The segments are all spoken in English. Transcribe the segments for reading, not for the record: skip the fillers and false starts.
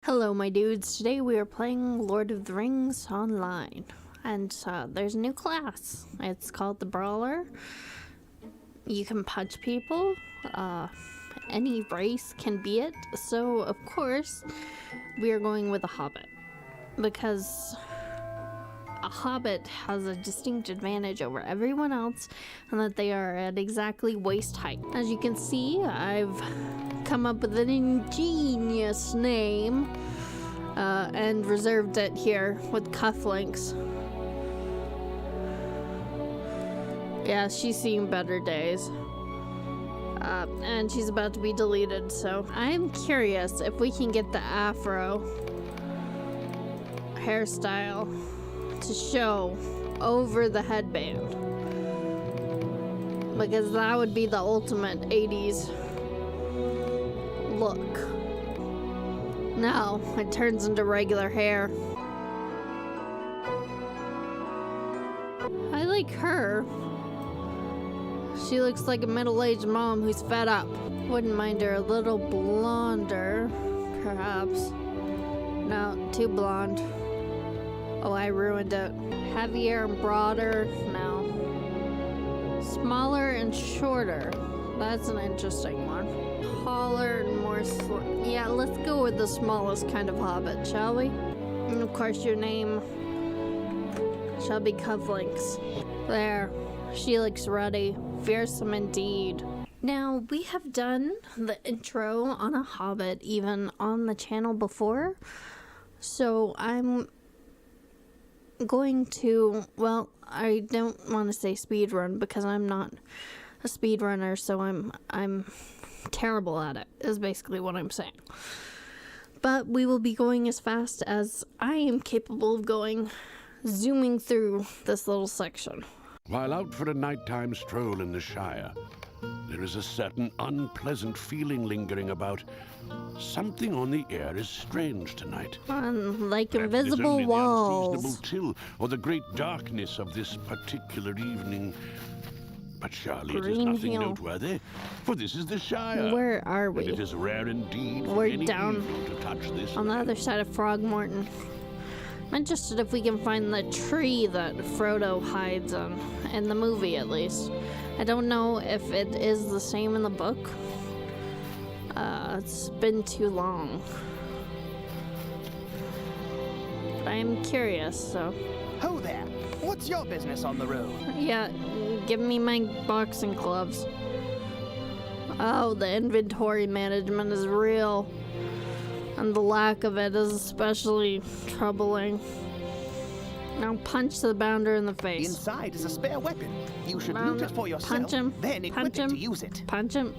Hello my dudes, today we are playing Lord of the Rings online, and there's a new class. It's called the Brawler. You can punch people, any race can be it, so of course we are going with a hobbit, because a hobbit has a distinct advantage over everyone else, and that they are at exactly waist height. As you can see, I've come up with an ingenious name and reserved it here with cufflinks. Yeah, she's seen better days. And she's about to be deleted, so I'm curious if we can get the afro hairstyle to show over the headband, because that would be the ultimate 80s look. Now it turns into regular hair. I like her. She looks like a middle-aged mom who's fed up. Wouldn't mind her a little blonder, perhaps. No, too blonde. Oh, I ruined it. Heavier and broader? No. Smaller and shorter. That's an interesting one. Taller and more yeah, let's go with the smallest kind of hobbit, shall we? And of course your name shall be Cufflinks. There. She looks ready. Fearsome indeed. Now, we have done the intro on a hobbit even on the channel before, so I'm going to, well, I don't want to say speedrun because I'm not a speedrunner, so I'm terrible at it, is basically what I'm saying. But we will be going as fast as I am capable of going, zooming through this little section. While out for a nighttime stroll in the Shire, there is a certain unpleasant feeling lingering about. Something on the air is strange tonight. Like Perhaps it is invisible only walls. the unseasonable chill or the great darkness of this particular evening. But surely it is Green nothing Hill. noteworthy, for this is the Shire. Where are we? And it is rare indeed for We're any down evil to touch this on the land. other side of Frogmorton. I'm interested if we can find the tree that Frodo hides in the movie, at least. I don't know if it is the same in the book. It's been too long. But I'm curious, so. Ho there! What's your business on the road? Yeah, give me my boxing gloves. Oh, the inventory management is real. And the lack of it is especially troubling. Now punch the bounder in the face. Inside is a spare weapon. You should loot it for yourself, Punch him. then equip Punch it him. to use it. Punch him.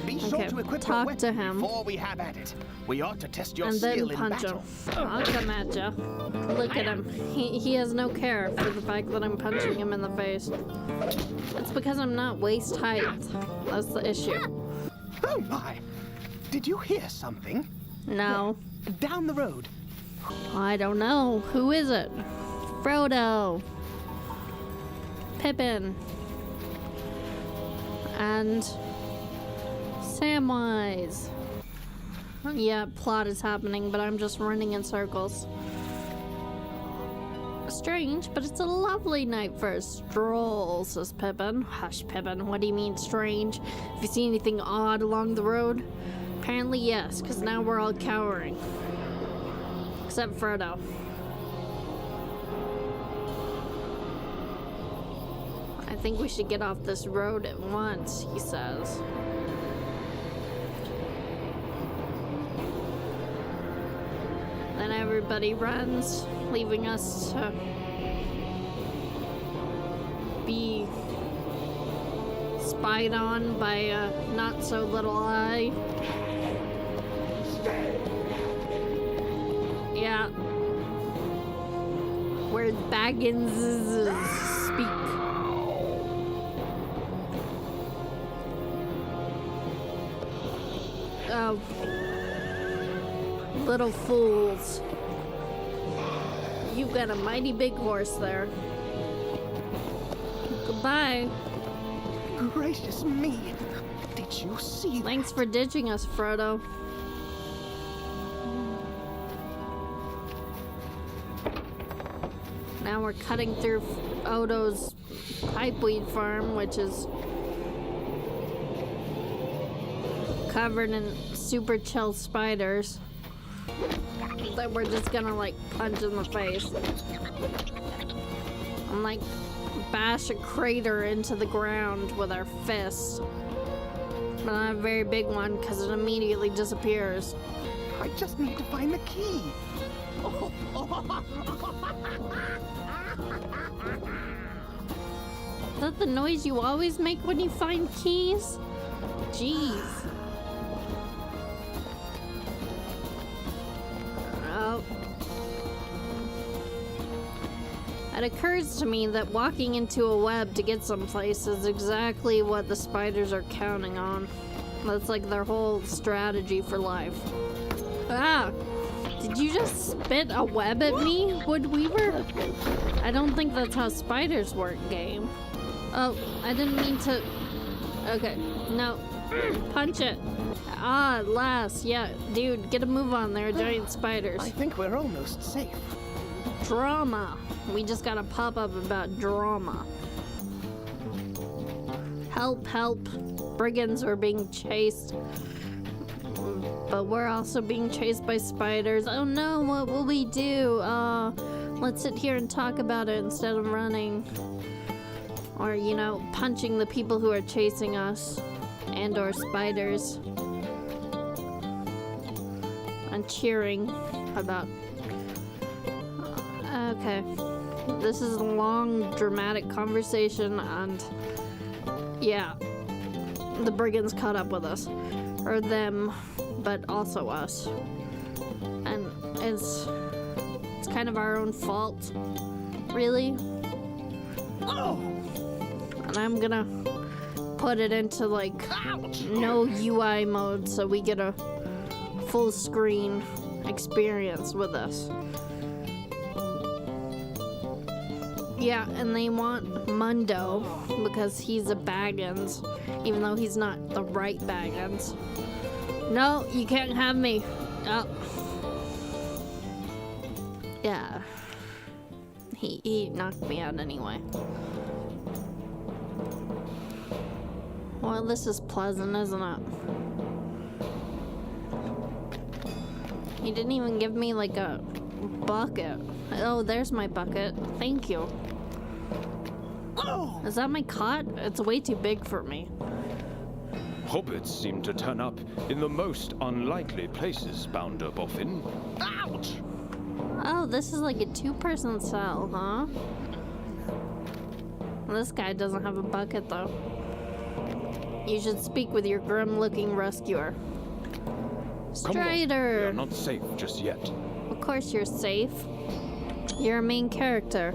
Be Okay, sure to equip talk your to weapon him. before we have at it. We ought to test your And skill then in punch him. battle. I'll come at ya. Look at him. He has no care for the fact that I'm punching him in the face. It's because I'm not waist height. That's the issue. Oh my! Did you hear something? No. Down the road. I don't know. Who is it? Frodo. Pippin. And Samwise. Yeah, plot is happening, but I'm just running in circles. Strange, but it's a lovely night for a stroll, says Pippin. Hush, Pippin, what do you mean strange? Have you seen anything odd along the road? Apparently yes, because now we're all cowering. Except Frodo. I think we should get off this road at once, he says. Then everybody runs, leaving us to be spied on by a not-so-little eye. Yeah. Where Baggins speak. Oh. Little fools. You've got a mighty big horse there. Goodbye. Gracious me! Did you see that? Thanks for ditching us, Frodo. Now we're cutting through Odo's pipeweed farm, which is covered in super chill spiders that we're just gonna like punch in the face and like bash a crater into the ground with our fist. But not a very big one because it immediately disappears. I just need to find the key. Is that the noise you always make when you find keys? Jeez. Oh. It occurs to me that walking into a web to get someplace is exactly what the spiders are counting on. That's like their whole strategy for life. Ah! Did you just spit a web at me, Wood Weaver? I don't think that's how spiders work, game. Oh, I didn't mean to... Okay, no. Punch it. Ah, at last. Yeah, dude, get a move on there, giant spiders. I think we're almost safe. Drama. We just got a pop-up about drama. Help, help. Brigands are being chased. But we're also being chased by spiders. Oh no, what will we do? Let's sit here and talk about it instead of running. Or, you know, punching the people who are chasing us. And or spiders. And cheering about... Okay. This is a long, dramatic conversation, and... Yeah. The brigands caught up with us. Or them, but also us. And it's kind of our own fault. Really. And I'm gonna put it into like no UI mode so we get a full screen experience with this. Yeah, and they want Mundo because he's a Baggins, even though he's not the right Baggins. No, you can't have me. Oh. Yeah. He knocked me out anyway. Well, this is pleasant, isn't it? He didn't even give me like a bucket. Oh, there's my bucket. Thank you. Is that my cot? It's way too big for me. Hobbits seem to turn up in the most unlikely places, Bounder Boffin. Ouch! Oh, this is like a two-person cell, huh? This guy doesn't have a bucket, though. You should speak with your grim-looking rescuer. Strider! We are not safe just yet. Of course you're safe. You're a main character.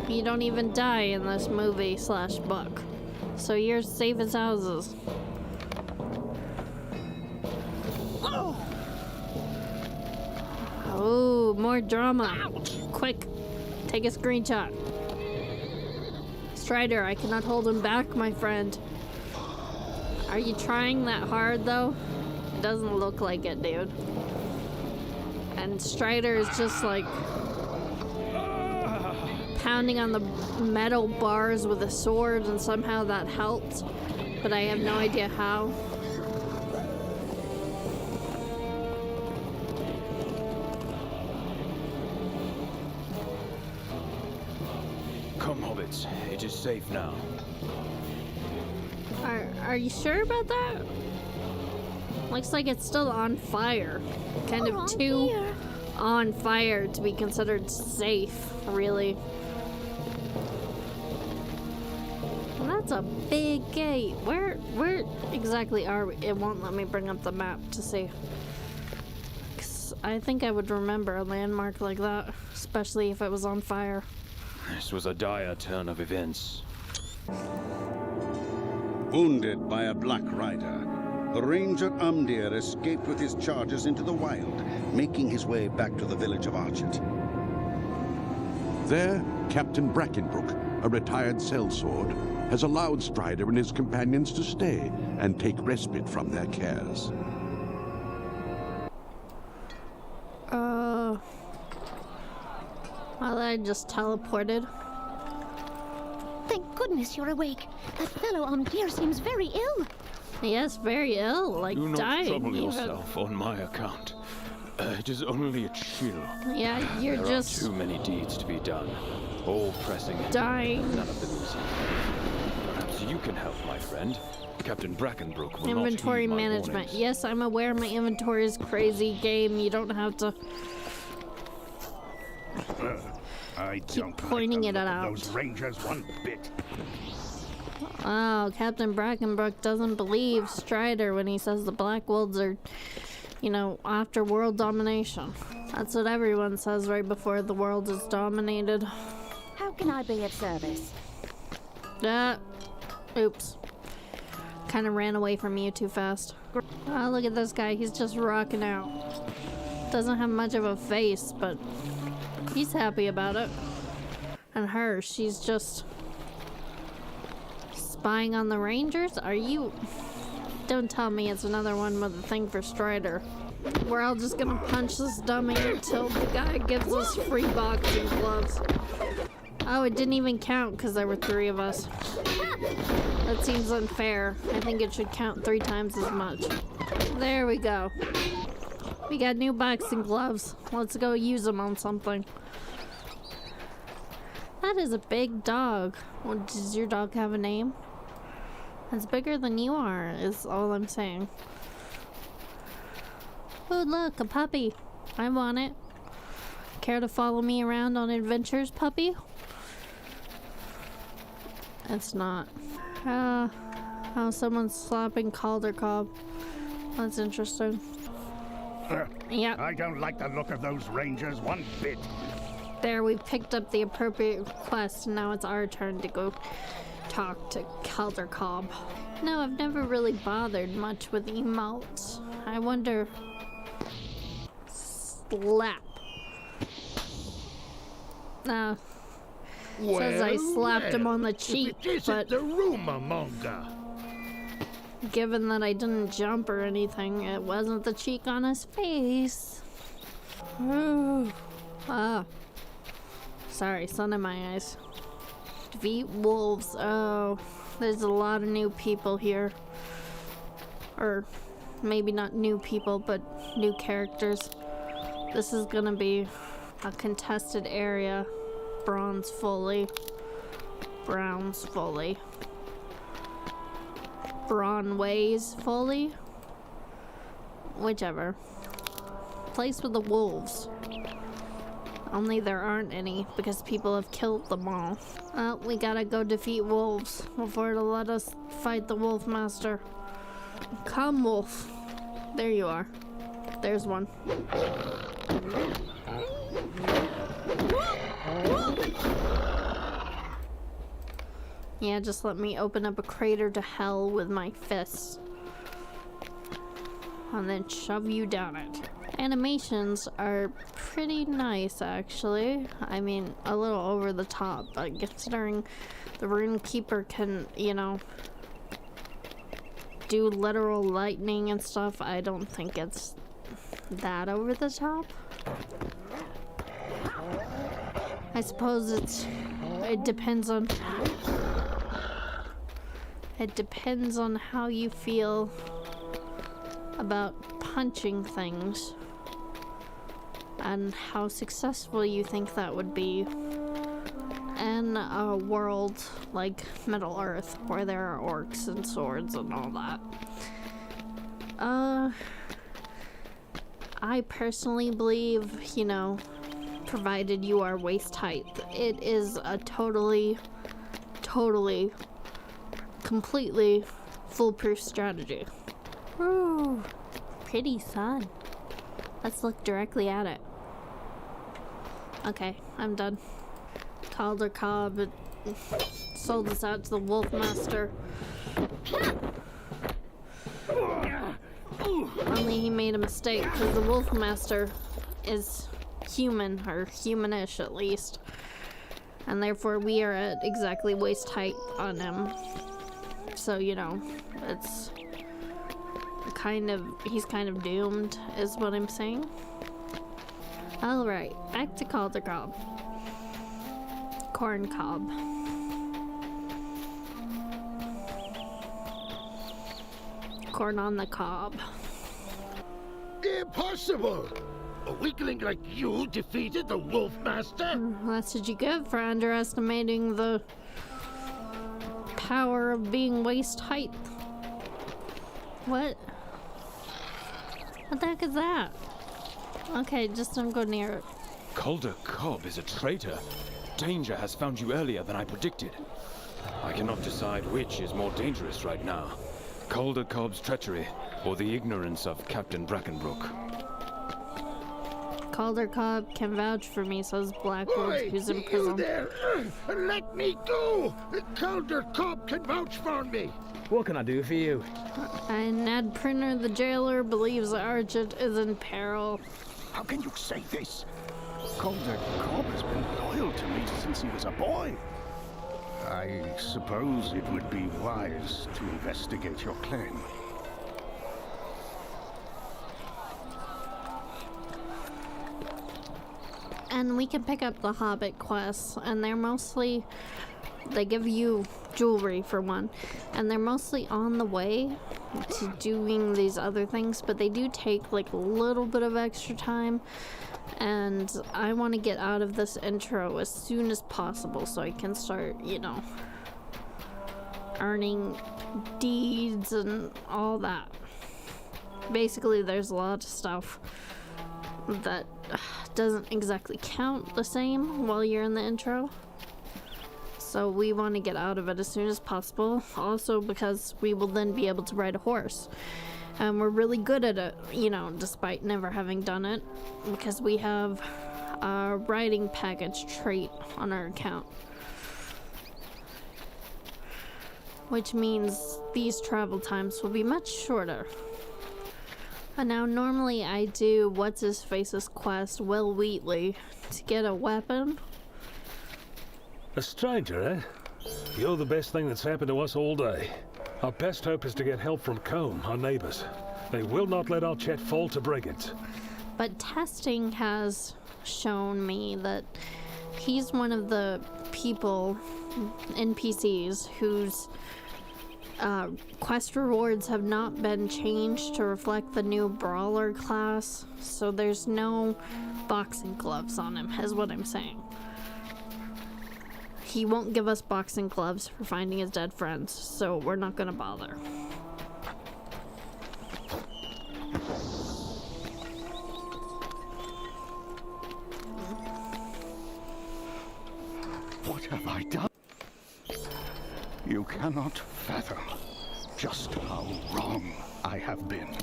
You don't even die in this movie / book. So you're safe as houses. Oh, more drama. Quick, take a screenshot. Strider, I cannot hold him back, my friend. Are you trying that hard, though? It doesn't look like it, dude. And Strider is just like pounding on the metal bars with a sword, and somehow that helped, but I have no idea how. Come, hobbits. It is safe now. Are you sure about that? Looks like it's still on fire. Kind of too on fire to be considered safe, really. Well, that's a big gate. Where exactly are we? It won't let me bring up the map to see. 'Cause I think I would remember a landmark like that, especially if it was on fire. This was a dire turn of events. Wounded by a Black Rider, the Ranger Umdir escaped with his charges into the wild, making his way back to the village of Argent. There, Captain Brackenbrook, a retired sellsword, has allowed Strider and his companions to stay and take respite from their cares. Well, I just teleported. Thank goodness you're awake. That fellow Amdir seems very ill. Yes, very ill, like Do not dying. trouble even. yourself on my account. It is only a chill. Yeah, you're There just are too many deeds to be done. All pressing. dying. None of them easy. Perhaps you can help, my friend. Captain Brackenbrook will Inventory not heed my management. warnings. Yes, I'm aware my inventory is crazy. Game, you don't have to I keep don't pointing like it the look of out. those rangers one bit. Oh, Captain Brackenbrook doesn't believe Strider when he says the Black Wolves are, after world domination. That's what everyone says right before the world is dominated. How can I be of service? Oops. Kind of ran away from you too fast. Oh, look at this guy. He's just rocking out. Doesn't have much of a face, but he's happy about it. And her, she's just spying on the Rangers? Are you... Don't tell me it's another one with a thing for Strider. We're all just gonna punch this dummy until the guy gives us free boxing gloves. Oh, it didn't even count because there were 3 of us. That seems unfair. I think it should count 3 times as much. There we go. We got new boxing gloves. Let's go use them on something. That is a big dog. Well, does your dog have a name? It's bigger than you are, is all I'm saying. Oh, look, a puppy. I want it. Care to follow me around on adventures, puppy? It's not. Oh, someone's slapping Calder Cobb. That's interesting. Yep. I don't like the look of those rangers one bit. There, we picked up the appropriate quest, and now it's our turn to go talk to Calder Cobb. No, I've never really bothered much with emotes. I wonder... Slap. Says I slapped him on the cheek, but the rumor monger. given that I didn't jump or anything, it wasn't the cheek on his face. Ooh. Ah. Sorry, sun in my eyes. Defeat wolves. Oh, there's a lot of new people here. Or maybe not new people, but new characters. This is gonna be a contested area. Bronze fully. Browns fully. Braunways fully. Whichever. Place with the wolves. Only there aren't any because people have killed them all. Well, we gotta go defeat wolves before it'll let us fight the wolf master. Come, wolf. There you are. There's one. Yeah, just let me open up a crater to hell with my fists. And then shove you down it. Animations are pretty nice, actually. I mean, a little over the top, but considering the Runekeeper can, do literal lightning and stuff, I don't think it's that over the top. I suppose it depends on how you feel about punching things and how successful you think that would be in a world like Middle Earth where there are orcs and swords and all that. I personally believe, provided you are waist height, it is a totally, completely foolproof strategy. Ooh, pretty sun. Let's look directly at it. Okay, I'm done. Calder Cobb sold us out to the Wolf Master. Only he made a mistake because the Wolf Master is human, or humanish at least. And therefore we are at exactly waist height on him. So, it's he's kind of doomed, is what I'm saying. Alright, back to Calder Cob. Corn cob. Corn on the cob. Impossible! A weakling like you defeated the Wolf Master? That's what you get for underestimating the power of being waist height. What? What the heck is that? Okay, just don't go near it. Calder Cobb is a traitor. Danger has found you earlier than I predicted. I cannot decide which is more dangerous right now. Calder Cobb's treachery, or the ignorance of Captain Brackenbrook. Calder Cobb can vouch for me, says Blackwood, who's in prison. You there! Let me go! Calder Cobb can vouch for me! What can I do for you? And Ned Printer, the jailer, believes Argent is in peril. How can you say this? Calder Cobb has been loyal to me since he was a boy. I suppose it would be wise to investigate your claim. And we can pick up the Hobbit quests, and they're mostly, they give you jewelry for one, and they're mostly on the way to doing these other things, but they do take like a little bit of extra time, and I want to get out of this intro as soon as possible so I can start, you know, earning deeds and all that. Basically, there's a lot of stuff that doesn't exactly count the same while you're in the intro. So we want to get out of it as soon as possible. Also because we will then be able to ride a horse. And we're really good at it, you know, despite never having done it. Because we have a riding package trait on our account. Which means these travel times will be much shorter. And now normally I do What's-His-Face's quest, Will Wheatley, to get a weapon. A stranger, eh? You're the best thing that's happened to us all day. Our best hope is to get help from Combe, our neighbors. They will not let our Chet fall to brigands. But testing has shown me that he's one of the people, NPCs, whose quest rewards have not been changed to reflect the new Brawler class, so there's no boxing gloves on him, is what I'm saying. He won't give us boxing gloves for finding his dead friends, so we're not gonna bother. What have I done? You cannot fathom just how wrong I have been.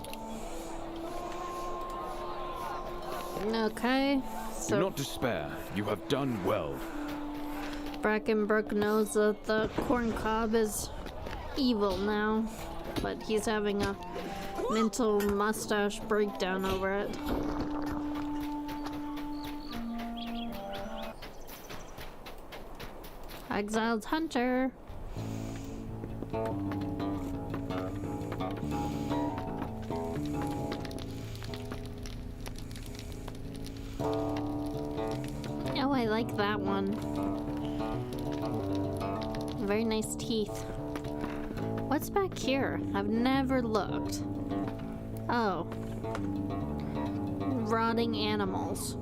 Okay, Do so not despair. You have done well. Brackenbrook knows that the corn cob is evil now, but he's having a mental mustache breakdown over it. Exiled hunter. Oh, I like that one. Very nice teeth. What's back here? I've never looked. Oh. Rotting animals.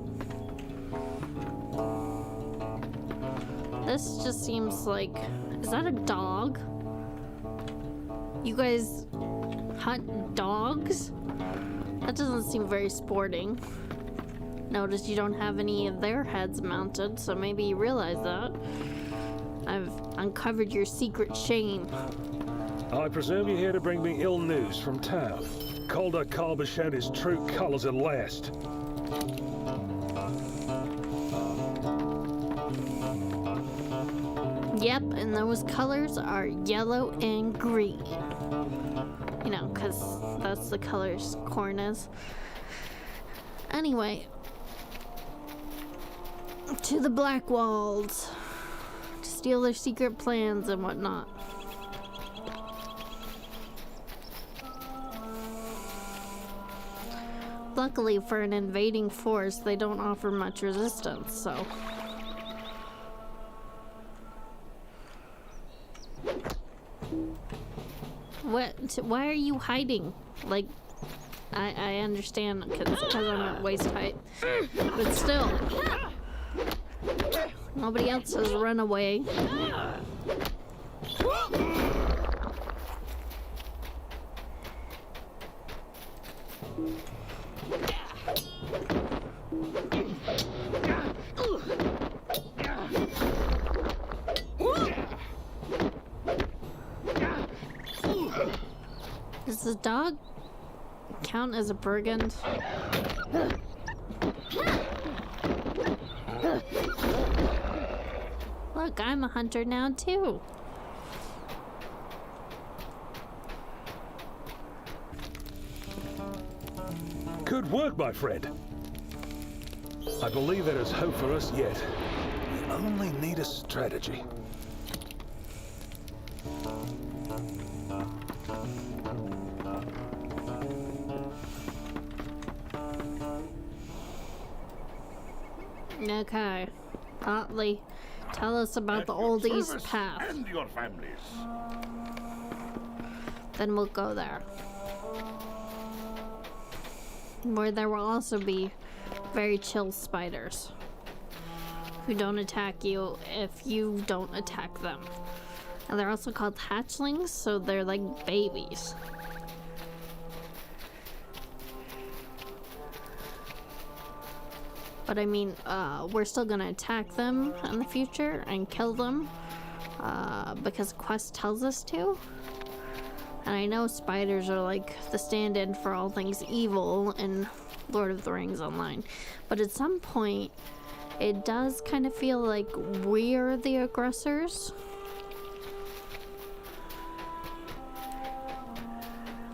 This just seems like... Is that a dog? You guys hunt dogs? That doesn't seem very sporting. Notice you don't have any of their heads mounted, so maybe you realize that. I've uncovered your secret shame. I presume you're here to bring me ill news from town. Calder Cobb has shown his true colors at last. Yep, and those colors are yellow and green. You know, because that's the colors corn is. Anyway, to the Black Walls to steal their secret plans and whatnot. Luckily, for an invading force, they don't offer much resistance, so... What? Why are you hiding? Like, I understand because I'm at waist height, but still, nobody else has run away. Does the dog count as a brigand? Look, I'm a hunter now too. Good work, my friend. I believe there is hope for us yet. We only need a strategy. Okay. Otley, tell us about the Old East Path. And your families. Then we'll go there. Where there will also be very chill spiders who don't attack you if you don't attack them. And they're also called hatchlings, so they're like babies. But I mean, we're still gonna attack them in the future and kill them because Quest tells us to. And I know spiders are like the stand-in for all things evil in Lord of the Rings Online. But at some point, it does kind of feel like we're the aggressors.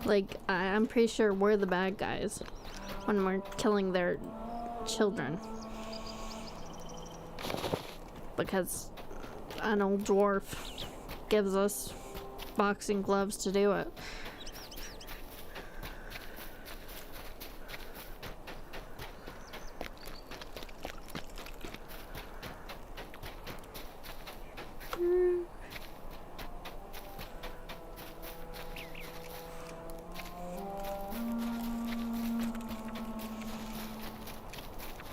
Like, I'm pretty sure we're the bad guys when we're killing their children. Because an old dwarf gives us boxing gloves to do it.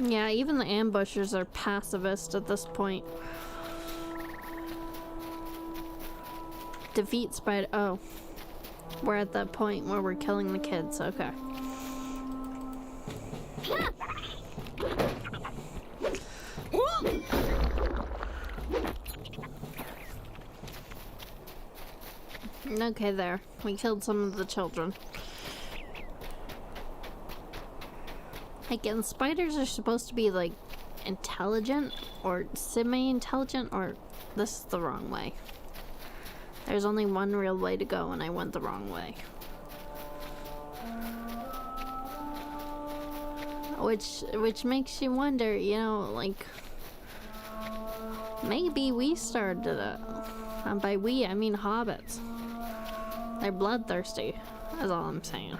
Yeah, even the ambushers are pacifist at this point. Defeat spider. Oh, we're at that point where we're killing the kids. Okay. Okay, there. We killed some of the children. Again, spiders are supposed to be like intelligent or semi-intelligent, or this is the wrong way. There's only one real way to go, and I went the wrong way. Which makes you wonder, you know, like, maybe we started it. And by we, I mean hobbits. They're bloodthirsty, is all I'm saying.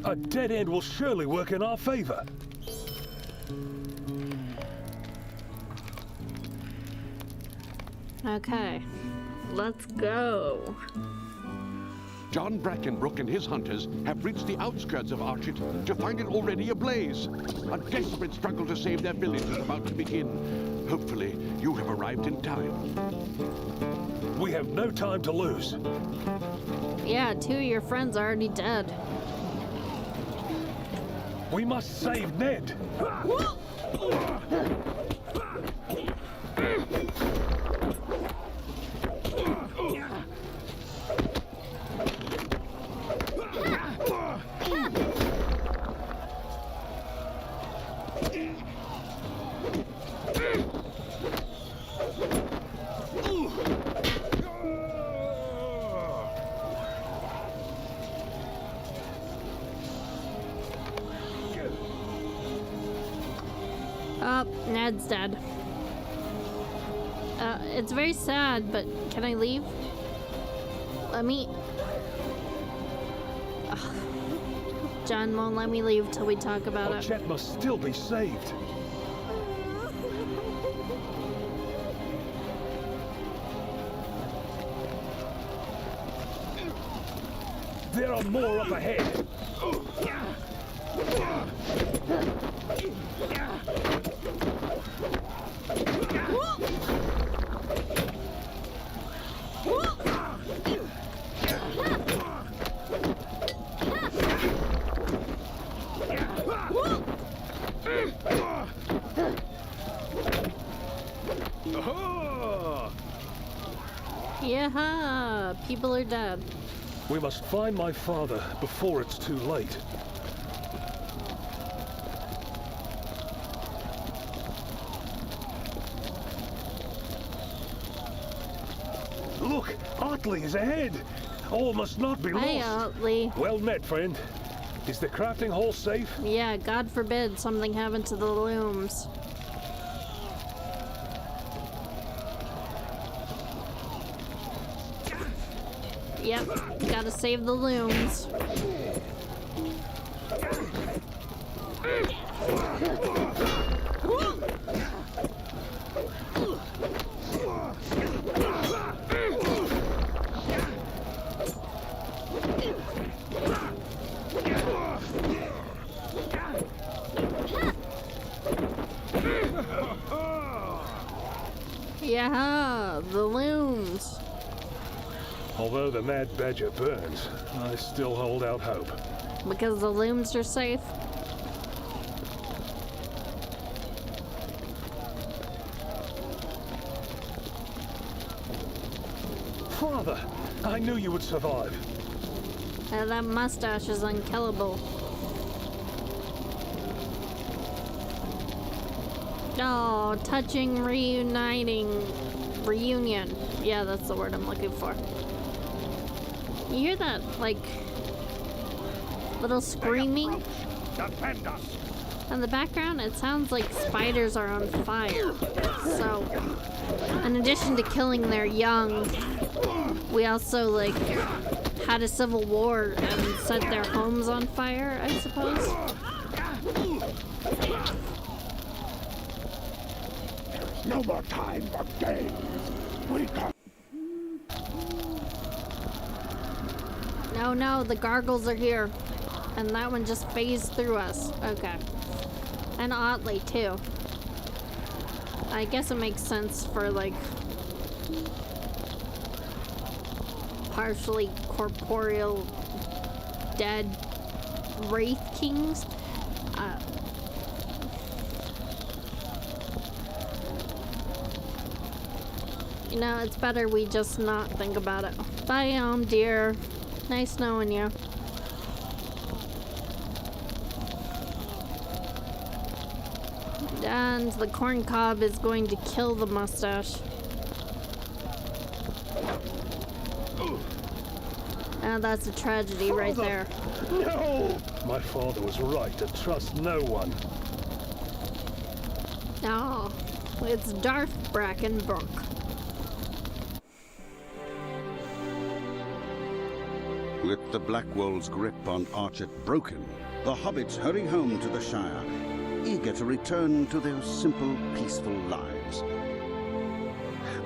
A dead end will surely work in our favor. Okay, let's go. John Brackenbrook and his hunters have reached the outskirts of Archit to find it already ablaze. A desperate struggle to save their village is about to begin. Hopefully, you have arrived in time. We have no time to lose. Yeah, 2 of your friends are already dead. We must save Ned. Oh, Ned's dead. It's very sad, but can I leave? Let me... John won't let me leave till we talk about Our it. Chet must still be saved. There are more up ahead. Yeah, people are dead. We must find my father before it's too late. Look, Otley is ahead. All must not be lost. Hey, Otley. Well met, friend. Is the crafting hall safe? Yeah, God forbid something happened to the looms. Yep, gotta save the looms. Yeah, the looms. Although the Mad Badger burns, I still hold out hope. Because the looms are safe. Father, I knew you would survive. And that mustache is unkillable. Oh, touching reunion. Yeah, that's the word I'm looking for. You hear that, like, little screaming? Defend us! In the background, it sounds like spiders are on fire. So, in addition to killing their young, we also, like, had a civil war and set their homes on fire, I suppose. No more time for games. We come. No, the gargles are here. And that one just phased through us. Okay. And Otley, too. I guess it makes sense for, like, partially corporeal dead wraith kings. You know, it's better we just not think about it. Bye, dear. Nice knowing you. And the corn cob is going to kill the mustache. And that's a tragedy right there. No! My father was right to trust no one. Oh, it's Darth Brackenbrook. With the Blackwolves' grip on Archet broken, the hobbits hurry home to the Shire, eager to return to their simple, peaceful lives.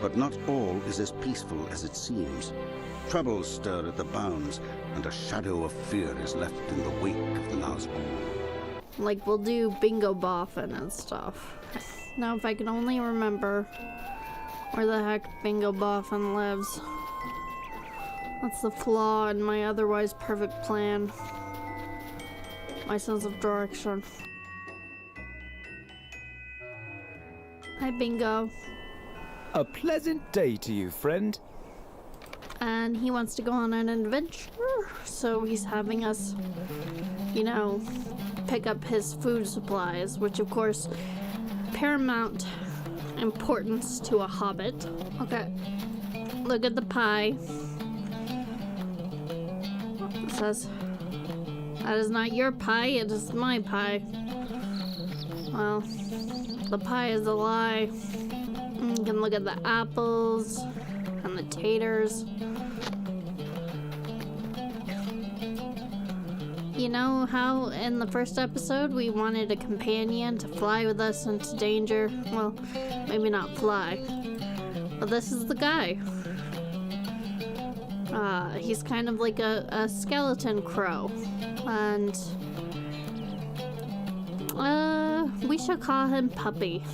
But not all is as peaceful as it seems. Troubles stir at the bounds, and a shadow of fear is left in the wake of the Nazgul. Like, we'll do bingo boffin and stuff. Now, if I can only remember where the heck Bingo Boffin lives. That's the flaw in my otherwise perfect plan. My sense of direction. Hi, Bingo. A pleasant day to you, friend. And he wants to go on an adventure, so he's having us, you know, pick up his food supplies, which of course, paramount importance to a hobbit. Okay, look at the pie. It says, that is not your pie, it is my pie. Well, the pie is a lie. You can look at the apples and the taters. You know how in the first episode we wanted a companion to fly with us into danger? Well, maybe not fly. But this is the guy. He's kind of like a skeleton crow. And we shall call him Puppy.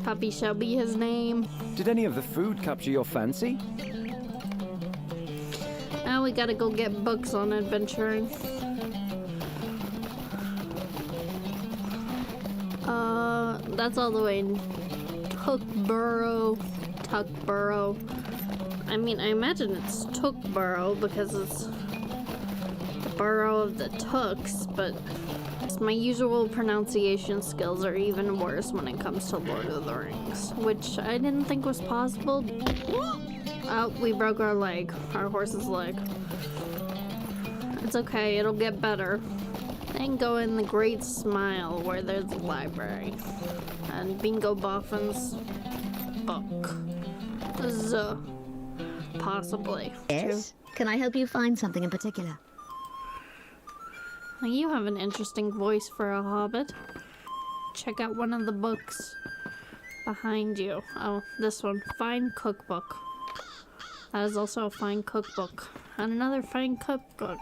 Puppy shall be his name. Did any of the food capture your fancy? Now we gotta go get books on adventuring. That's all the way in Tuckborough. I mean, I imagine it's Tuckborough because it's the borough of the Tooks, but my usual pronunciation skills are even worse when it comes to Lord of the Rings, which I didn't think was possible. Oh, we broke our leg, our horse's leg. It's okay, it'll get better. Then go in the Great Smile where there's a library. And Bingo Boffin's book. Possibly. Yes? Can I help you find something in particular? You have an interesting voice for a hobbit. Check out one of the books behind you. Oh, this one. Fine Cookbook. That is also a fine cookbook. And another fine cookbook.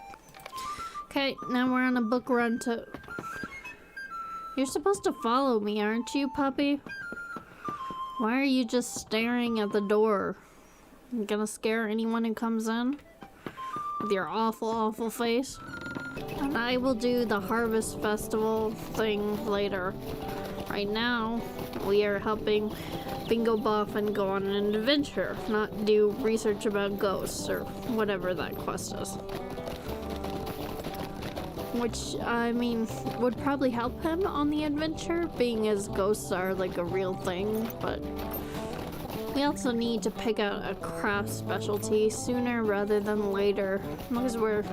Okay, now we're on a book run to... You're supposed to follow me, aren't you, Puppy? Why are you just staring at the door? You gonna scare anyone who comes in? With your awful, awful face? And I will do the Harvest Festival thing later. Right now, we are helping Bingo Boffin go on an adventure, not do research about ghosts or whatever that quest is. Which, I mean, would probably help him on the adventure, being as ghosts are like a real thing, but we also need to pick out a craft specialty sooner rather than later, because we're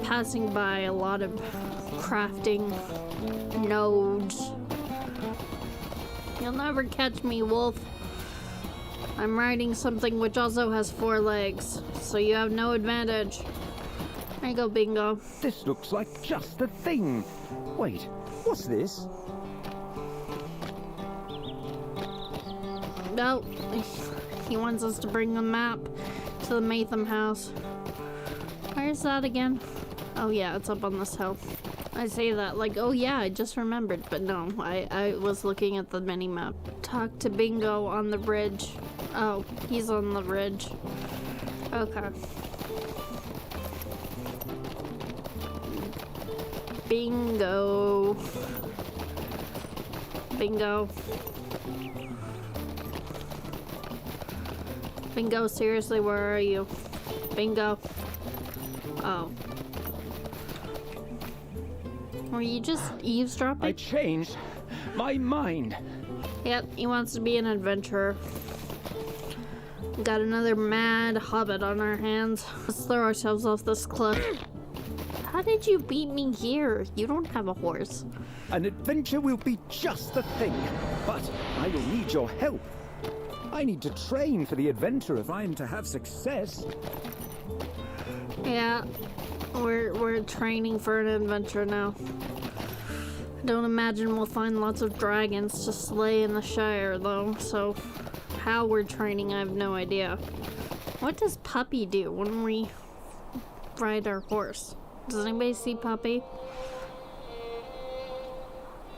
passing by a lot of crafting nodes. You'll never catch me, Wolf. I'm riding something which also has 4 legs, so you have no advantage. There you go, Bingo. This looks like just the thing. Wait, what's this? No, he wants us to bring the map to the Matham house. Where's that again? Oh yeah, it's up on this hill. I say that like, oh yeah, I just remembered, but no, I was looking at the mini-map. Talk to Bingo on the bridge. Oh, he's on the bridge. Okay. Bingo. Bingo. Bingo, seriously, where are you? Bingo. Oh. Were you just eavesdropping? I changed my mind. Yep, he wants to be an adventurer. We got another mad hobbit on our hands. Let's throw ourselves off this cliff. How did you beat me here? You don't have a horse. An adventure will be just the thing, but I will need your help. I need to train for the adventure if I am to have success. Yeah, we're training for an adventure now. Don't imagine we'll find lots of dragons to slay in the Shire, though, so how we're training, I have no idea. What does Puppy do when we ride our horse? Does anybody see Puppy?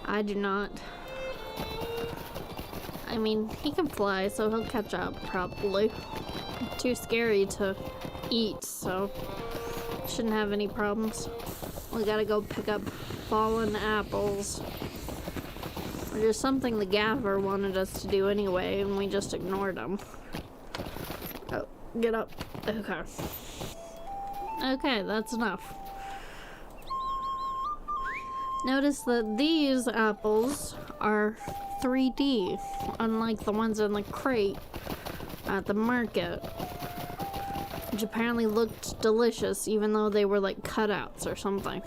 I do not. I mean, he can fly, so he'll catch up, probably. Too scary to eat, so shouldn't have any problems. We gotta go pick up fallen apples. Which is something the gaffer wanted us to do anyway, and we just ignored him. Oh, get up. Okay. Okay, that's enough. Notice that these apples are 3D, unlike the ones in the crate at the market, which apparently looked delicious even though they were like cutouts or something.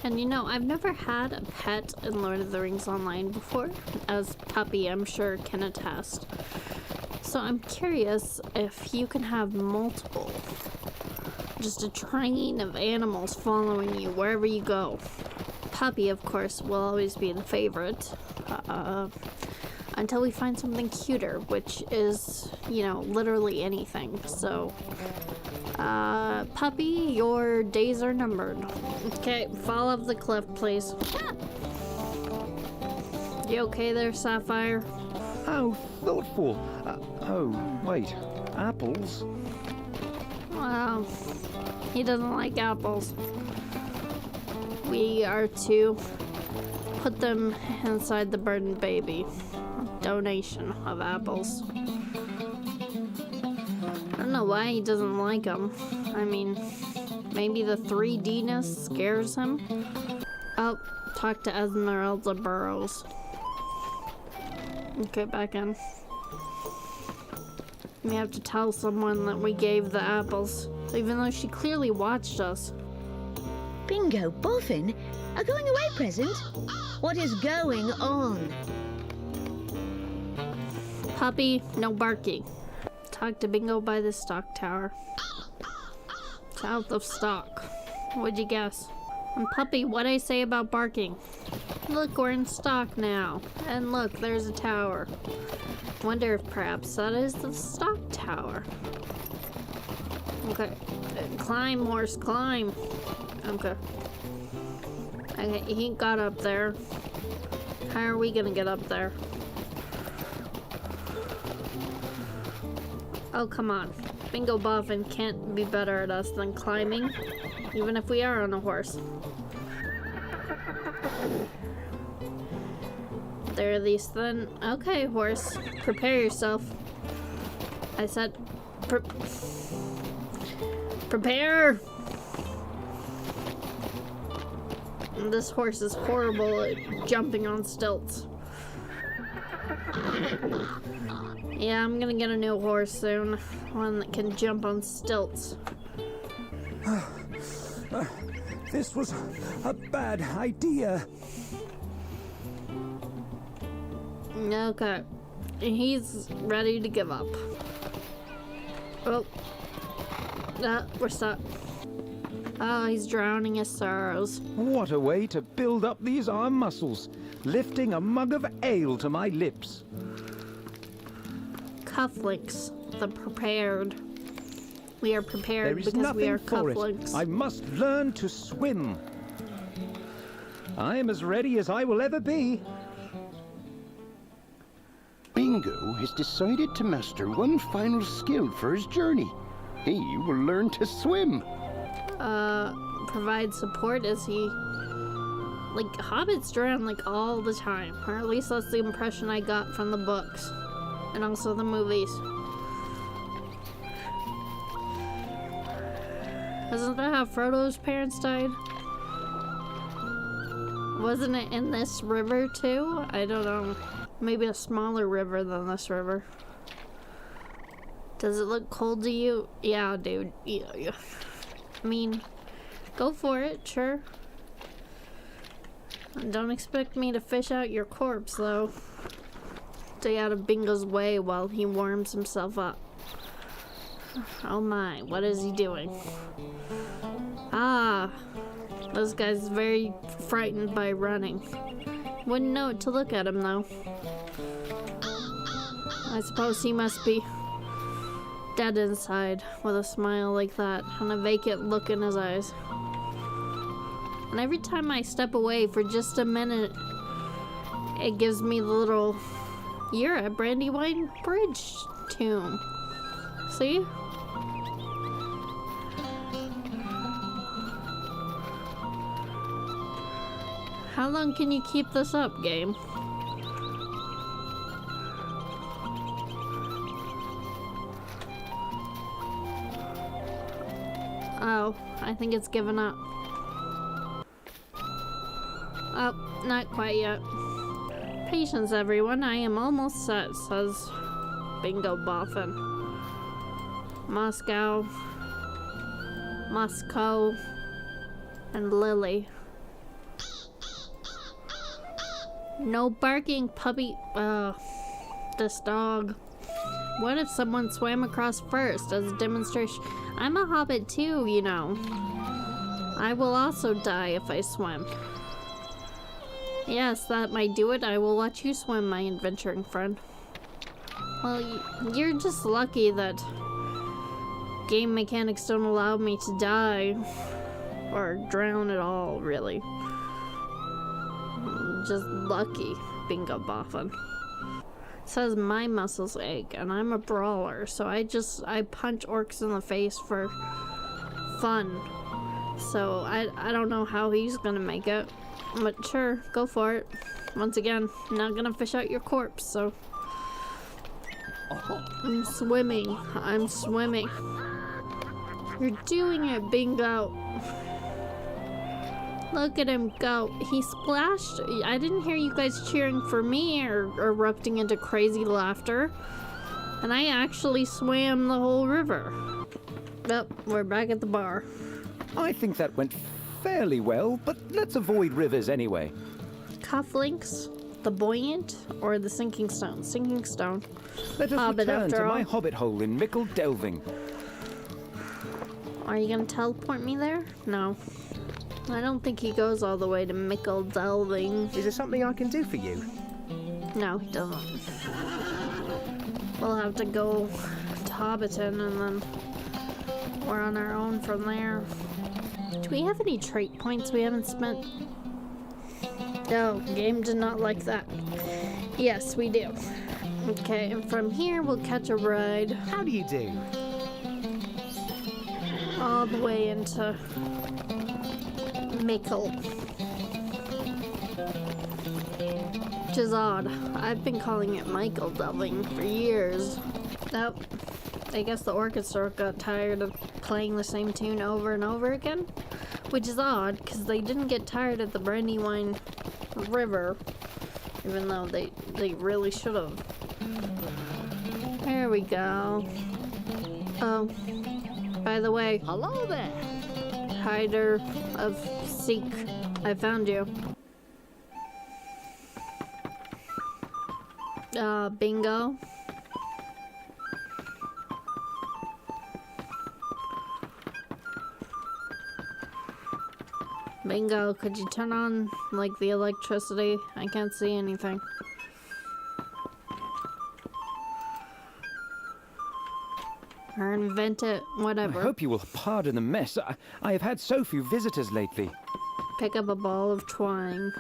And you know, I've never had a pet in Lord of the Rings Online before, as Puppy I'm sure can attest. So I'm curious if you can have multiple just a train of animals following you wherever you go. Puppy, of course, will always be the favorite. Until we find something cuter, which is, you know, literally anything. So, Puppy, your days are numbered. Okay, fall off the cliff, please. You okay there, Sapphire? How thoughtful. Oh, wait. Apples? Well, he doesn't like apples. We are to put them inside the burdened baby. Donation of apples. I don't know why he doesn't like them. I mean, maybe the 3D-ness scares him. Oh, talk to Esmeralda Burrows. Okay, back in. We have to tell someone that we gave the apples, even though she clearly watched us. Bingo Boffin? A going away present? What is going on? Puppy, no barking. Talk to Bingo by the stock tower. South of stock. What'd you guess? And Puppy, what'd I say about barking? Look, we're in stock now. And look, there's a tower. Wonder if perhaps that is the stock tower. Okay. Climb, horse, climb. Okay. Okay, he got up there. How are we gonna get up there? Oh, come on. Bingo Boffin can't be better at us than climbing, even if we are on a horse. There are these thin... Okay, horse. Prepare yourself. I said... Prepare! This horse is horrible at jumping on stilts. Yeah, I'm gonna get a new horse soon. One that can jump on stilts. This was a bad idea. Okay. He's ready to give up. Oh. We're stuck. Oh, he's drowning his sorrows. What a way to build up these arm muscles, lifting a mug of ale to my lips. Cufflinks, the prepared. We are prepared There is because we nothing are for cufflinks. it. I must learn to swim. I am as ready as I will ever be. Bingo has decided to master one final skill for his journey. He will learn to swim. Provide support as he... Like, hobbits drown, like, all the time. Or at least that's the impression I got from the books. And also the movies. Isn't that how Frodo's parents died? Wasn't it in this river, too? I don't know. Maybe a smaller river than this river. Does it look cold to you? Yeah, dude. Yeah. I mean, go for it, sure. Don't expect me to fish out your corpse, though. Stay out of Bingo's way while he warms himself up. Oh my, what is he doing? Ah, this guy's very frightened by running. Wouldn't know it to look at him, though. I suppose he must be dead inside with a smile like that and a vacant look in his eyes. And every time I step away for just a minute, it gives me the little, "You're at Brandywine Bridge" tomb. See? How long can you keep this up, game? Oh, I think it's given up. Oh, not quite yet. Patience, everyone. I am almost set, says Bingo Boffin. Moscow, and Lily. No barking, puppy. This dog. What if someone swam across first as a demonstration? I'm a hobbit too, you know. I will also die if I swim. Yes, that might do it. I will let you swim, my adventuring friend. Well, you're just lucky that game mechanics don't allow me to die or drown at all, really. Just lucky, Bingo Boffin. It says my muscles ache, and I'm a brawler, so I punch orcs in the face for fun. So I don't know how he's gonna make it, but sure, go for it. Once again, I'm not gonna fish out your corpse, so I'm swimming. I'm swimming. You're doing it, Bingo. Look at him go. He splashed. I didn't hear you guys cheering for me or erupting into crazy laughter. And I actually swam the whole river. Yep, we're back at the bar. I think that went fairly well, but let's avoid rivers anyway. Cufflinks, the buoyant, or the sinking stone? Sinking stone. Let us Hobbit return to after my all. hobbit hole in Mickle Delving. Are you gonna teleport me there? No. I don't think he goes all the way to Mickle Delving. Is there something I can do for you? No, he doesn't. We'll have to go to Hobbiton and then we're on our own from there. Do we have any trait points we haven't spent? No, game did not like that. Yes, we do. Okay, and from here we'll catch a ride How do you do? all the way into Mickle. Which is odd. I've been calling it Michael Delving for years. Nope. I guess the orchestra got tired of playing the same tune over and over again. Which is odd, because they didn't get tired at the Brandywine River. Even though they really should have. There we go. Oh. By the way. Hello there. Hider of Seek. I found you. Bingo. Bingo, could you turn on, like, the electricity? I can't see anything. Or invent it, whatever. I hope you will pardon the mess. I have had so few visitors lately. Pick up a ball of twine.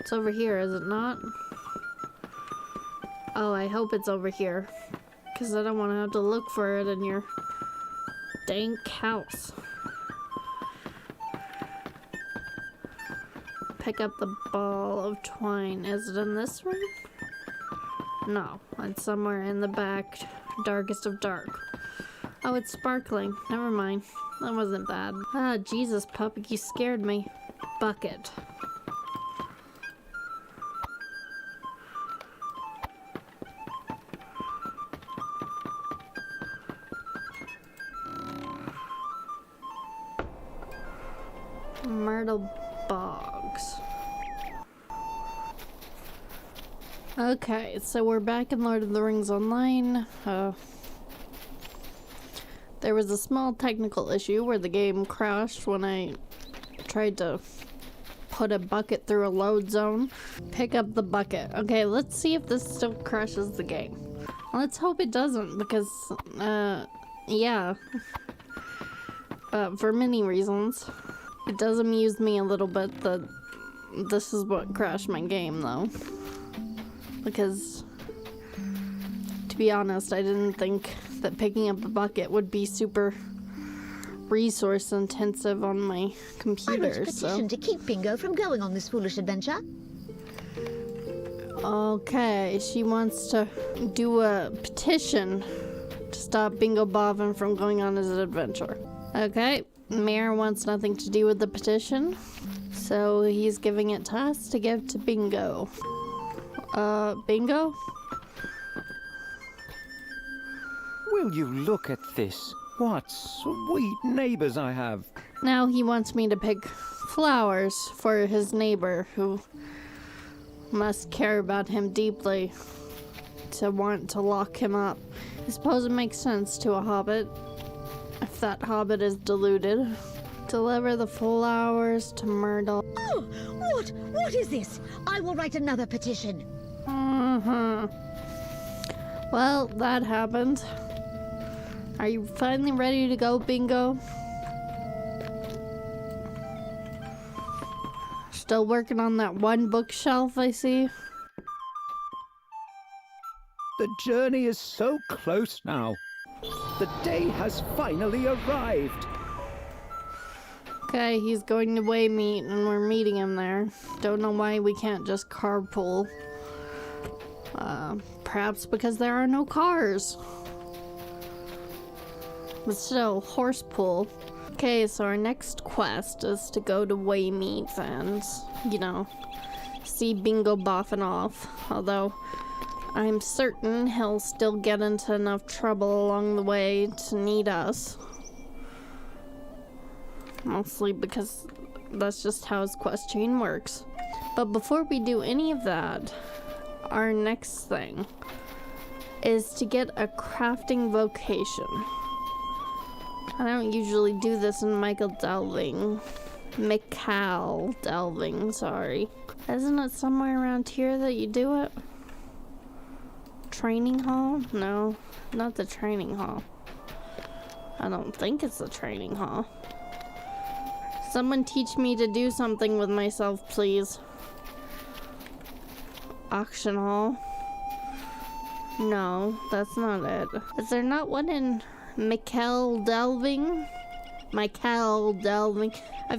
It's over here, is it not? Oh, I hope it's over here. Because I don't want to have to look for it in your dank house. Pick up the ball of twine. Is it in this room? No, it's somewhere in the back, darkest of dark. Oh, it's sparkling. Never mind. That wasn't bad. Ah, Jesus, pup, you scared me. Bucket. Myrtle Bogs. Okay, so we're back in Lord of the Rings Online. There was a small technical issue where the game crashed when I tried to put a bucket through a load zone. Pick up the bucket. Okay, let's see if this still crashes the game. Let's hope it doesn't, because, yeah. For many reasons. It does amuse me a little bit that this is what crashed my game, though. Because, to be honest, I didn't think that picking up a bucket would be super resource intensive on my I computer, wrote a petition to keep Bingo from going on this foolish adventure. Okay, she wants to do a petition to stop Bingo Boffin from going on his adventure. Okay, Mayor wants nothing to do with the petition, so he's giving it to us to give to Bingo. Bingo? Will you look at this? What sweet neighbors I have. Now he wants me to pick flowers for his neighbor who must care about him deeply to want to lock him up. I suppose it makes sense to a hobbit. if that hobbit is deluded. Deliver the flowers to Myrtle. Oh, what is this? I will write another petition. Well, that happened. Are you finally ready to go, Bingo? Still working on that one bookshelf, I see. The journey is so close now. The day has finally arrived. Okay, he's going to Waymeet and we're meeting him there. Don't know why we can't just carpool. Perhaps because there are no cars. But still, horse pull. Okay, so our next quest is to go to Waymeet and, you know, see Bingo boffing off. Although, I'm certain he'll still get into enough trouble along the way to need us. Mostly because that's just how his quest chain works. But before we do any of that, our next thing is to get a crafting vocation. I don't usually do this in Michael Delving, sorry. Isn't it somewhere around here that you do it? Training hall? No, not the training hall. I don't think it's the training hall. Someone teach me to do something with myself, please. Auction hall? No, that's not it. Is there not one in Michael Delving? I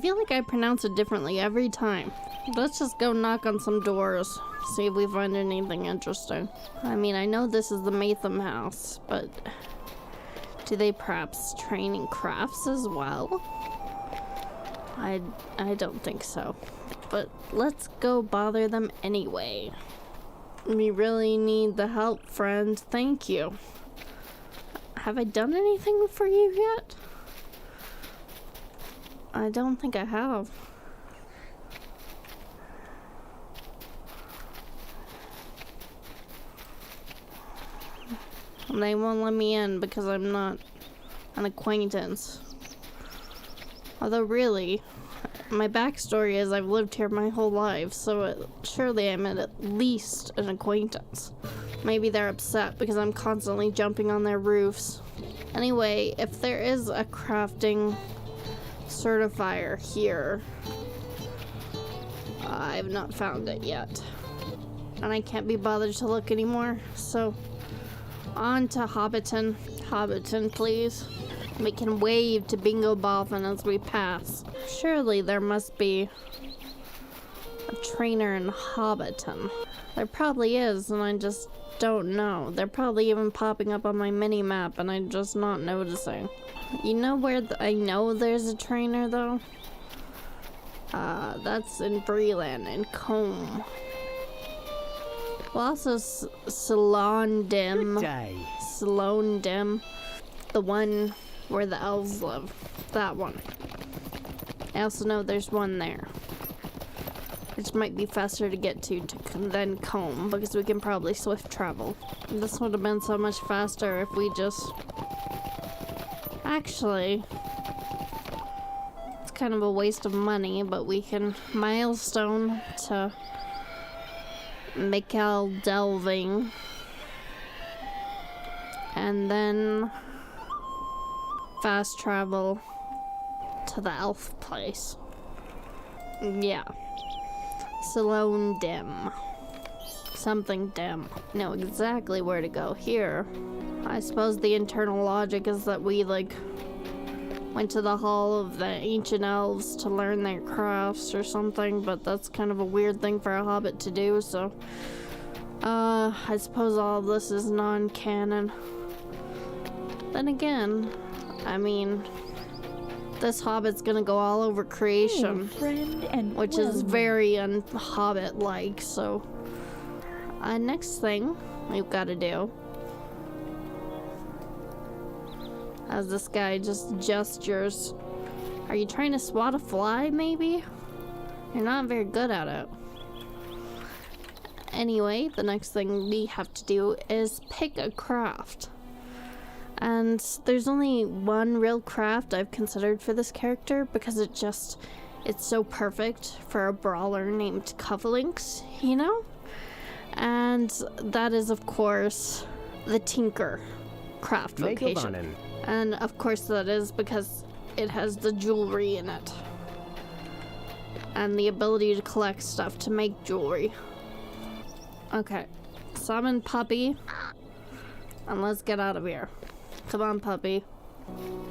feel like I pronounce it differently every time. Let's just go knock on some doors, see if we find anything interesting. I mean, I know this is the Matham house, but do they perhaps train in crafts as well? I don't think so. But let's go bother them anyway. We really need the help, friend. Thank you. Have I done anything for you yet? I don't think I have. They won't let me in because I'm not an acquaintance. Although really, my backstory is I've lived here my whole life, so surely I'm at least an acquaintance. Maybe they're upset because I'm constantly jumping on their roofs. Anyway, if there is a crafting certifier here, I've not found it yet. And I can't be bothered to look anymore, so on to Hobbiton. Hobbiton, please. We can wave to Bingo Boffin as we pass. Surely there must be a trainer in Hobbiton. There probably is, and I just don't know. They're probably even popping up on my mini-map, and I'm just not noticing. You know where I know there's a trainer, though? That's in Breland, in Combe. Well, also Salon Dim. Good day. Salon Dim. The one where the elves live. That one. I also know there's one there. Which might be faster to get to than Combe, because we can probably swift travel. This would have been so much faster if we just... Actually... It's kind of a waste of money, but we can milestone to Michael Delving. And then fast travel to the elf place. Yeah. Salon Dim. Something dim. Know exactly where to go here. I suppose the internal logic is that we, went to the Hall of the Ancient Elves to learn their crafts or something, but that's kind of a weird thing for a hobbit to do, so... I suppose all of this is non-canon. Then again, I mean... This hobbit's gonna go all over creation, friend and which is very un-hobbit-like, so... next thing we've gotta do... As this guy just gestures. Are you trying to swat a fly, maybe? You're not very good at it. Anyway, the next thing we have to do is pick a craft. And there's only one real craft I've considered for this character because it's so perfect for a brawler named Cufflinks, you know? And that is, of course, the Tinker craft vocation. And of course that is because it has the jewelry in it. And the ability to collect stuff to make jewelry. Okay, summon Puppy. And let's get out of here. Come on, Puppy.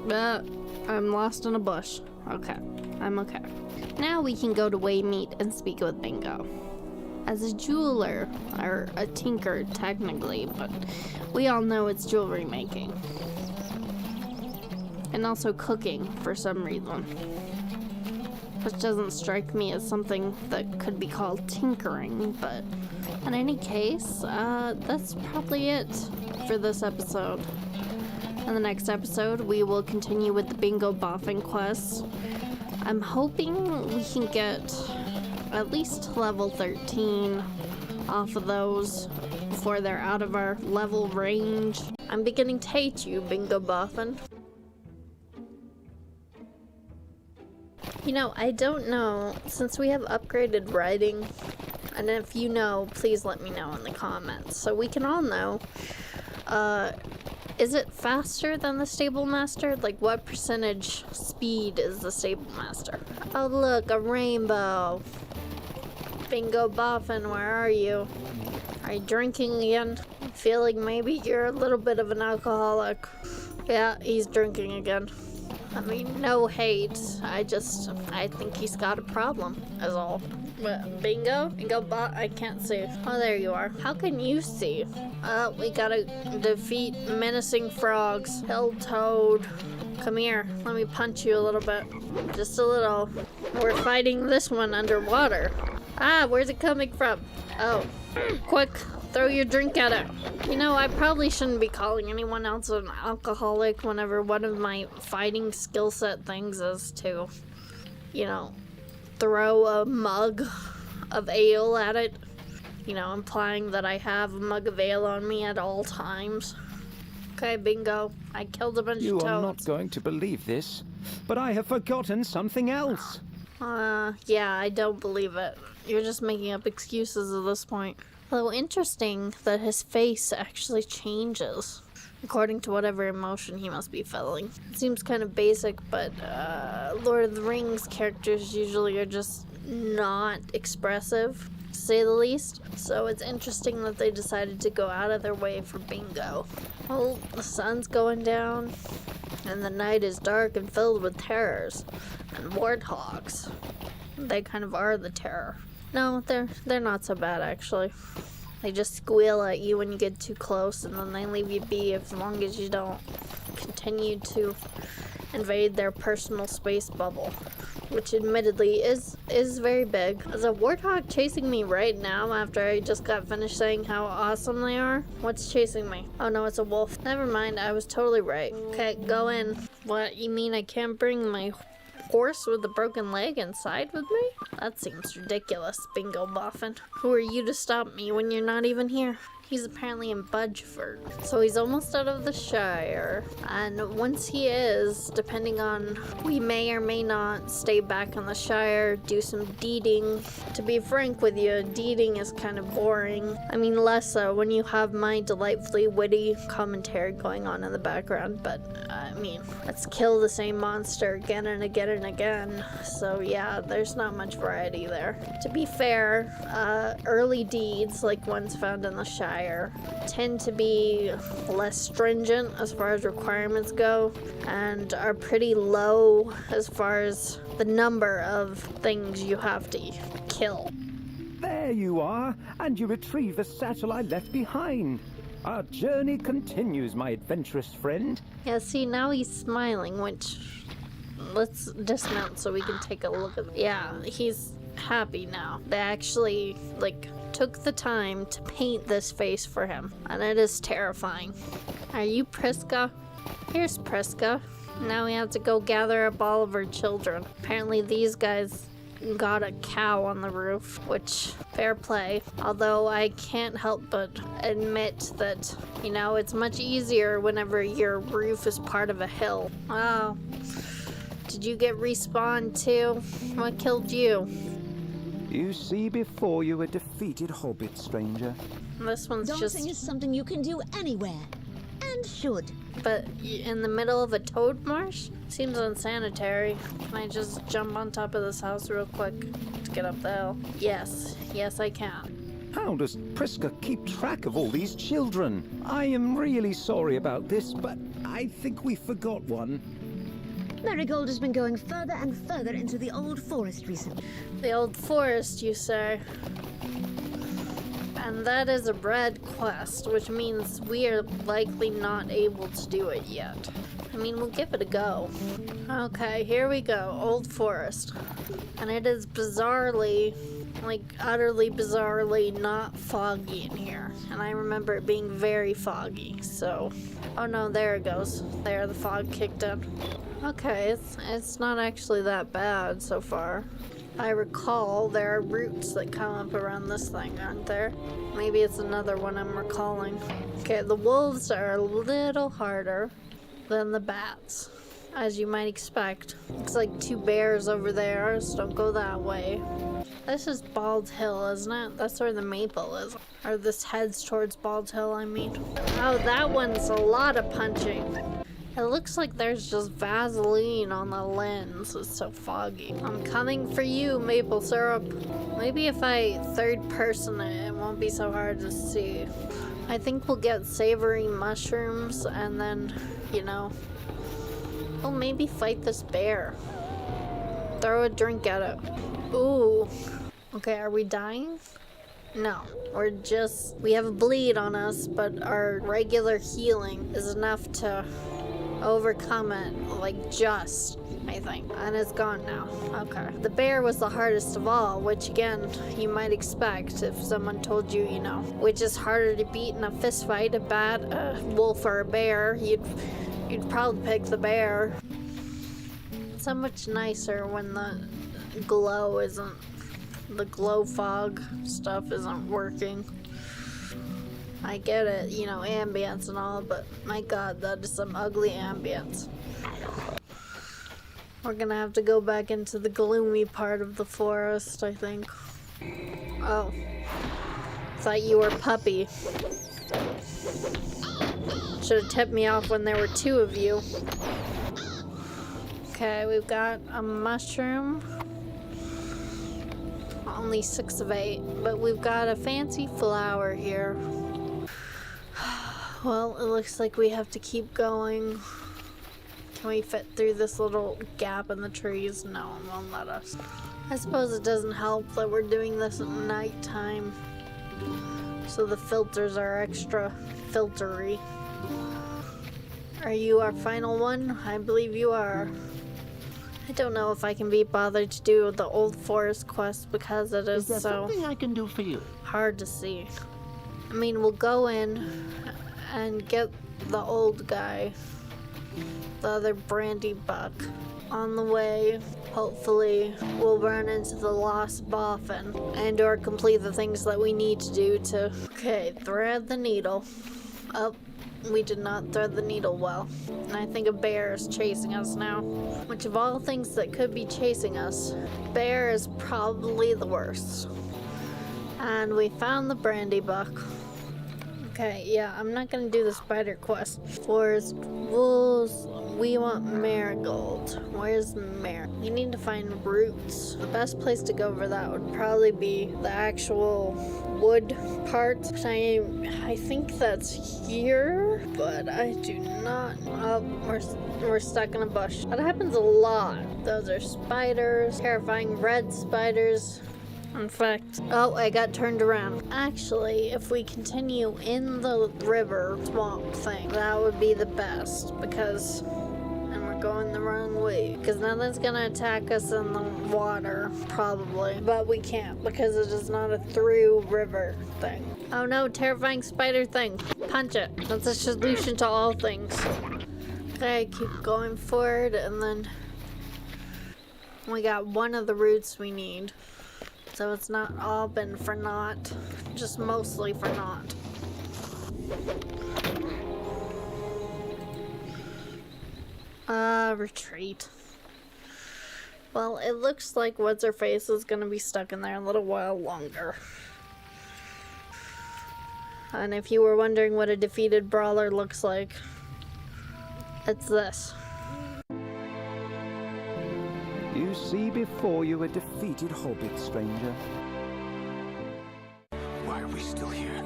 I'm lost in a bush. Okay, I'm okay. Now we can go to Waymeet and speak with Bingo. As a jeweler, or a tinker technically, but we all know it's jewelry making. And also cooking for some reason. Which doesn't strike me as something that could be called tinkering, but in any case, that's probably it for this episode. In the next episode, we will continue with the Bingo Boffin quest. I'm hoping we can get at least level 13 off of those before they're out of our level range. I'm beginning to hate you, Bingo Boffin. You know, I don't know, since we have upgraded writing, and if you know, please let me know in the comments so we can all know. Is it faster than the Stable Master? Like, what percentage speed is the Stable Master? Oh, look, a rainbow. Bingo Boffin, where are you? Are you drinking again? I feel like maybe you're a little bit of an alcoholic. Yeah, he's drinking again. I mean, no hate. I think he's got a problem, is all. Bingo? I can't see. Oh, there you are. How can you see? We gotta defeat menacing frogs. Hill Toad. Come here. Let me punch you a little bit. Just a little. We're fighting this one underwater. Ah, where's it coming from? Oh. Quick. Throw your drink at it. You know, I probably shouldn't be calling anyone else an alcoholic whenever one of my fighting skill set things is to, you know, throw a mug of ale at it. You know, implying that I have a mug of ale on me at all times. Okay, Bingo. I killed a bunch of toads. You are not going to believe this, but I have forgotten something else. Yeah, I don't believe it. You're just making up excuses at this point. Although interesting that his face actually changes according to whatever emotion he must be feeling. It seems kind of basic, but Lord of the Rings characters usually are just not expressive, to say the least. So it's interesting that they decided to go out of their way for Bingo. Well, the sun's going down, and the night is dark and filled with terrors and warthogs. They kind of are the terror. No, they're not so bad, actually. They just squeal at you when you get too close, and then they leave you be as long as you don't continue to invade their personal space bubble, which admittedly is very big. Is a warthog chasing me right now after I just got finished saying how awesome they are? What's chasing me? Oh no, it's a wolf. Never mind, I was totally right. Okay, go in. What, you mean I can't bring my horse with a broken leg inside with me? That seems ridiculous, Bingo Boffin. Who are you to stop me when you're not even here? He's apparently in Budgeford, so he's almost out of the Shire. And once he is, depending on, we may or may not stay back in the Shire, do some deeding. To be frank with you, deeding is kind of boring. I mean, less so when you have my delightfully witty commentary going on in the background, but I mean, let's kill the same monster again and again and again. So yeah, there's not much variety there. To be fair, early deeds, like ones found in the Shire, tend to be less stringent as far as requirements go and are pretty low as far as the number of things you have to kill. There you are, and you retrieve the satchel I left behind. Our journey continues, my adventurous friend. Yeah, see, now he's smiling, which... Let's dismount so we can take a look at... Yeah, he's happy now. They actually, took the time to paint this face for him, and it is terrifying. Are you Priska? Here's Priska. Now we have to go gather up all of her children. Apparently these guys got a cow on the roof, which, fair play. Although I can't help but admit that, you know, it's much easier whenever your roof is part of a hill. Oh. Did you get respawned too? What killed you? You see before you a defeated hobbit, stranger. This one's Dancing just... is something you can do anywhere. And should. But in the middle of a toad marsh? Seems unsanitary. Can I just jump on top of this house real quick to get up the hill? Yes. Yes, I can. How does Priska keep track of all these children? I am really sorry about this, but I think we forgot one. Marigold has been going further and further into the old forest recently. The old forest, you say? And that is a red quest, which means we are likely not able to do it yet. I mean, we'll give it a go. Okay, here we go. Old forest. And it is bizarrely, like utterly bizarrely not foggy in here. And I remember it being very foggy, so... Oh no, there it goes. There, the fog kicked in. Okay, it's not actually that bad so far. I recall there are roots that come up around this thing, aren't there? Maybe it's another one I'm recalling. Okay, the wolves are a little harder than the bats, as you might expect. Looks like two bears over there, so don't go that way. This is Bald Hill, isn't it? That's where the maple is. Or this heads towards Bald Hill, I mean. Oh, that one's a lot of punching. It looks like there's just Vaseline on the lens. It's so foggy. I'm coming for you, maple syrup. Maybe if I third person it, it won't be so hard to see. I think we'll get savory mushrooms and then, you know, we'll maybe fight this bear. Throw a drink at it. Ooh. Okay, are we dying? No, we have a bleed on us, but our regular healing is enough to overcome it, like just, I think. And it's gone now. Okay. The bear was the hardest of all, which again, you might expect if someone told you, you know, which is harder to beat in a fist fight, a wolf or a bear, you'd probably pick the bear. It's so much nicer when the glow fog stuff isn't working. I get it, you know, ambience and all, but my god, that is some ugly ambience. We're gonna have to go back into the gloomy part of the forest, I think. Oh. Thought you were Puppy. Should have tipped me off when there were two of you. Okay, we've got a mushroom. Only 6 of 8, but we've got a fancy flower here. Well, it looks like we have to keep going. Can we fit through this little gap in the trees? No, it won't let us. I suppose it doesn't help that we're doing this at nighttime, so the filters are extra filtery. Are you our final one? I believe you are. I don't know if I can be bothered to do the old forest quest because it is there so something I can do for you? hard to see. I mean, we'll go in and get the old guy, the other brandy buck. On the way, hopefully, we'll run into the lost boffin and or complete the things that we need to do to... Okay, thread the needle. Oh, we did not thread the needle well. And I think a bear is chasing us now. Which of all things that could be chasing us, bear is probably the worst. And we found the brandy buck. Okay, yeah, I'm not gonna do the spider quest. Forest wolves, we want marigold. Where's marigold? You need to find roots. The best place to go for that would probably be the actual wood part. I think that's here, but I do not. Oh, we're stuck in a bush. That happens a lot. Those are spiders, terrifying red spiders. In fact, oh, I got turned around. Actually, if we continue in the river swamp thing, that would be the best because, and we're going the wrong way, because nothing's gonna attack us in the water, probably, but we can't because it is not a through river thing. Oh no, terrifying spider thing. Punch it. That's a solution to all things. Okay, keep going forward and then We got one of the roots we need. So it's not all been for naught. Just mostly for naught. Retreat. Well, it looks like What's-Her-Face is gonna be stuck in there a little while longer. And if you were wondering what a defeated Brawler looks like, it's this. You see before you a defeated hobbit, stranger. Why are we still here?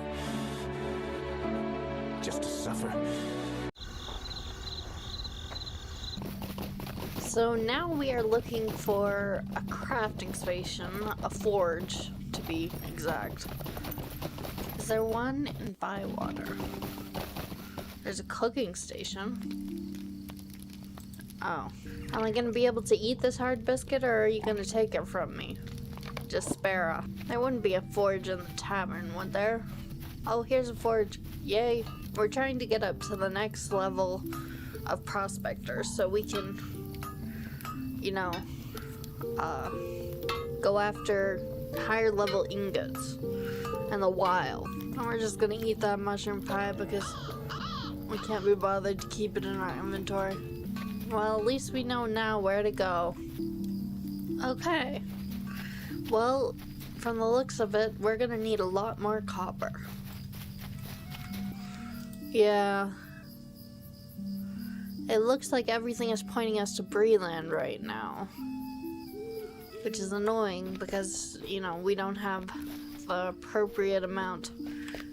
Just to suffer? So now we are looking for a crafting station, a forge to be exact. Is there one in Bywater? There's a cooking station. Oh. Am I gonna be able to eat this hard biscuit, or are you gonna take it from me? Just spare. There wouldn't be a forge in the tavern, would there? Oh, here's a forge. Yay. We're trying to get up to the next level of prospectors so we can, you know, go after higher level ingots in the wild. And we're just gonna eat that mushroom pie because we can't be bothered to keep it in our inventory. Well, at least we know now where to go. Okay. Well, from the looks of it, we're gonna need a lot more copper. Yeah. It looks like everything is pointing us to Breland right now. Which is annoying because, you know, we don't have the appropriate amount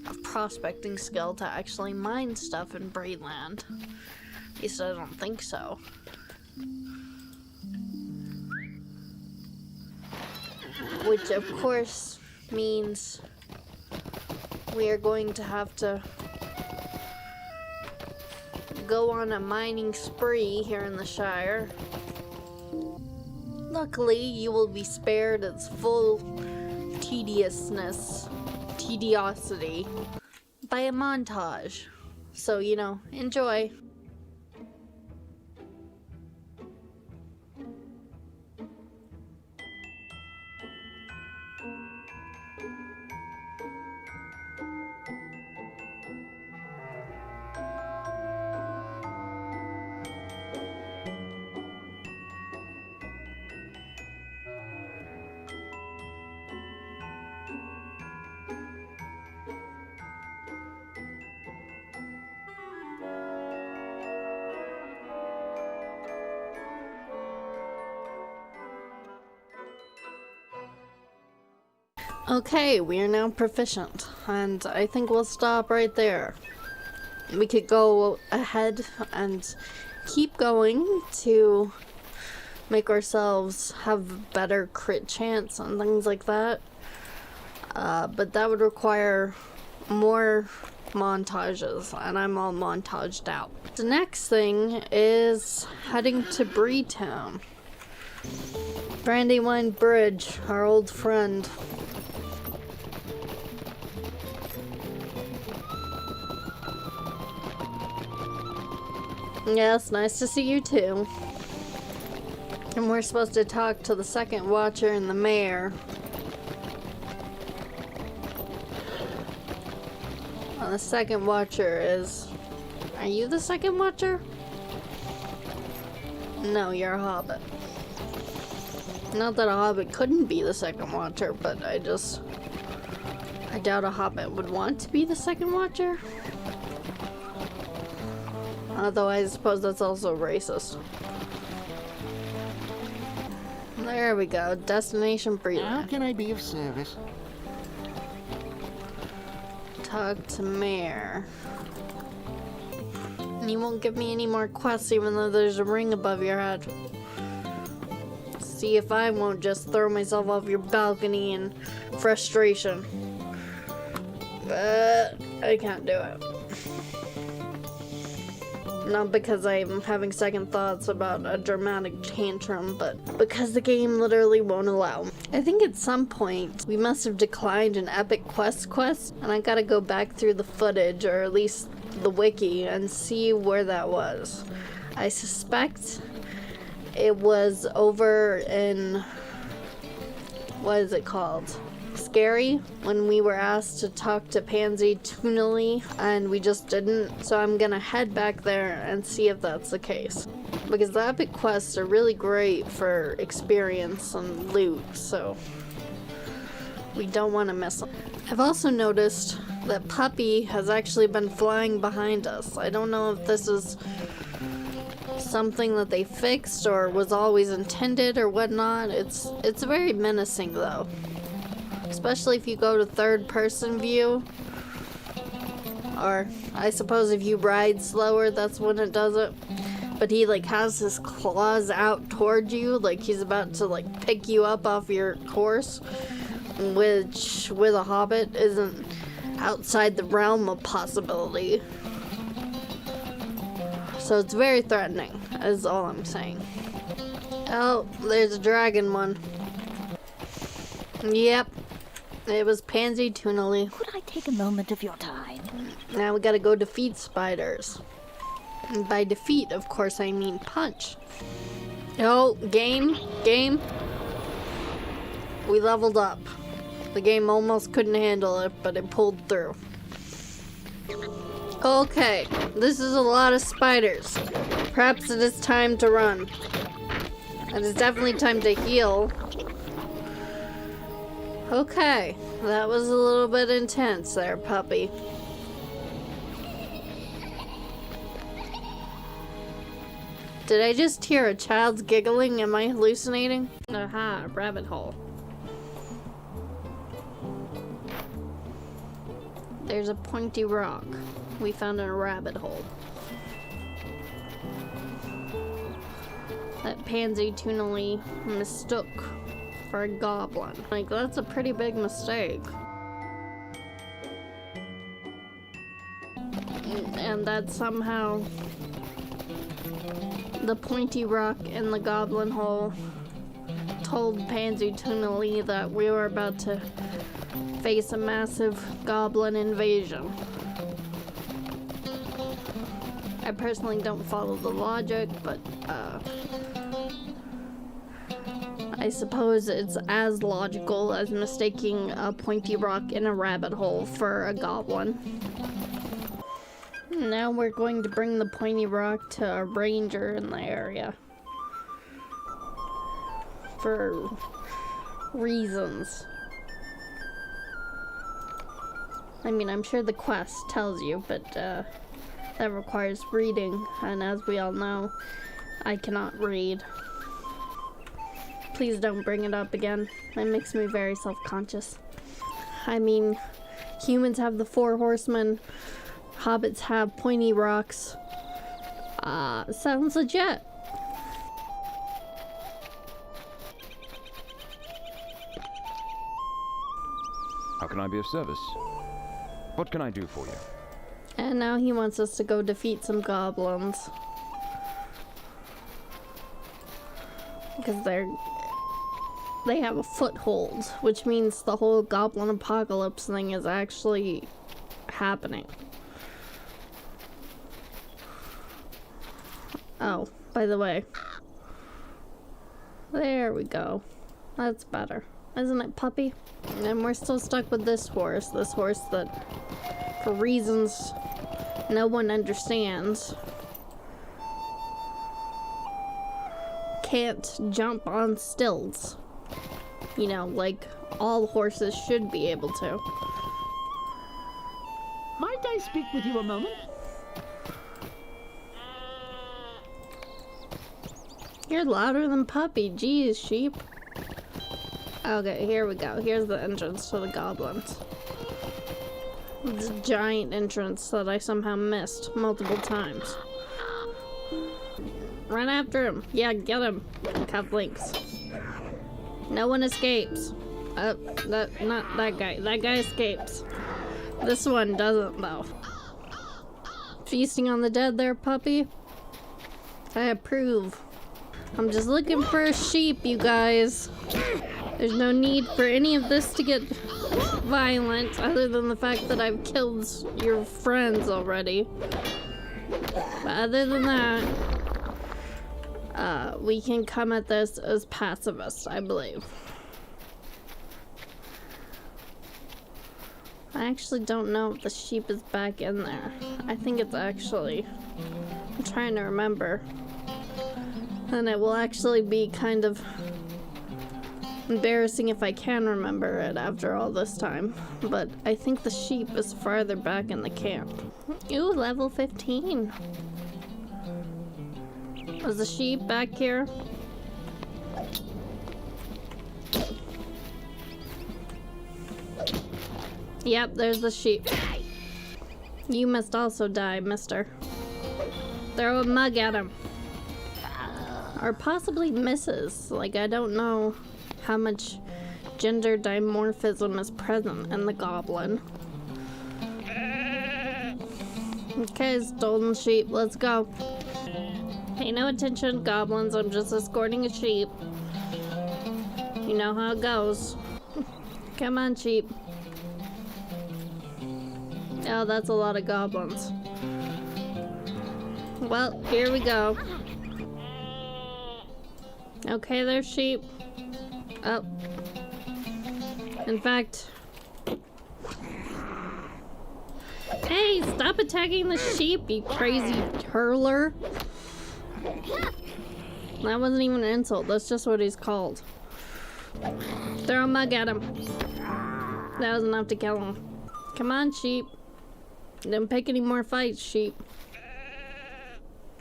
of prospecting skill to actually mine stuff in Breland. At least I don't think so. Which of course means we are going to have to go on a mining spree here in the Shire. Luckily, you will be spared its full tediosity by a montage. So, you know, enjoy. Okay, we are now proficient, and I think we'll stop right there. We could go ahead and keep going to make ourselves have better crit chance and things like that, but that would require more montages, and I'm all montaged out. The next thing is heading to Breetown. Brandywine Bridge, our old friend. Yes, nice to see you too. And we're supposed to talk to the second watcher and the mayor. Well, the second watcher is... Are you the second watcher? No, you're a hobbit. Not that a hobbit couldn't be the second watcher, but I doubt a hobbit would want to be the second watcher. Although I suppose that's also racist. There we go. Destination Breland. How can I be of service? Talk to Mayor. And you won't give me any more quests even though there's a ring above your head. See if I won't just throw myself off your balcony in frustration. But I can't do it. Not because I'm having second thoughts about a dramatic tantrum, but because the game literally won't allow. I think at some point we must have declined an epic quest, and I gotta go back through the footage, or at least the wiki, and see where that was. I suspect It was over in, what is it called? Scary, when we were asked to talk to Pansy tunily, and we just didn't. So I'm gonna head back there and see if that's the case. Because the epic quests are really great for experience and loot, so we don't want to miss them. I've also noticed that Puppy has actually been flying behind us. I don't know if this is something that they fixed or was always intended or whatnot. It's very menacing though. Especially if you go to third person view. Or I suppose if you ride slower, that's when it does it. But he like has his claws out toward you, like he's about to like pick you up off your horse, which with a hobbit isn't outside the realm of possibility. So it's very threatening, is all I'm saying. Oh, there's a dragon one. Yep, it was Pansy tunily. Could I take a moment of your time? Now we gotta go defeat spiders. And by defeat, of course, I mean punch. Oh, game. We leveled up. The game almost couldn't handle it, but it pulled through. Okay, this is a lot of spiders. Perhaps it is time to run. And it's definitely time to heal. Okay, that was a little bit intense there, Puppy. Did I just hear a child's giggling? Am I hallucinating? Aha, rabbit hole. There's a pointy rock we found in a rabbit hole. That Pansy tunily mistook for a goblin. Like, that's a pretty big mistake. And that somehow the pointy rock in the goblin hole told Pansy tunily that we were about to face a massive goblin invasion. I personally don't follow the logic, but I suppose it's as logical as mistaking a pointy rock in a rabbit hole for a goblin. Now we're going to bring the pointy rock to a ranger in the area. For reasons. I mean, I'm sure the quest tells you, but that requires reading, and as we all know, I cannot read. Please don't bring it up again. It makes me very self-conscious. I mean, humans have the 4 horsemen. Hobbits have pointy rocks. Sounds legit. How can I be of service? What can I do for you? And now he wants us to go defeat some goblins. Because they have a foothold, which means the whole goblin apocalypse thing is actually happening. Oh, by the way. There we go. That's better. Isn't it, Puppy? And we're still stuck with this horse that, for reasons no one understands, can't jump on stilts. You know, like all horses should be able to. Might I speak with you a moment? You're louder than Puppy. Jeez, sheep. Okay, here we go. Here's the entrance to the goblins. It's a giant entrance that I somehow missed multiple times. Run after him. Yeah, get him. Cufflinks. No one escapes. Not that guy. That guy escapes. This one doesn't, though. Feasting on the dead there, Puppy? I approve. I'm just looking for a sheep, you guys. There's no need for any of this to get violent, other than the fact that I've killed your friends already. But other than that, we can come at this as pacifists, I believe. I actually don't know if the sheep is back in there. I think it's actually... I'm trying to remember. And it will actually be kind of embarrassing if I can remember it after all this time. But I think the sheep is farther back in the camp. Ooh, level 15. Was the sheep back here? Yep, there's the sheep. You must also die, mister. Throw a mug at him. Or possibly misses. Like, I don't know how much gender dimorphism is present in the goblin. Okay, stolen sheep, let's go. Pay no attention, goblins, I'm just escorting a sheep. You know how it goes. Come on, sheep. Oh, that's a lot of goblins. Well, here we go. Okay, there's sheep. Oh. In fact... Hey, stop attacking the sheep, you crazy hurler. That wasn't even an insult, that's just what he's called. Throw a mug at him. That was enough to kill him. Come on, sheep. Don't pick any more fights, sheep.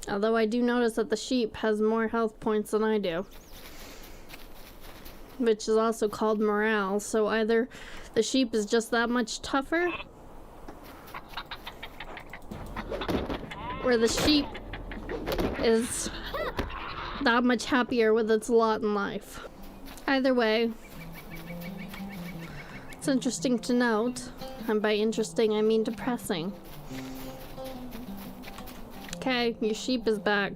Although I do notice that the sheep has more health points than I do. Which is also called morale, so either the sheep is just that much tougher, or the sheep is that much happier with its lot in life. Either way, it's interesting to note, and by interesting I mean depressing. Okay, your sheep is back.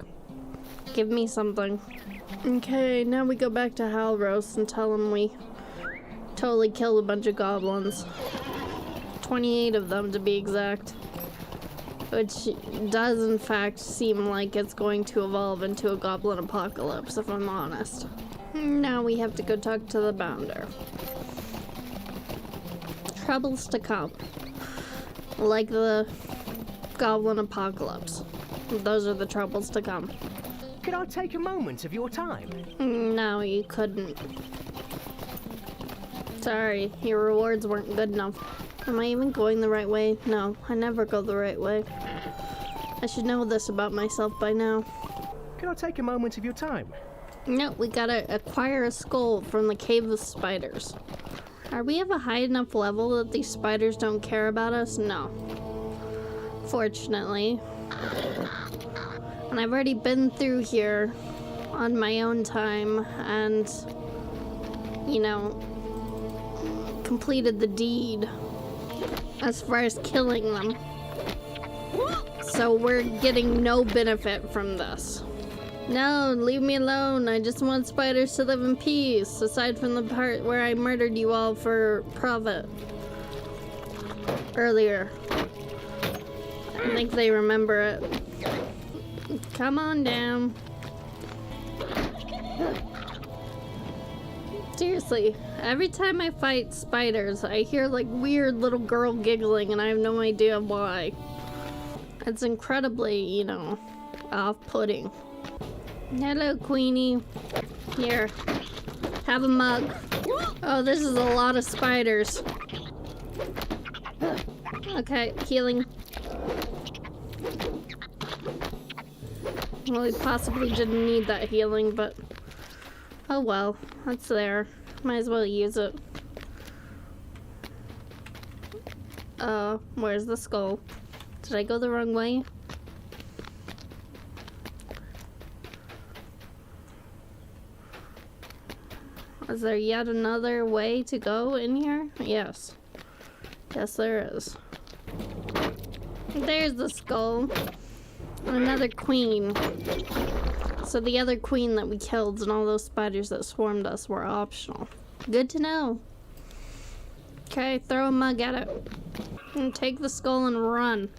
Give me something. Okay, now we go back to Halros and tell him we totally killed a bunch of goblins. 28 of them to be exact. Which does in fact seem like it's going to evolve into a goblin apocalypse, if I'm honest. Now we have to go talk to the bounder. Troubles to come. Like the goblin apocalypse. Those are the troubles to come. Could I take a moment of your time? No, you couldn't. Sorry, your rewards weren't good enough. Am I even going the right way? No, I never go the right way. I should know this about myself by now. Could I take a moment of your time? No, we gotta acquire a skull from the Cave of Spiders. Are we of a high enough level that these spiders don't care about us? No. Fortunately. And I've already been through here on my own time and, you know, completed the deed as far as killing them. So we're getting no benefit from this. No, leave me alone. I just want spiders to live in peace, aside from the part where I murdered you all for profit earlier. I think they remember it. Come on down. Seriously, every time I fight spiders, I hear like weird little girl giggling and I have no idea why. It's incredibly, you know, off-putting. Hello, Queenie. Here, have a mug. Oh, this is a lot of spiders. Okay, healing. Well, we possibly didn't need that healing, but oh well, that's there. Might as well use it. Where's the skull? Did I go the wrong way? Is there yet another way to go in here? Yes. Yes, there is. There's the skull. And another queen. So the other queen that we killed and all those spiders that swarmed us were optional. Good to know. Okay, throw a mug at it. And take the skull and run.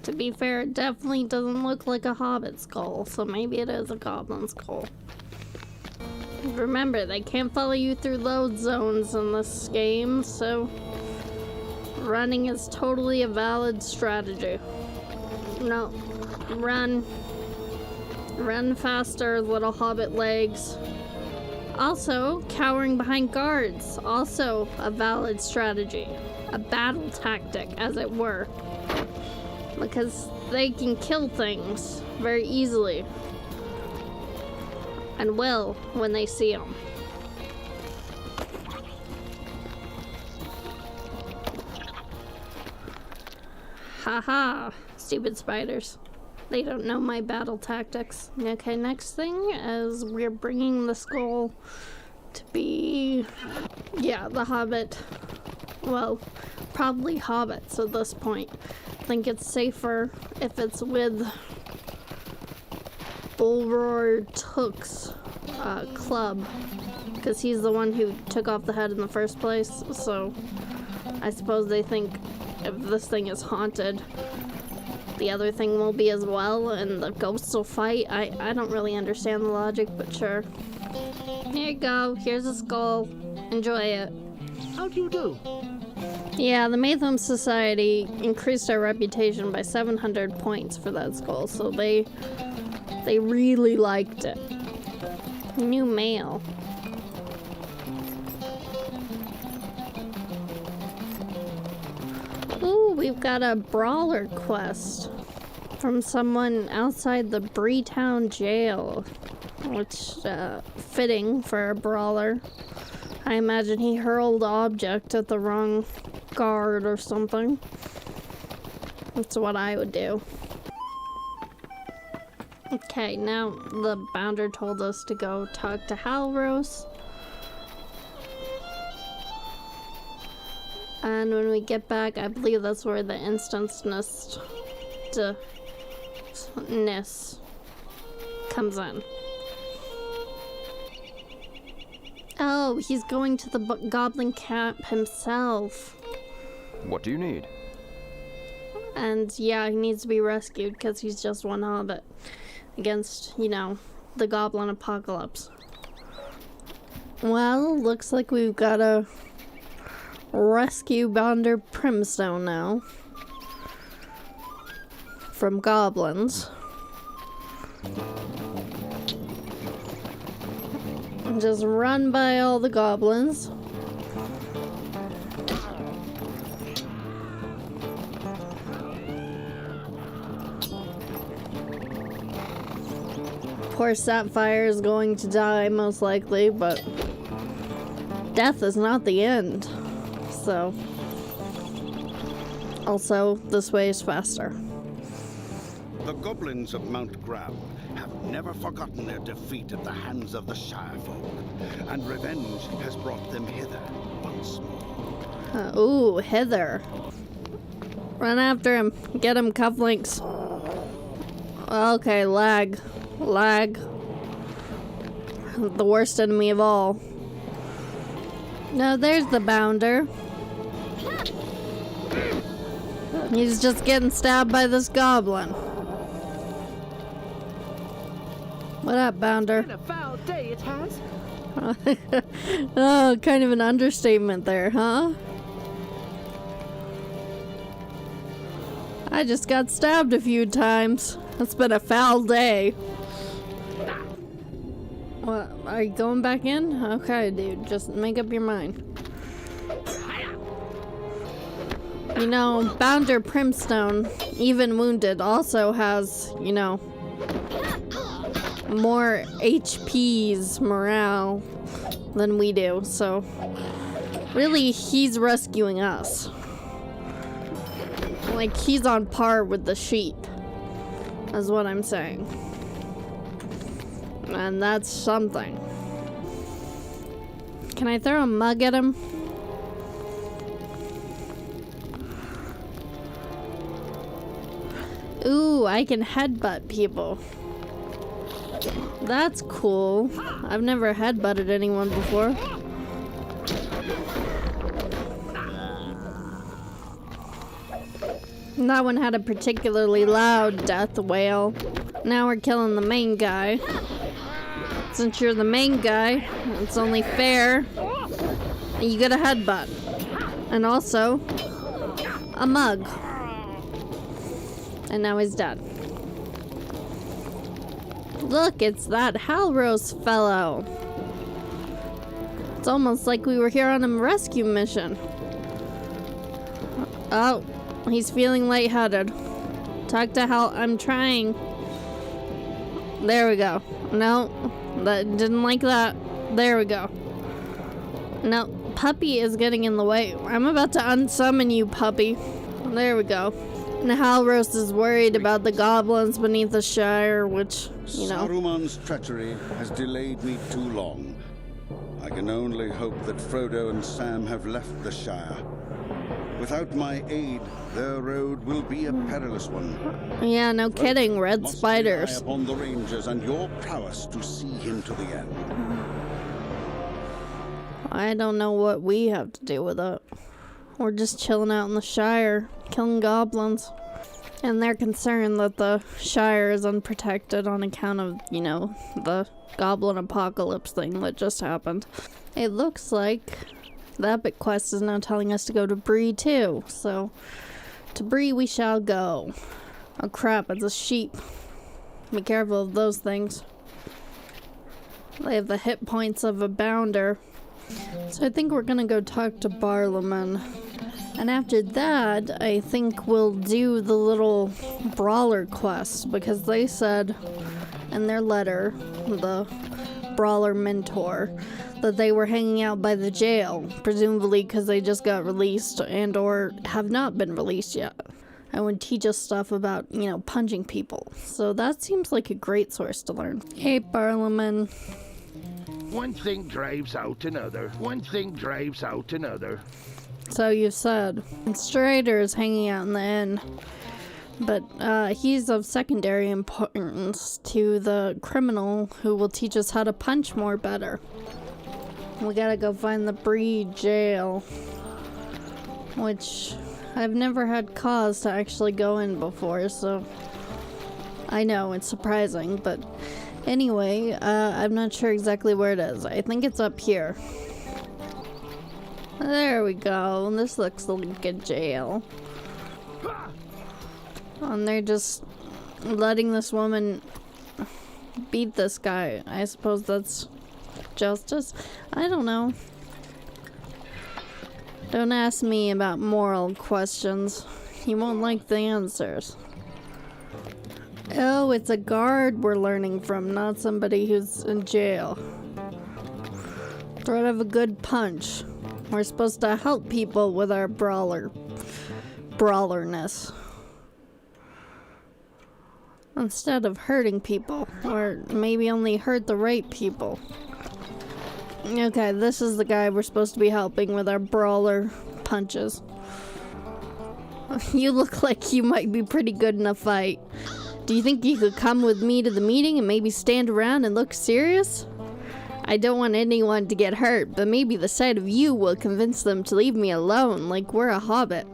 To be fair, it definitely doesn't look like a hobbit skull, so maybe it is a goblin skull. Remember, they can't follow you through load zones in this game, so running is totally a valid strategy. No, run. Run faster, little hobbit legs. Also, cowering behind guards, also a valid strategy. A battle tactic, as it were. Because they can kill things very easily. And will when they see them. Haha, stupid spiders. They don't know my battle tactics. Okay, next thing is we're bringing the skull to be, yeah, the hobbit. Well, probably hobbits at this point. I think it's safer if it's with Brawler Took's club, because he's the one who took off the head in the first place. So I suppose they think if this thing is haunted, the other thing will be as well, and the ghosts will fight. I don't really understand the logic, but sure. Here you go. Here's a skull. Enjoy it. How do you do? Yeah, the Maytham Society increased our reputation by 700 points for that skull, so they really liked it. New mail. Ooh, we've got a Brawler quest from someone outside the Breetown jail, which, fitting for a Brawler. I imagine he hurled object at the wrong guard or something. That's what I would do. Okay, now the bounder told us to go talk to Halros. And when we get back, I believe that's where the instance-ness comes in. Oh, he's going to the goblin camp himself. What do you need? And yeah, he needs to be rescued because he's just one hobbit against, you know, the goblin apocalypse. Well, looks like we've got to rescue Bonder Primstone now from goblins. And just run by all the goblins. Poor Sapphire is going to die most likely, but death is not the end. So, also, this way is faster. The goblins of Mount Grab have never forgotten their defeat at the hands of the Shire folk, and revenge has brought them hither once more. Ooh, hither. Run after him. Get him, cufflinks. Okay, lag. Lag. The worst enemy of all. No, there's the bounder. He's just getting stabbed by this goblin. What up, bounder? Been a foul day it has. Oh, kind of an understatement there, huh? I just got stabbed a few times. It's been a foul day. What? Are you going back in? Okay, dude. Just make up your mind. You know, Bounder Primstone, even wounded, also has, you know, more HP's morale than we do. So, really, he's rescuing us. Like, he's on par with the sheep, is what I'm saying. And that's something. Can I throw a mug at him? Ooh, I can headbutt people. That's cool. I've never headbutted anyone before. That one had a particularly loud death wail. Now we're killing the main guy. Since you're the main guy, it's only fair you get a headbutt. And also, a mug. And now he's dead. Look, it's that Halros fellow. It's almost like we were here on a rescue mission. Oh, he's feeling lightheaded. Talk to Hal. I'm trying. There we go. No, that didn't like that. There we go. No, Puppy is getting in the way. I'm about to unsummon you, Puppy. There we go. And Halros is worried about the goblins beneath the Shire, which, you know. Saruman's treachery has delayed me too long. I can only hope that Frodo and Sam have left the Shire. Without my aid, their road will be a perilous one. Yeah, no kidding. Red spiders. Rely upon the Rangers and your prowess to see him to the end. I don't know what we have to do with it. We're just chilling out in the Shire, killing goblins. And they're concerned that the Shire is unprotected on account of, you know, the goblin apocalypse thing that just happened. It looks like the epic quest is now telling us to go to Bree too. So, to Bree we shall go. Oh crap, it's a sheep. Be careful of those things. They have the hit points of a bounder. So I think we're gonna go talk to Barlaman. And after that, I think we'll do the little Brawler quest, because they said in their letter, the Brawler mentor, that they were hanging out by the jail, presumably because they just got released and or have not been released yet, and would teach us stuff about, you know, punching people. So that seems like a great source to learn. Hey, Barlaman. One thing drives out another. One thing drives out another. So you said. Strider is hanging out in the inn, but he's of secondary importance to the criminal who will teach us how to punch more better. We gotta go find the Bree jail, which I've never had cause to actually go in before, so I know it's surprising, but anyway, I'm not sure exactly where it is. I think it's up here. There we go. This looks like a jail. And they're just letting this woman beat this guy. I suppose that's justice? I don't know. Don't ask me about moral questions. You won't like the answers. Oh, it's a guard we're learning from, not somebody who's in jail. Threat of a good punch. We're supposed to help people with our brawlerness. Instead of hurting people. Or maybe only hurt the right people. Okay, this is the guy we're supposed to be helping with our brawler punches. You look like you might be pretty good in a fight. Do you think you could come with me to the meeting and maybe stand around and look serious? I don't want anyone to get hurt, but maybe the sight of you will convince them to leave me alone, like we're a hobbit.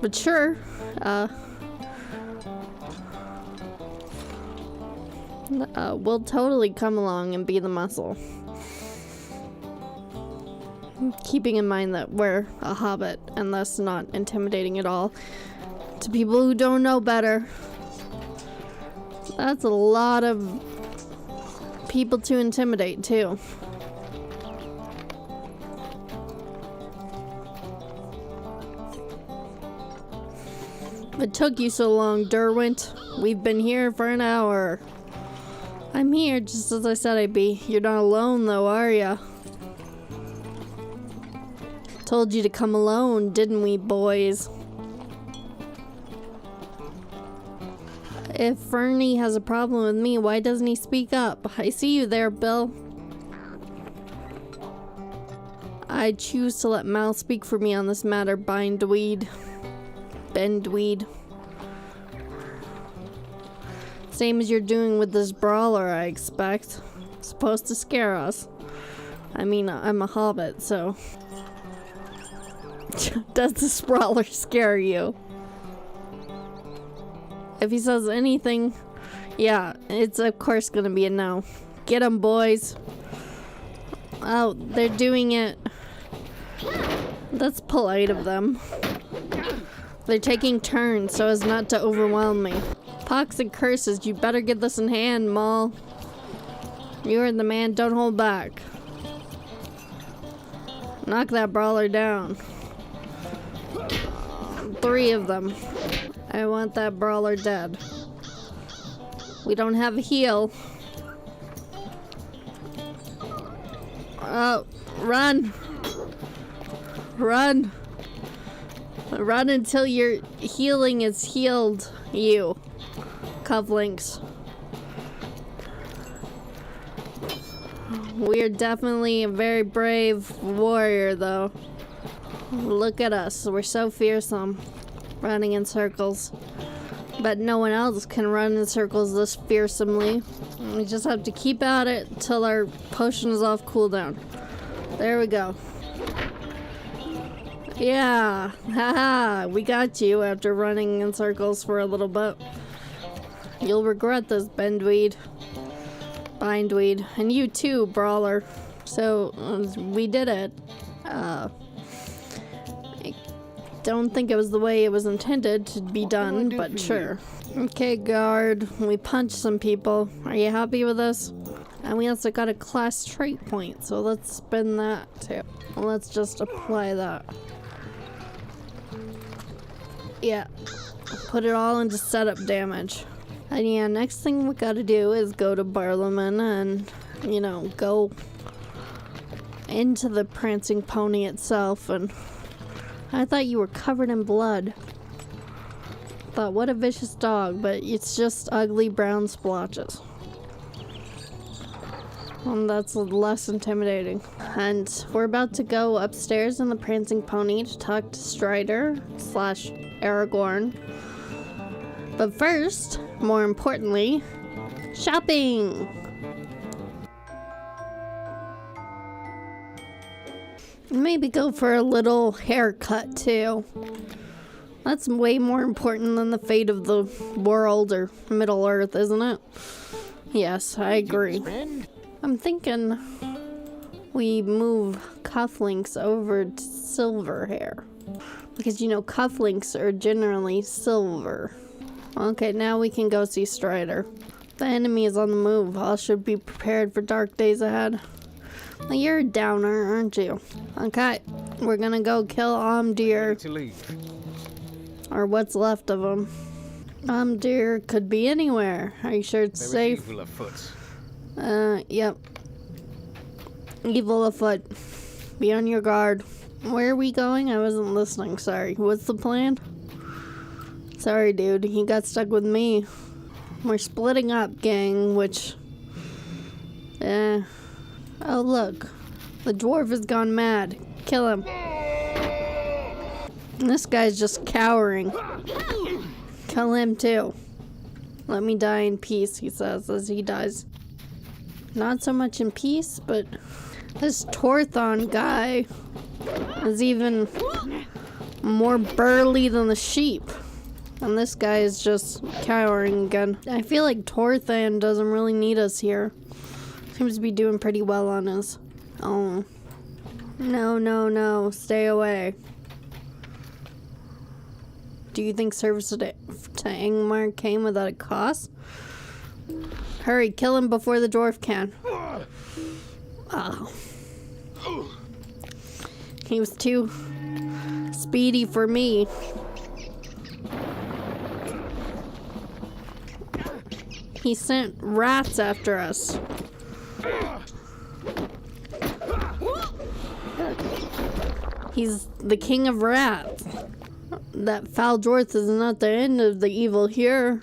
But sure, we'll totally come along and be the muscle. Keeping in mind that we're a hobbit, and thus not intimidating at all to people who don't know better. That's a lot of people to intimidate, too. It took you so long, Derwent. We've been here for an hour. I'm here, just as I said I'd be. You're not alone, though, are ya? Told you to come alone, didn't we, boys? If Fernie has a problem with me, why doesn't he speak up? I see you there, Bill. I choose to let Mal speak for me on this matter, Bindweed. Bendweed. Same as you're doing with this brawler, I expect. Supposed to scare us. I mean, I'm a hobbit, so... Does this brawler scare you? If he says anything, yeah, it's of course gonna be a no. Get 'em, boys. Oh, they're doing it. That's polite of them. They're taking turns so as not to overwhelm me. Pox and curses, you better get this in hand, Maul. You're the man, don't hold back. Knock that brawler down. 3 of them. I want that brawler dead. We don't have a heal. Oh, run. Run. Run until your healing is healed, you. Cufflinks. We are definitely a very brave warrior, though. Look at us. We're so fearsome. Running in circles. But no one else can run in circles this fearsomely. We just have to keep at it till our potion is off cooldown. There we go. Yeah. Haha. We got you after running in circles for a little bit. You'll regret this, Bendweed. Bindweed. And you too, Brawler. So, we did it. I don't think it was the way it was intended to be done, but sure. Okay, guard. We punched some people. Are you happy with this? And we also got a class trait point, so let's spin that too. Let's just apply that. Yeah. Put it all into setup damage. And yeah, next thing we gotta do is go to Barlaman and, you know, go into the prancing pony itself. And I thought you were covered in blood. Thought, what a vicious dog, but it's just ugly brown splotches. And that's less intimidating. And we're about to go upstairs in the prancing pony to talk to Strider / Aragorn. But first, more importantly, shopping! Maybe go for a little haircut too. That's way more important than the fate of the world or Middle Earth, isn't it? Yes, I agree. I'm thinking we move cufflinks over to silver hair. Because, you know, cufflinks are generally silver. Okay, now we can go see Strider. The enemy is on the move. All should be prepared for dark days ahead. Well, you're a downer, aren't you? Okay, we're gonna go kill Omdir. Or what's left of him. Omdir could be anywhere. Are you sure it's safe? Evil afoot. Yep. Evil afoot. Be on your guard. Where are we going? I wasn't listening, sorry. What's the plan? Sorry, dude. He got stuck with me. We're splitting up, gang, which... Oh, look. The dwarf has gone mad. Kill him. This guy's just cowering. Kill him, too. Let me die in peace, he says, as he dies. Not so much in peace, but... This Torthon guy is even more burly than the sheep. And this guy is just cowering again. I feel like Torthan doesn't really need us here. Seems to be doing pretty well on us. Oh. No, no, no. Stay away. Do you think service to Angmar came without a cost? Hurry, kill him before the dwarf can. Oh. He was too speedy for me. He sent rats after us. He's the king of rats. That foul dwarf is not the end of the evil here.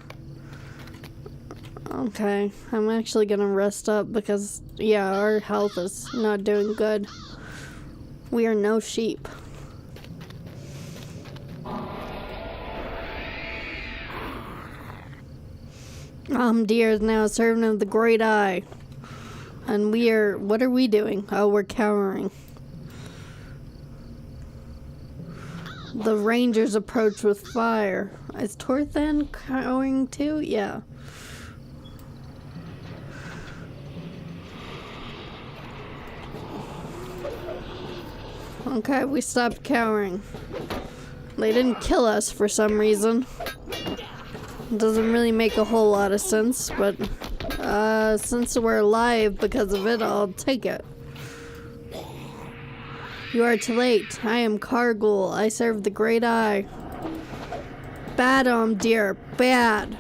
Okay, I'm actually gonna rest up because, yeah, our health is not doing good. We are no sheep. Deer is now a servant of the Great Eye. And we are, what are we doing? Oh, we're cowering. The rangers approach with fire. Is Torthan cowering too? Yeah. Okay, we stopped cowering. They didn't kill us for some reason. Doesn't really make a whole lot of sense, but since we're alive because of it, I'll take it. You are too late. I am Kargul. I serve the Great Eye. Bad, dear. Bad.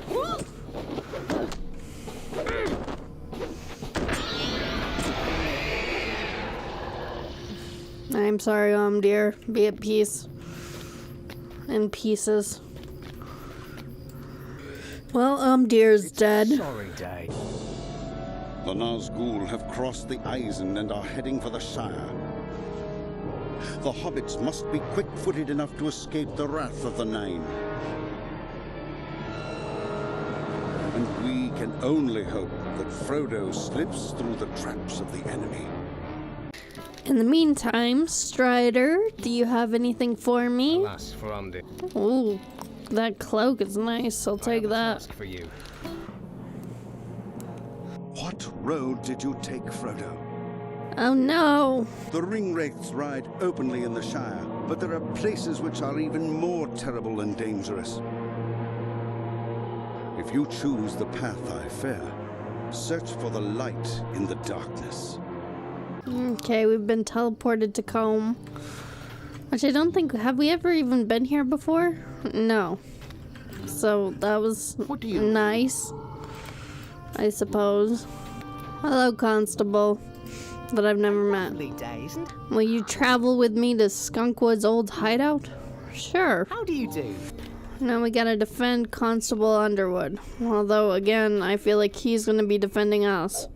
I'm sorry, dear. Be at peace. In pieces. Well, dear's dead. Sorry, day. The Nazgul have crossed the Eisen and are heading for the Shire. The hobbits must be quick-footed enough to escape the wrath of the Nine. And we can only hope that Frodo slips through the traps of the enemy. In the meantime, Strider, do you have anything for me? Alas, Ferandi. Ooh, that cloak is nice. I'll take that. For you. What road did you take, Frodo? Oh no! The ringwraiths ride openly in the Shire, but there are places which are even more terrible and dangerous. If you choose the path I fear, search for the light in the darkness. Okay, we've been teleported to Combe. Which I don't think... Have we ever even been here before? No. So, that was nice. I suppose. Hello, Constable. That I've never met. Will you travel with me to Skunkwood's old hideout? Sure. How do you do? Now we gotta defend Constable Underwood. Although, again, I feel like he's gonna be defending us.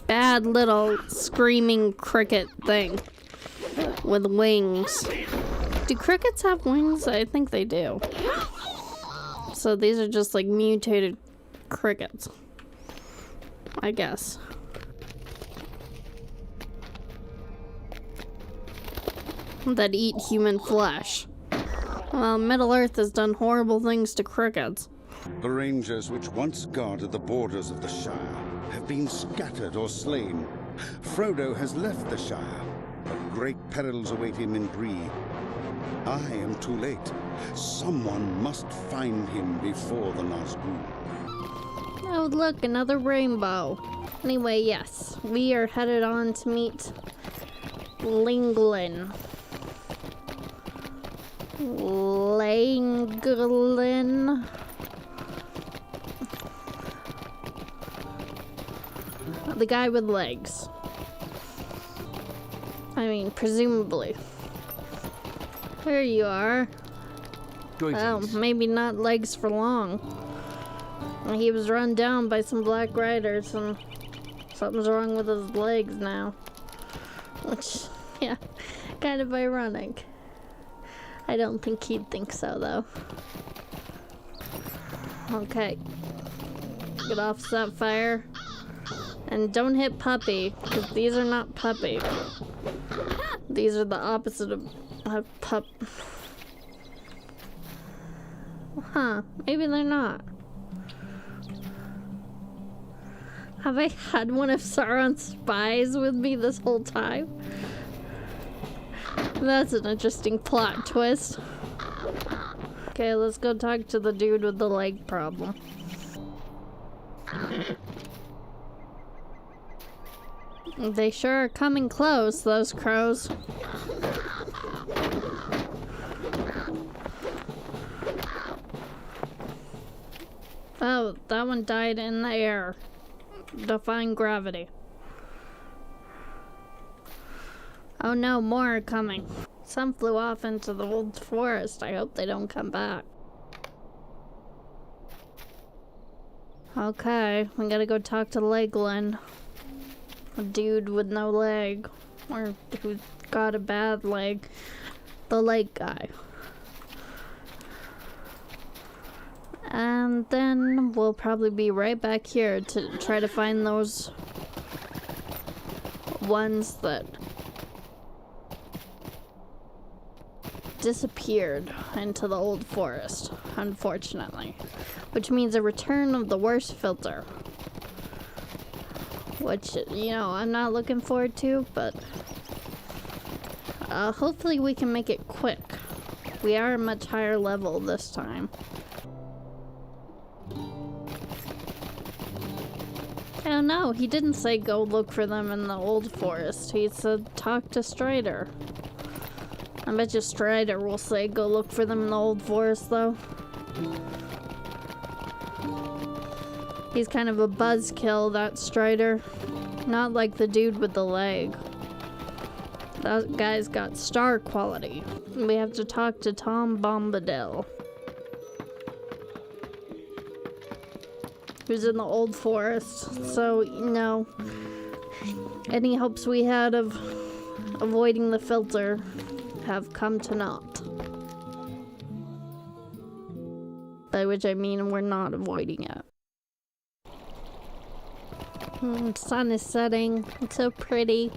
Bad little screaming cricket thing. With wings. Do crickets have wings? I think they do. So these are just like mutated crickets. I guess. That eat human flesh. Well, Middle-earth has done horrible things to crickets. The rangers which once guarded the borders of the Shire have been scattered or slain. Frodo has left the Shire, but great perils await him in Bree. I am too late. Someone must find him before the Nazgul. Oh, look, another rainbow. Anyway, yes, we are headed on to meet Langlin. The guy with legs. I mean, presumably. There you are. Well, maybe not legs for long. He was run down by some black riders and something's wrong with his legs now. Which, yeah, kind of ironic. I don't think he'd think so, though. Okay. Get off that fire. And don't hit Puppy, because these are not Puppy. These are the opposite of pup. Huh, maybe they're not. Have I had one of Sauron's spies with me this whole time? That's an interesting plot twist. Okay, let's go talk to the dude with the leg problem. They sure are coming close, those crows. Oh, that one died in the air. Defying gravity. Oh no, more are coming. Some flew off into the old forest. I hope they don't come back. Okay, we gotta go talk to Leglin. A dude with no leg. Or who's got a bad leg. The leg guy. And then we'll probably be right back here to try to find those ones that disappeared into the old forest, unfortunately. Which means a return of the worst filter. Which, you know, I'm not looking forward to, but hopefully we can make it quick. We are a much higher level this time. Oh no, he didn't say go look for them in the old forest. He said talk to Strider. I bet you Strider will say go look for them in the old forest though. He's kind of a buzzkill, that Strider. Not like the dude with the leg. That guy's got star quality. We have to talk to Tom Bombadil, who's in the old forest. So, you know, any hopes we had of avoiding the filter have come to naught. By which I mean we're not avoiding it. Sun is setting. It's so pretty.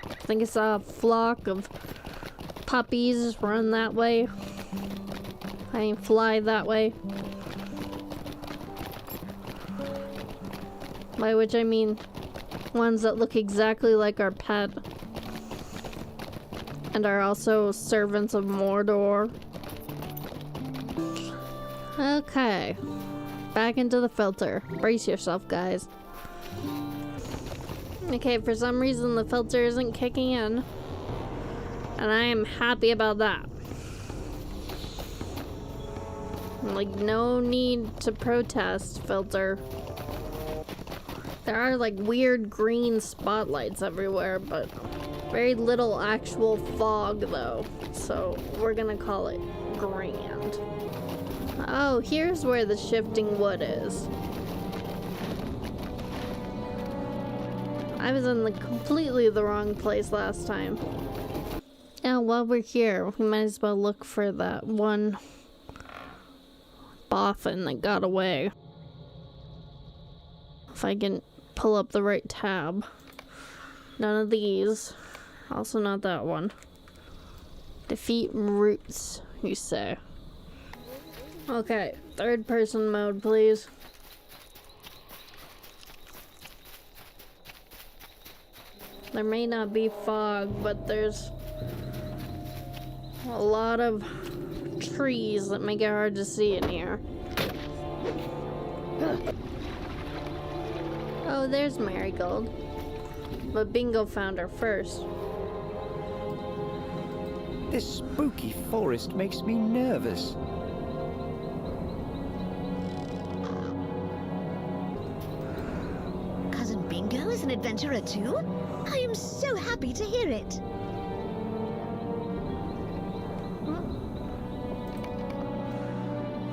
I think I saw a flock of puppies run that way. I mean, fly that way. By which I mean ones that look exactly like our pet. And are also servants of Mordor. Okay. Back into the filter. Brace yourself, guys. Okay, for some reason the filter isn't kicking in. And I am happy about that. Like, no need to protest, filter. There are like weird green spotlights everywhere, but very little actual fog though. So we're gonna call it grand. Oh, here's where the shifting wood is. I was in completely the wrong place last time. Now, while we're here, we might as well look for that one boffin that got away. If I can pull up the right tab. None of these. Also not that one. Defeat roots, you say. Okay, third person mode, please. There may not be fog, but there's a lot of trees that make it hard to see in here. Oh, there's Marigold. But Bingo found her first. This spooky forest makes me nervous. Cousin Bingo is an adventurer too? I am so happy to hear it.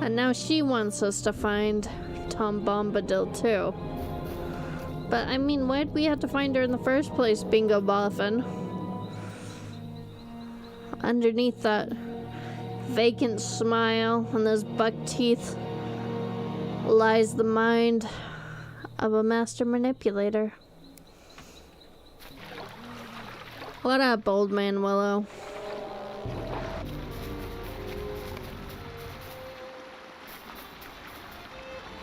And now she wants us to find Tom Bombadil too. But I mean, why'd we have to find her in the first place, Bingo Boffin? Underneath that vacant smile and those buck teeth lies the mind of a master manipulator. What up, old man Willow?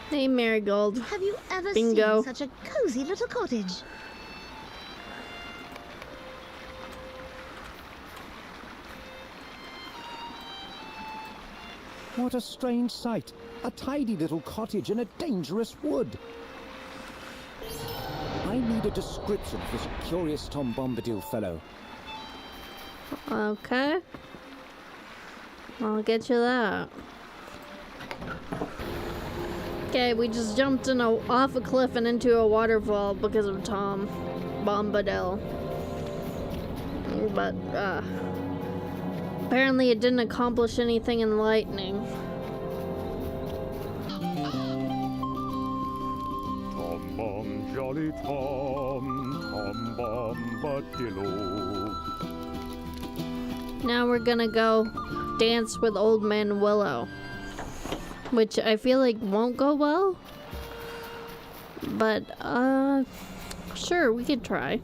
Hey, Marigold. Have you ever Bingo. seen such a cozy little cottage? What a strange sight. A tidy little cottage in a dangerous wood. I need a description of this curious Tom Bombadil fellow. Okay. I'll get you that. Okay, we just jumped off a cliff and into a waterfall because of Tom Bombadil. But, apparently it didn't accomplish anything enlightening. Tom Bomb, jolly Tom Bombadillo. Now we're gonna go dance with Old Man Willow. Which I feel like won't go well. But, sure, we could try.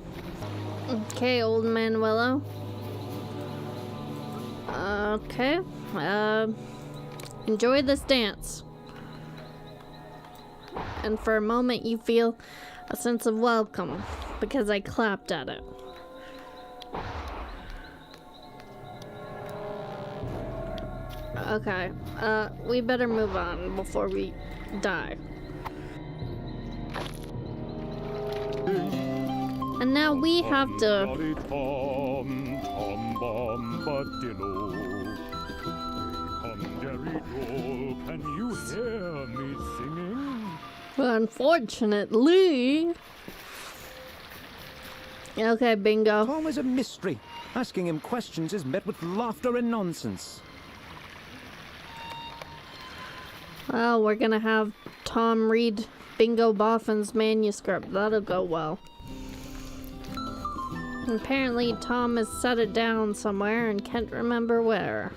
Okay, Old Man Willow. Okay. Enjoy this dance. And for a moment you feel a sense of welcome because I clapped at it. Okay, we better move on before we die. And now we have to... Jolly Tom, Tom Bombadillo. Come, Jerry Joel, can you hear me singing? Unfortunately... Okay, bingo. Tom is a mystery. Asking him questions is met with laughter and nonsense. Well, we're gonna have Tom read Bingo Boffin's manuscript. That'll go well. Apparently, Tom has set it down somewhere and can't remember where.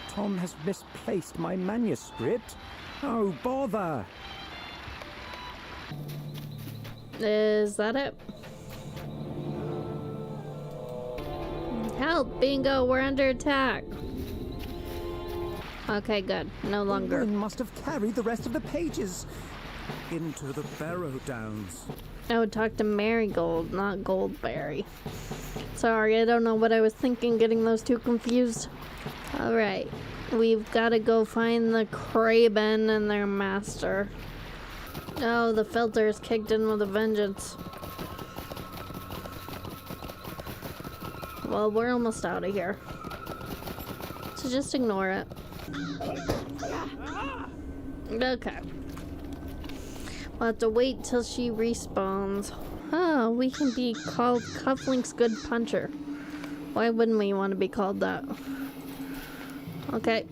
Tom has misplaced my manuscript. Oh, bother. Is that it? Help, Bingo, we're under attack. Okay, good. No longer. The wind must have carried the rest of the pages into the Barrow Downs. I would talk to Marigold, not Goldberry. Sorry, I don't know what I was thinking, getting those two confused. Alright, we've got to go find the Craben and their master. Oh, the filter's kicked in with a vengeance. Well, we're almost out of here. So just ignore it. Okay. We'll have to wait till she respawns. Oh, we can be called Cufflink's Good Puncher. Why wouldn't we want to be called that? Okay.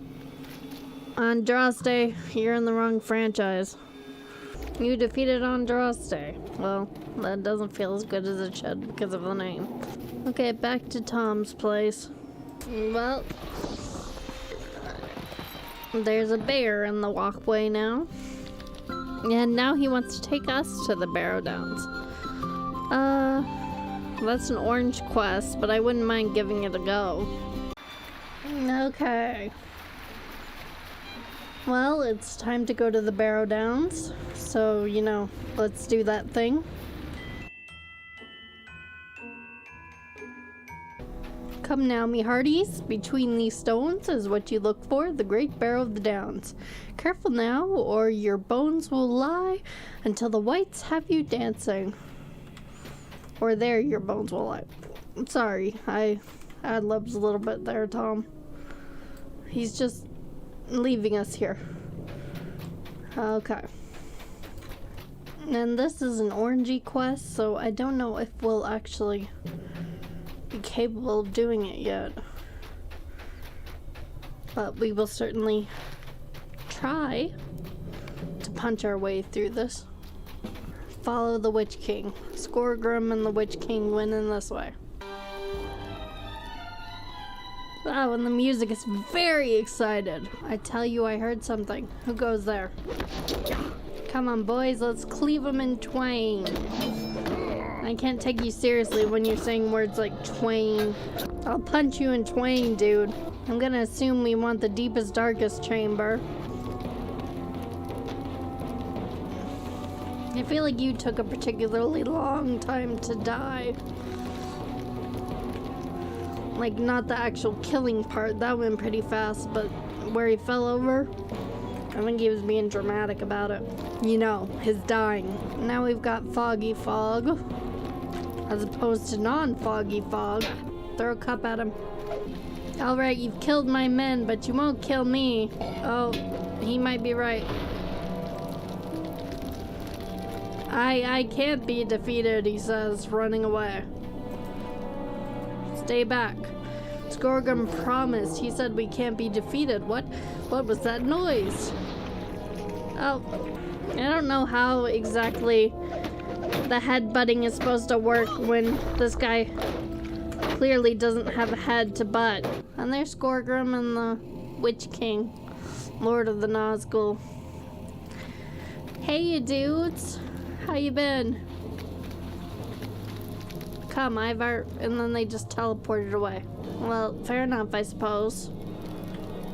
Andraste, you're in the wrong franchise. You defeated Andraste. Well, that doesn't feel as good as it should because of the name. Okay, back to Tom's place. Well, there's a bear in the walkway now. And now he wants to take us to the Barrow Downs. That's an orange quest, but I wouldn't mind giving it a go. Okay. Well, it's time to go to the Barrow Downs. So, you know, let's do that thing. Come now, me hearties, between these stones is what you look for, the Great Barrow of the Downs. Careful now, or your bones will lie until the whites have you dancing. Or there your bones will lie. I'm sorry, I ad-libs a little bit there, Tom. He's just leaving us here. Okay. And this is an orangey quest, so I don't know if we'll actually be capable of doing it yet. But we will certainly try to punch our way through this. Follow the Witch King. Skorgrim and the Witch King win in this way. Oh, and the music is very excited. I tell you, I heard something. Who goes there? Come on, boys, let's cleave them in twain. I can't take you seriously when you're saying words like twain. I'll punch you in twain, dude. I'm gonna assume we want the deepest, darkest chamber. I feel like you took a particularly long time to die. Like, not the actual killing part, that went pretty fast, but where he fell over, I think he was being dramatic about it. You know, his dying. Now we've got Foggy Fog, as opposed to non-Foggy Fog. Throw a cup at him. Alright, you've killed my men, but you won't kill me. Oh, he might be right. I can't be defeated, he says, running away. Stay back. Skorgrim promised. He said we can't be defeated. What was that noise? Oh, I don't know how exactly the headbutting is supposed to work when this guy clearly doesn't have a head to butt. And there's Skorgrim and the Witch King, Lord of the Nazgul. Hey, you dudes. How you been? come, Ivar, and then they just teleported away. Well, fair enough, I suppose.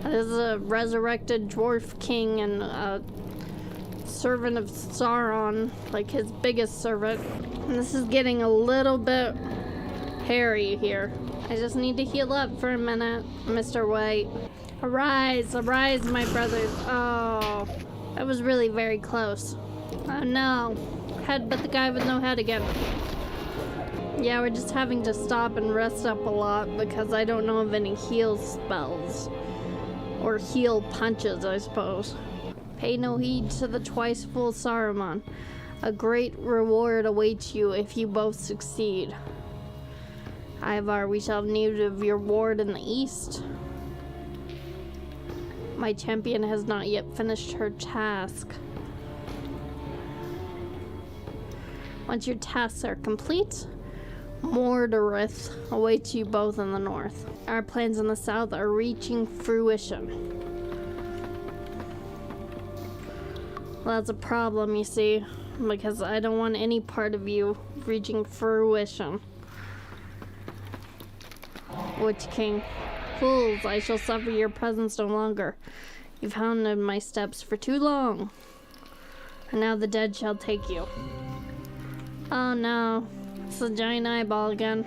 This is a resurrected dwarf king and a servant of Sauron, like his biggest servant. And this is getting a little bit hairy here. I just need to heal up for a minute, Mr. White. Arise, arise, my brothers. Oh, that was really very close. Oh no, headbutt the guy with no head again. Yeah, we're just having to stop and rest up a lot because I don't know of any heal spells. Or heal punches, I suppose. Pay no heed to the twice fool Saruman. A great reward awaits you if you both succeed. Ivar, we shall have need of your ward in the east. My champion has not yet finished her task. Once your tasks are complete, Mordorith awaits you both in the north. Our plans in the south are reaching fruition. Well, that's a problem, you see, because I don't want any part of you reaching fruition. Witch King, fools, I shall suffer your presence no longer. You've hounded my steps for too long, and now the dead shall take you. Oh no, it's the giant eyeball again.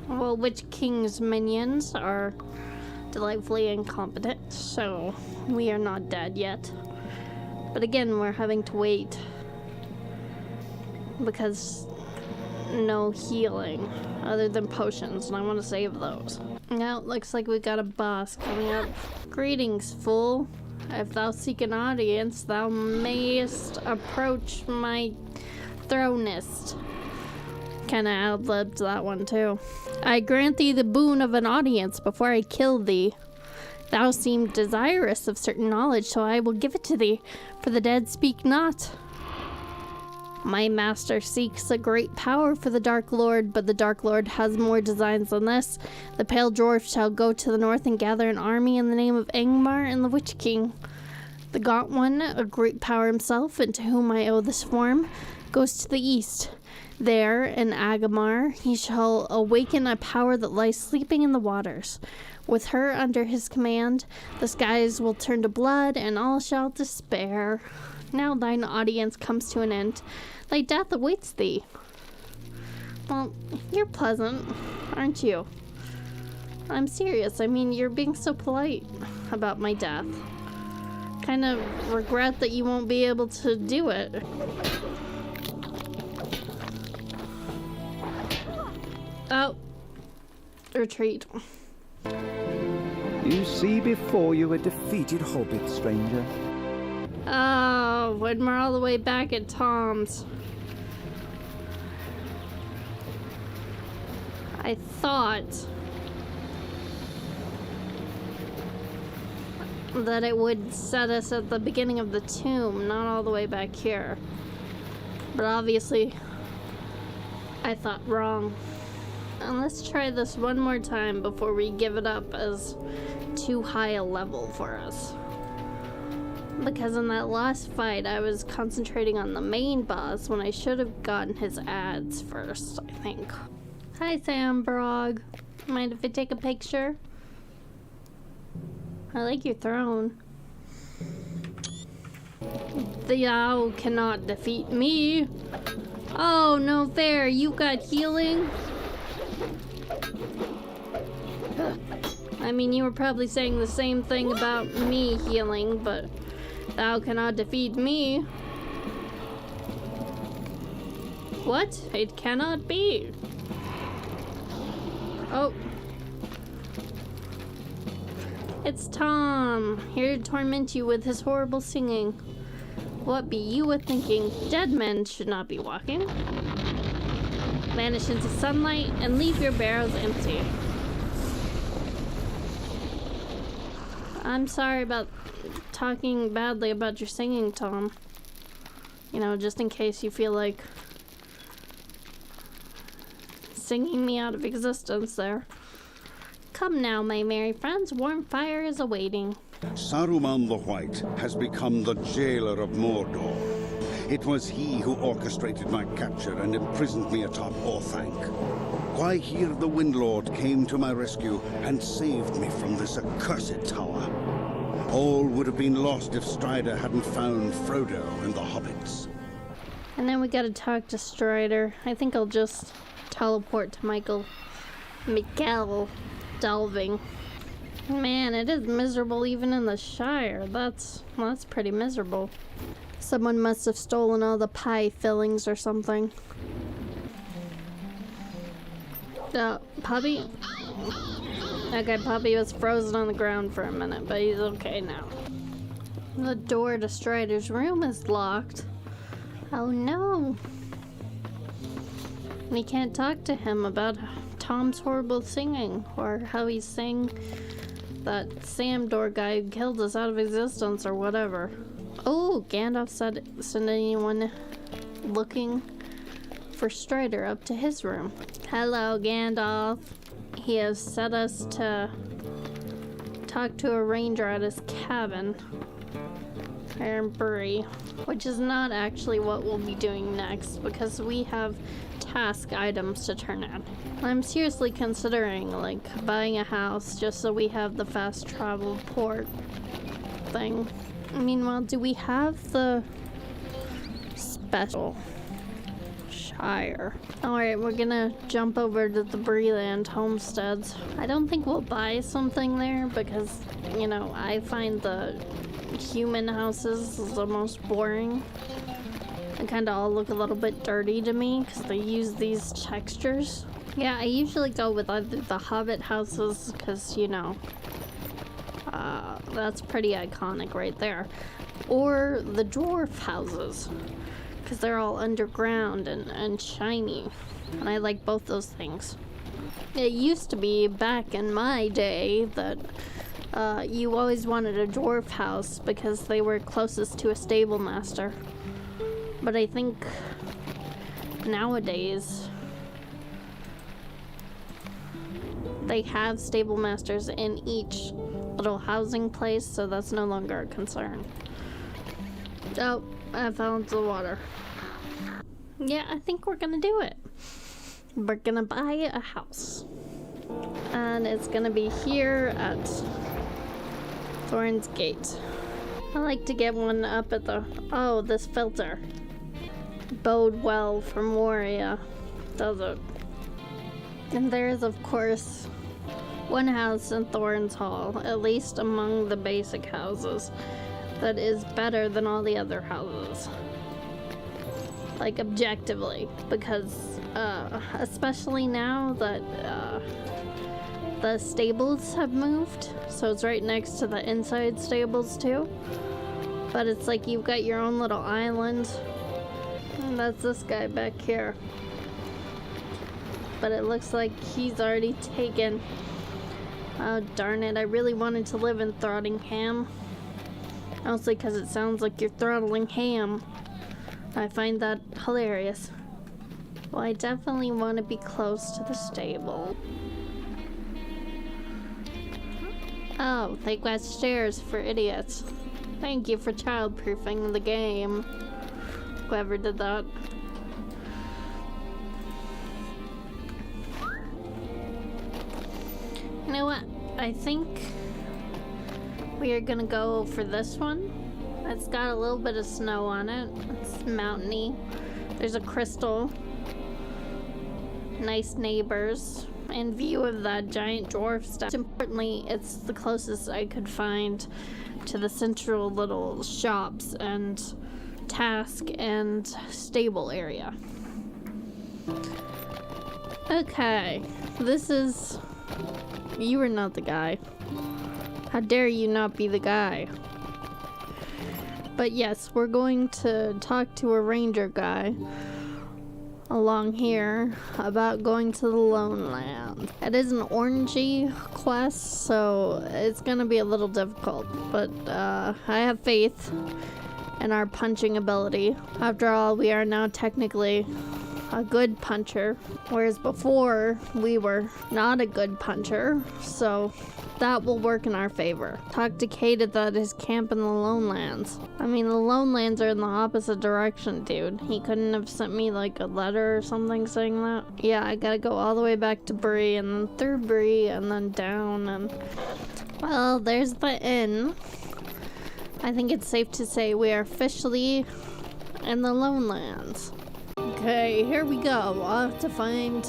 Well, Witch King's minions are delightfully incompetent, so we are not dead yet. But again, we're having to wait because no healing other than potions, and I want to save those. Now it looks like we got a boss coming up. Greetings, fool. If thou seek an audience, thou mayest approach my thronist. Kinda outlived that one too. I grant thee the boon of an audience before I kill thee. Thou seem desirous of certain knowledge, so I will give it to thee, for the dead speak not. My master seeks a great power for the Dark Lord, but the Dark Lord has more designs than this. The Pale Dwarf shall go to the north and gather an army in the name of Angmar and the Witch King. The Gaunt One, a great power himself, and to whom I owe this form, goes to the east. There, in Agamar, he shall awaken a power that lies sleeping in the waters. With her under his command, the skies will turn to blood, and all shall despair. Now thine audience comes to an end. Thy death awaits thee. Well, you're pleasant, aren't you? I'm serious. I mean, you're being so polite about my death. Kind of regret that you won't be able to do it. Oh. Retreat. You see before you a defeated hobbit, stranger. Oh, when we're all the way back at Tom's. I thought that it would set us at the beginning of the tomb, not all the way back here. But obviously, I thought wrong. And let's try this one more time before we give it up as too high a level for us. Because in that last fight, I was concentrating on the main boss when I should have gotten his ads first, I think. Hi, Sam Brog. Mind if I take a picture? I like your throne. Thou cannot defeat me. Oh, no fair. You got healing? I mean, you were probably saying the same thing about me healing, but thou cannot defeat me. What? It cannot be. Oh. It's Tom, here to torment you with his horrible singing. What be you a-thinking? Dead men should not be walking. Vanish into sunlight and leave your barrows empty. I'm sorry about talking badly about your singing, Tom. You know, just in case you feel like singing me out of existence there. Come now, my merry friends, warm fire is awaiting. Saruman the White has become the jailer of Mordor. It was he who orchestrated my capture and imprisoned me atop Orthanc. Why, here the Windlord came to my rescue and saved me from this accursed tower. All would have been lost if Strider hadn't found Frodo and the hobbits. And then we gotta talk to Strider. I think I'll just teleport to Miguel Delving. Man, it is miserable even in the Shire. That's pretty miserable. Someone must have stolen all the pie fillings or something. Puppy? Okay, Puppy was frozen on the ground for a minute, but he's okay now. The door to Strider's room is locked. Oh no. We can't talk to him about Tom's horrible singing, or how he sang that Samdor guy who killed us out of existence or whatever. Oh, Gandalf said send anyone looking for Strider up to his room. Hello, Gandalf. He has set us to talk to a ranger at his cabin here in Bury, which is not actually what we'll be doing next because we have task items to turn in. I'm seriously considering like buying a house just so we have the fast travel port thing. Meanwhile, do we have the special Shire? Alright, we're gonna jump over to the Breland homesteads. I don't think we'll buy something there because, you know, I find the human houses the most boring. They kind of all look a little bit dirty to me because they use these textures. Yeah, I usually go with either the Hobbit houses because, you know, that's pretty iconic right there, or the dwarf houses because they're all underground and shiny, and I like both those things. It used to be back in my day that you always wanted a dwarf house because they were closest to a stable master. But I think nowadays they have stable masters in each little housing place, so that's no longer a concern. Oh, I fell into the water. Yeah, I think we're gonna do it. We're gonna buy a house. And it's gonna be here at Thorn's Gate. I like to get one up at the... Oh, this filter. Bode well for Moria, does it? And there is, of course, one house in Thorn's Hall, at least among the basic houses, that is better than all the other houses. Like, objectively, because, especially now that, the stables have moved, so it's right next to the inside stables, too. But it's like you've got your own little island. And that's this guy back here. But it looks like he's already taken. Oh, darn it. I really wanted to live in Throttlingham. Mostly because it sounds like you're throttling ham. I find that hilarious. Well, I definitely want to be close to the stable. Oh, they got stairs for idiots. Thank you for childproofing the game. Whoever did that. You know what? I think we are gonna go for this one. It's got a little bit of snow on it. It's mountainy. There's a crystal. Nice neighbors. In view of that giant dwarf stuff. Importantly, it's the closest I could find to the central little shops and task and stable area. Okay, this is... You are not the guy. How dare you not be the guy? But yes, we're going to talk to a ranger guy along here about going to the Lone Land. It is an orangey quest, so it's gonna be a little difficult, but I have faith in our punching ability. After all, we are now technically a good puncher, whereas before we were not a good puncher, so That will work in our favor. Talk to Kate at his camp in the Lonelands. I mean, the Lonelands are in the opposite direction, dude. He couldn't have sent me like a letter or something saying that. Yeah, I gotta go all the way back to Bree, and then through Bree, and then down, and... Well, there's the inn. I think it's safe to say we are officially in the Lonelands. Okay, here we go. I'll have to find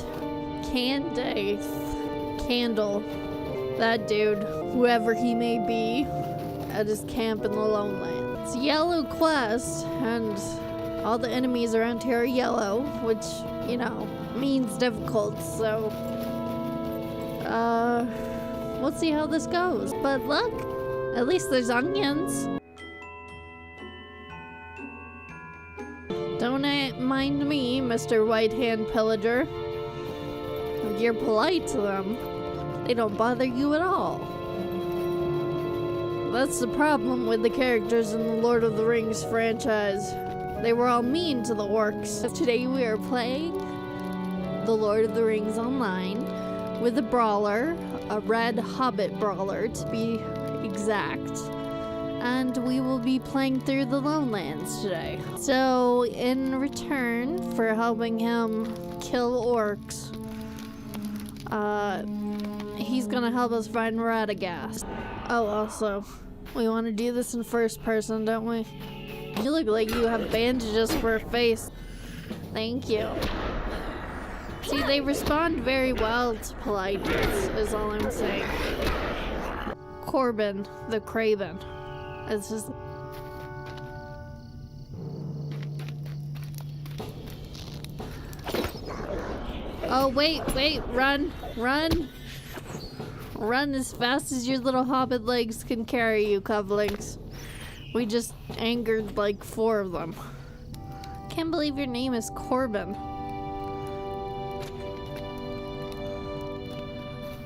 Candle. That dude, whoever he may be, at his camp in the Lonelands. It's a yellow quest, and all the enemies around here are yellow, which, you know, means difficult, so... we'll see how this goes. But look, at least there's onions. Don't mind me, Mr. White Hand Pillager. You're polite to them. They don't bother you at all. That's the problem with the characters in the Lord of the Rings franchise. They were all mean to the orcs. Today we are playing the Lord of the Rings online with a brawler, a red hobbit brawler to be exact. And we will be playing through the Lonelands today. So in return for helping him kill orcs, he's gonna help us find Radagast. Oh, also, we want to do this in first person, don't we? You look like you have bandages for a face. Thank you. See, they respond very well to politeness, is all I'm saying. Corbin, the Craven. It's just... Oh, wait, run. Run as fast as your little hobbit legs can carry you, Cufflinks. We just angered like 4 of them. Can't believe your name is Corbin.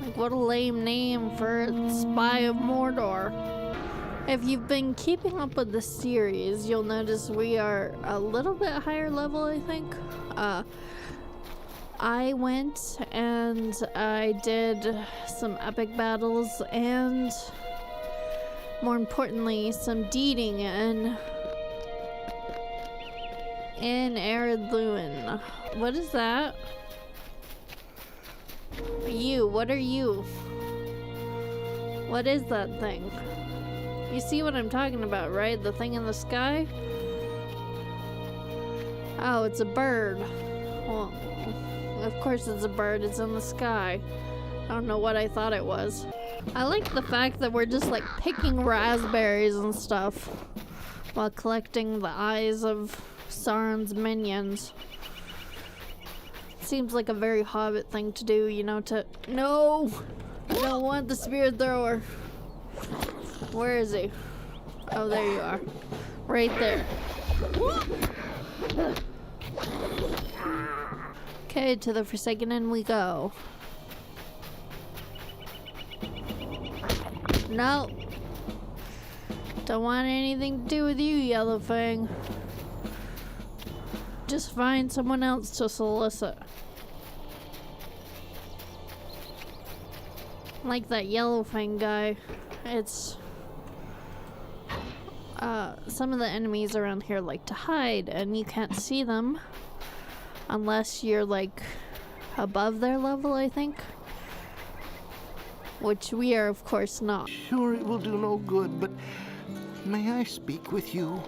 Like, what a lame name for a spy of Mordor. If you've been keeping up with the series, you'll notice we are a little bit higher level, I think. I went and I did some epic battles and, more importantly, some deeding in Eredluin. What is that? What are you? What is that thing? You see what I'm talking about, right? The thing in the sky? Oh, it's a bird. Well, of course it's a bird, it's in the sky. I don't know what I thought it was. I like the fact that we're just like picking raspberries and stuff while collecting the eyes of Sauron's minions. Seems like a very hobbit thing to do, you know, to... No! I don't want the spear thrower. Where is he? Oh, there you are. Right there. Okay, to the Forsaken Inn we go. No. Don't want anything to do with you, Yellowfang. Just find someone else to solicit. Like that Yellowfang guy. It's... some of the enemies around here like to hide, and you can't see them unless you're like above their level, I think. Which we are, of course, not. Sure, it will do no good, but may I speak with you?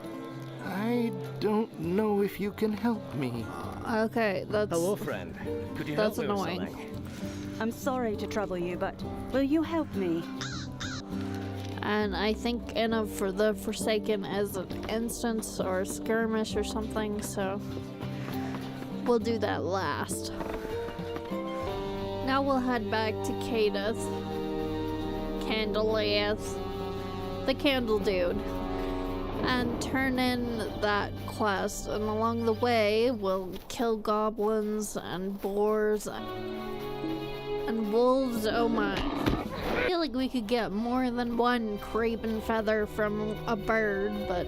I don't know if you can help me. Okay, that's... Hello, friend. Could you that's help me annoying. with something? I'm sorry to trouble you, but will you help me? And I think enough for the Forsaken as an instance or a skirmish or something, so we'll do that last. Now we'll head back to Candleath, the Candle Dude, and turn in that quest. And along the way, we'll kill goblins and boars and wolves. Oh my. I feel like we could get more than one craven feather from a bird, but...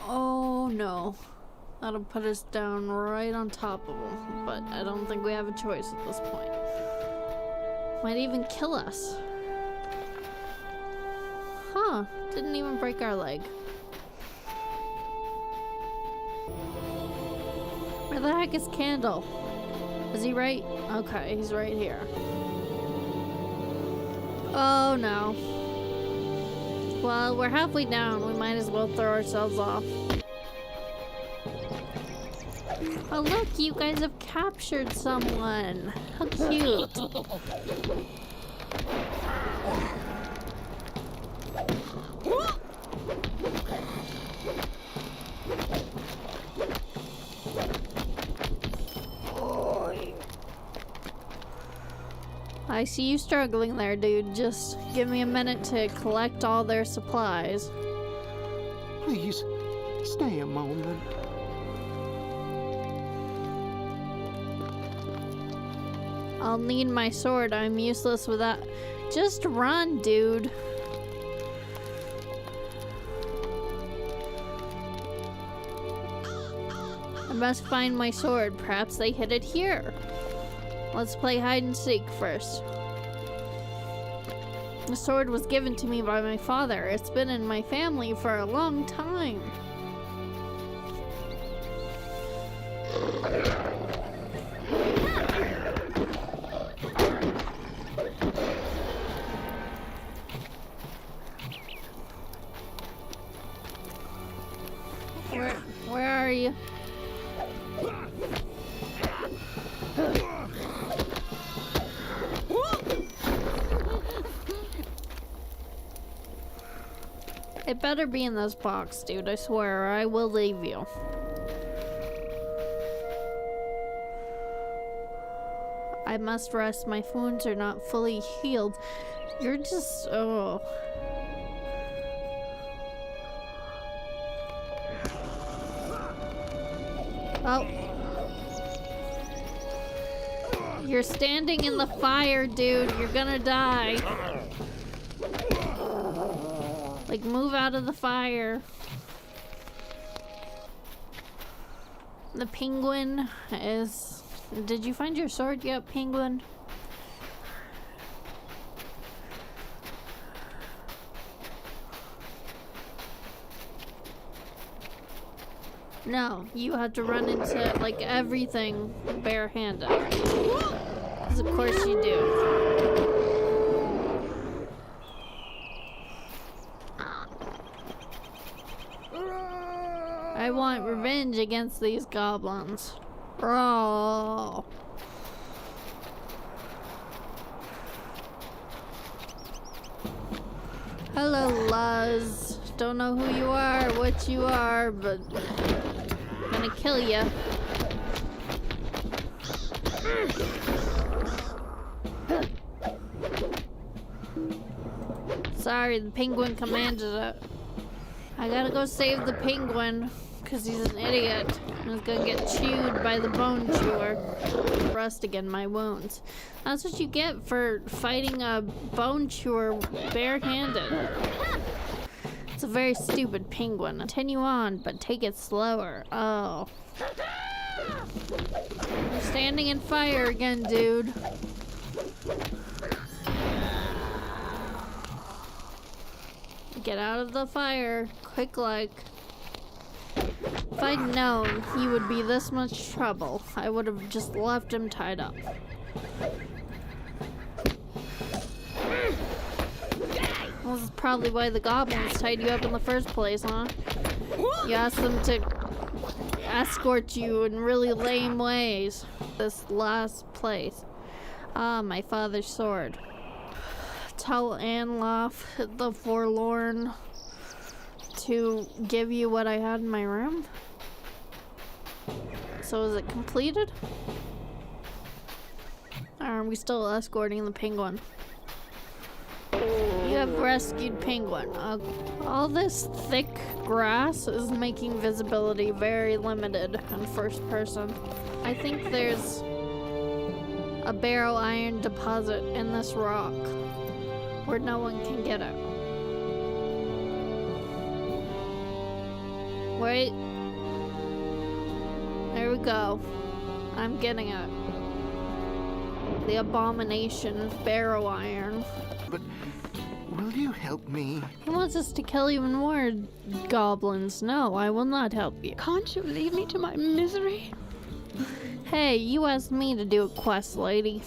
Oh no. That'll put us down right on top of him, but I don't think we have a choice at this point. Might even kill us. Huh, didn't even break our leg. Where the heck is Candle? Is he right? Okay, he's right here. Oh no. Well, we're halfway down. We might as well throw ourselves off. Oh look, you guys have captured someone. How cute. I see you struggling there, dude. Just give me a minute to collect all their supplies. Please, stay a moment. I'll need my sword. I'm useless without... Just run, dude. I must find my sword. Perhaps they hid it here. Let's play hide and seek first. The sword was given to me by my father. It's been in my family for a long time. Where are you? It better be in this box, dude, I swear, or I will leave you. I must rest. My wounds are not fully healed. You're just... oh. Oh. You're standing in the fire, dude. You're gonna die. Like, move out of the fire. The penguin is... Did you find your sword yet, penguin? No, you have to run into, like, everything barehanded. Because of course you do. I want revenge against these goblins. Bro. Hello, Luz. Don't know who you are, what you are, but I'm gonna kill you. Sorry, the penguin commanded it. I gotta go save the penguin, because he's an idiot. He's gonna get chewed by the bone chewer. Rust again my wounds. That's what you get for fighting a bone chewer barehanded. It's a very stupid penguin. Continue on, but take it slower. Oh. You're standing in fire again, dude. Get out of the fire. Quick like. If I'd known he would be this much trouble, I would have just left him tied up. Well, this is probably why the goblins tied you up in the first place, huh? You asked them to escort you in really lame ways. This last place. Ah, my father's sword. Tell Anloff the Forlorn to give you what I had in my room. So is it completed? Or are we still escorting the penguin? You have rescued penguin. All this thick grass is making visibility very limited in first person. I think there's a barrow iron deposit in this rock where no one can get it. Wait. There we go. I'm getting it. The abomination of barrow iron. But will you help me? He wants us to kill even more goblins. No, I will not help you. Can't you leave me to my misery? Hey, you asked me to do a quest, lady.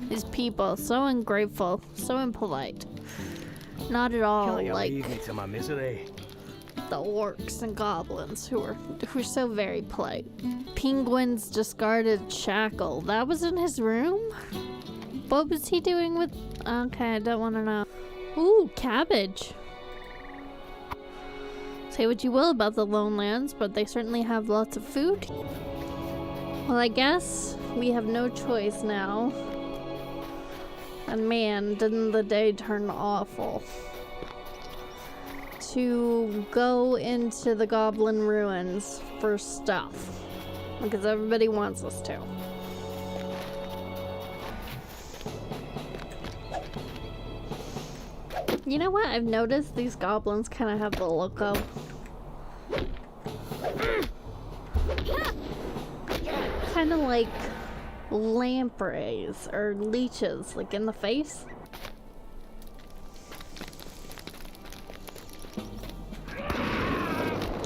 These people, so ungrateful, so impolite. Not at all Can't you like leave me to my misery? the orcs and goblins who are so very polite. Penguin's discarded shackle. That was in his room? What was he doing with... Okay, I don't want to know. Ooh, cabbage. Say what you will about the Lonelands, but they certainly have lots of food. Well, I guess we have no choice now. And man, didn't the day turn awful. To go into the goblin ruins for stuff. Because everybody wants us to. You know what? I've noticed these goblins kind of have the look of... kind of like lampreys or leeches, like in the face.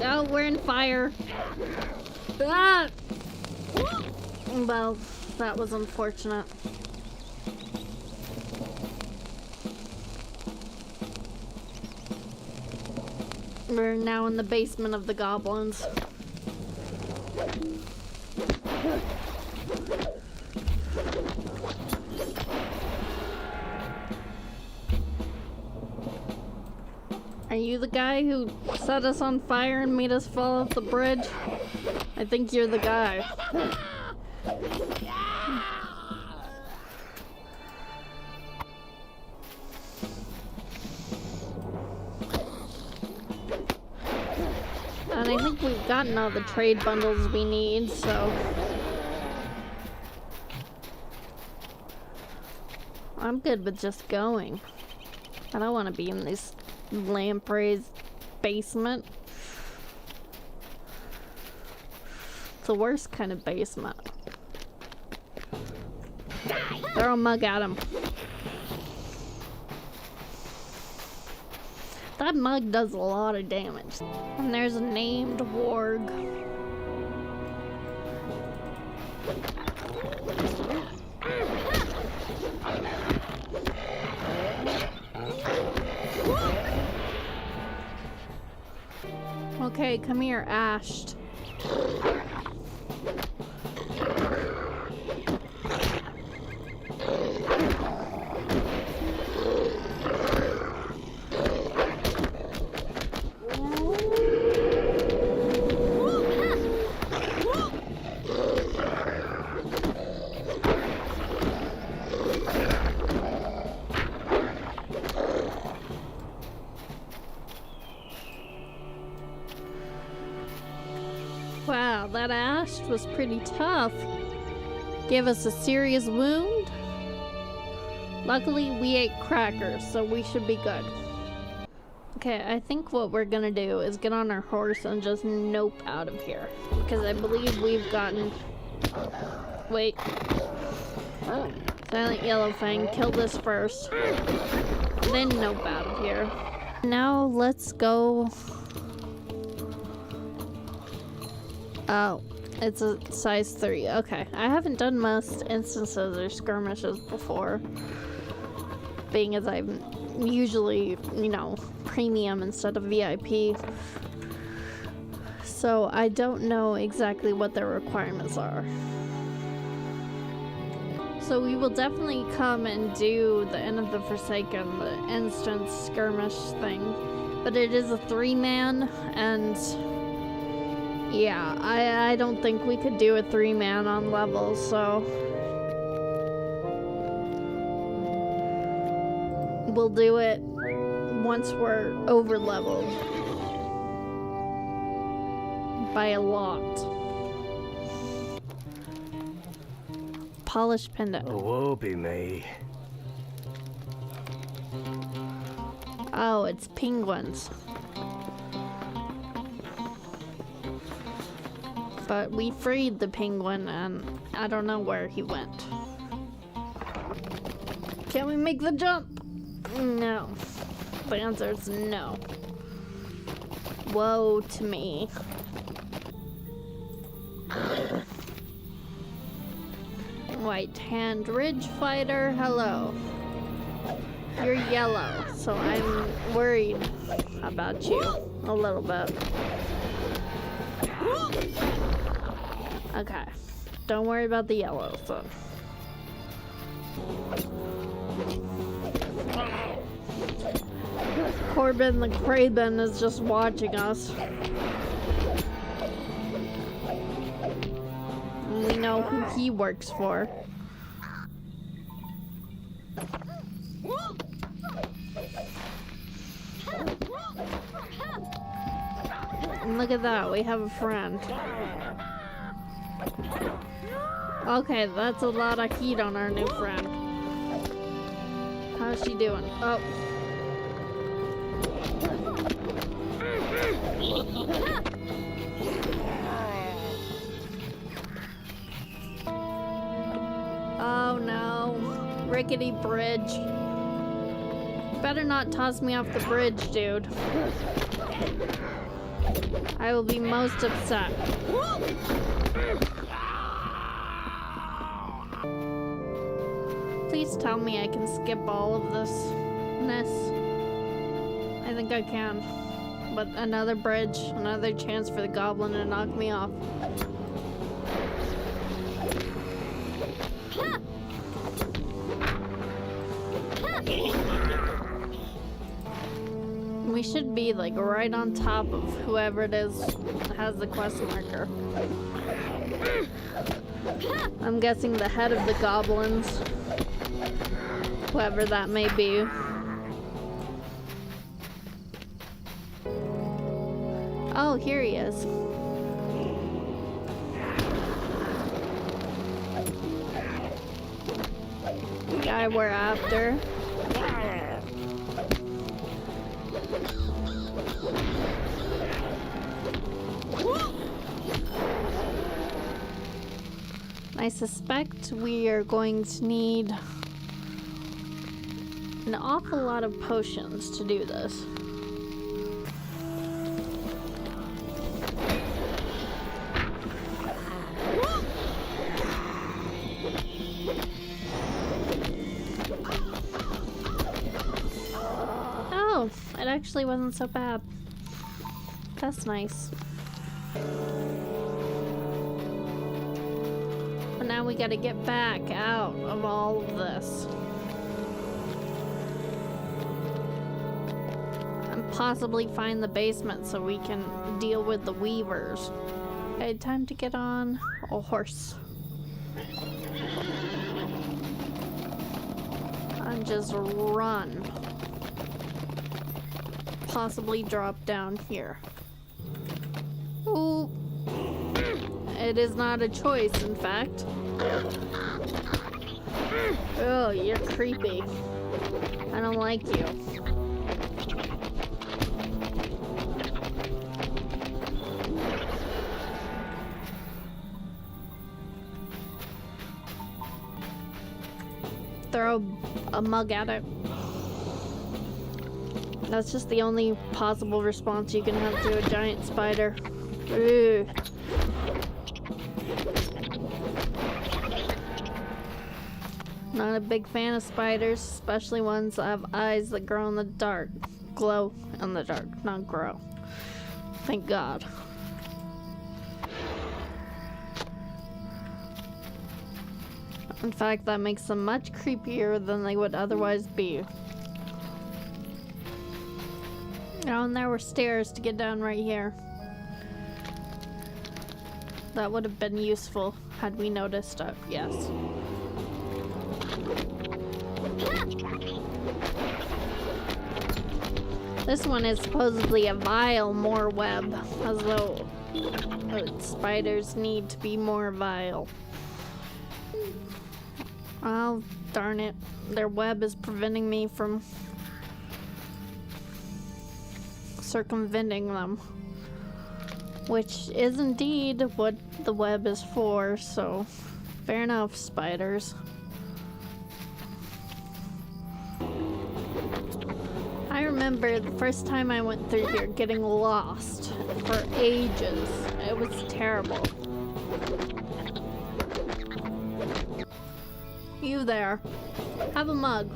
Oh, we're in fire. Ah! Well, that was unfortunate. We're now in the basement of the goblins. Are you the guy who set us on fire and made us fall off the bridge? I think you're the guy. And I think we've gotten all the trade bundles we need, so... I'm good with just going. I don't want to be in this lamprey's basement. It's the worst kind of basement. Throw a mug at him. That mug does a lot of damage. And there's a named warg. Okay, come here, Ashed. Wow, that Ash was pretty tough. Gave us a serious wound. Luckily, we ate crackers, so we should be good. Okay, I think what we're gonna do is get on our horse and just nope out of here. Because I believe we've gotten... Wait. Silent Yellowfang, kill this first. Then nope out of here. Now let's go... Oh, it's a size 3. Okay, I haven't done most instances or skirmishes before. Being as I'm usually, you know, premium instead of VIP. So I don't know exactly what their requirements are. So we will definitely come and do the End of the Forsaken, the instant skirmish thing. But it is a 3-man, and... yeah, I don't think we could do a 3-man on levels, so... we'll do it once we're over-leveled. By a lot. Polished pendant. Oh, woe be me. Oh, it's penguins. But we freed the penguin and I don't know where he went. Can we make the jump? No. The answer is no. Woe to me. White Hand Ridge Fighter, hello. You're yellow, so I'm worried about you a little bit. Okay, don't worry about the yellow, so. Corbin the Craven is just watching us. We know who he works for. And look at that, we have a friend. Okay, that's a lot of heat on our new friend. How's she doing? Oh. Oh no. Rickety bridge. Better not toss me off the bridge, dude. I will be most upset. Please tell me I can skip all of this mess. I think I can. But another bridge, another chance for the goblin to knock me off. We should be like right on top of whoever it is that has the quest marker. I'm guessing the head of the goblins. Whoever that may be. Oh, here he is. The guy we're after. I suspect we are going to need an awful lot of potions to do this. Oh, it actually wasn't so bad. That's nice. But now we gotta get back out of all of this. And possibly find the basement so we can deal with the weavers. Okay, time to get on a horse. And just run. Possibly drop down here. Ooh. It is not a choice, in fact. Oh, you're creepy. I don't like you. Throw a mug at it. That's just the only possible response you can have to a giant spider. Ugh. Not a big fan of spiders, especially ones that have eyes that grow in the dark. Glow in the dark, not grow. Thank God. In fact, that makes them much creepier than they would otherwise be. Oh, and there were stairs to get down right here. That would have been useful had we noticed it, yes. This one is supposedly a vile more web, as though spiders need to be more vile. Oh, darn it. Their web is preventing me from circumventing them. Which is indeed what the web is for, so fair enough, spiders. I remember the first time I went through here getting lost for ages. It was terrible. You there. Have a mug.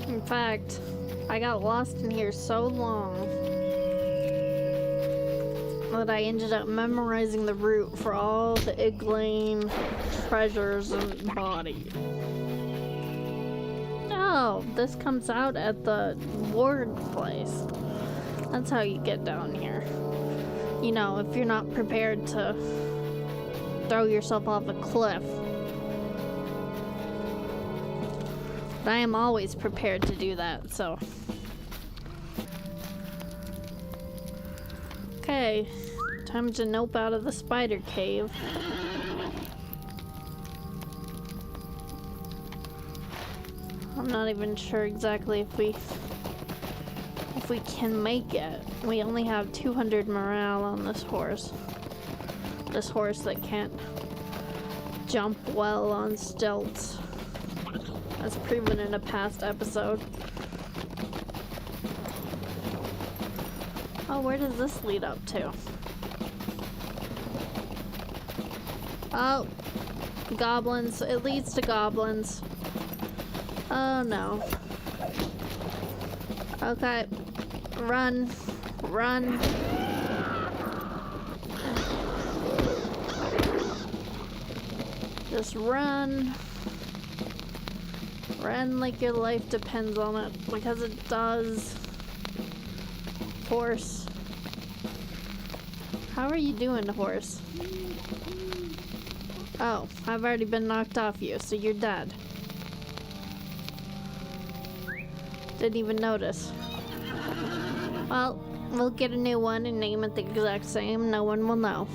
In fact, I got lost in here so long that I ended up memorizing the route for all the Iglane treasures and bodies. Oh, this comes out at the ward place. That's how you get down here. You know, if you're not prepared to throw yourself off a cliff. But I am always prepared to do that, so. Okay, time to nope out of the spider cave. I'm not even sure exactly if we can make it. We only have 200 morale on this horse. This horse that can't jump well on stilts, as proven in a past episode. Oh, where does this lead up to? Oh, goblins. It leads to goblins. Oh no. Okay. Run. Run. Just run. Run like your life depends on it, because it does. Horse. How are you doing, horse? Oh, I've already been knocked off you, so you're dead. Didn't even notice. Well, we'll get a new one and name it the exact same. No one will know.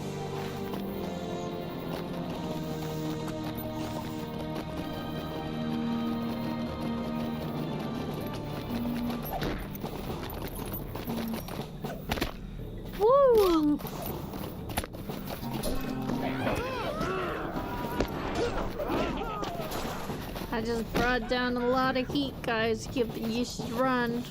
Woo! I just brought down a lot of heat, guys. You should run.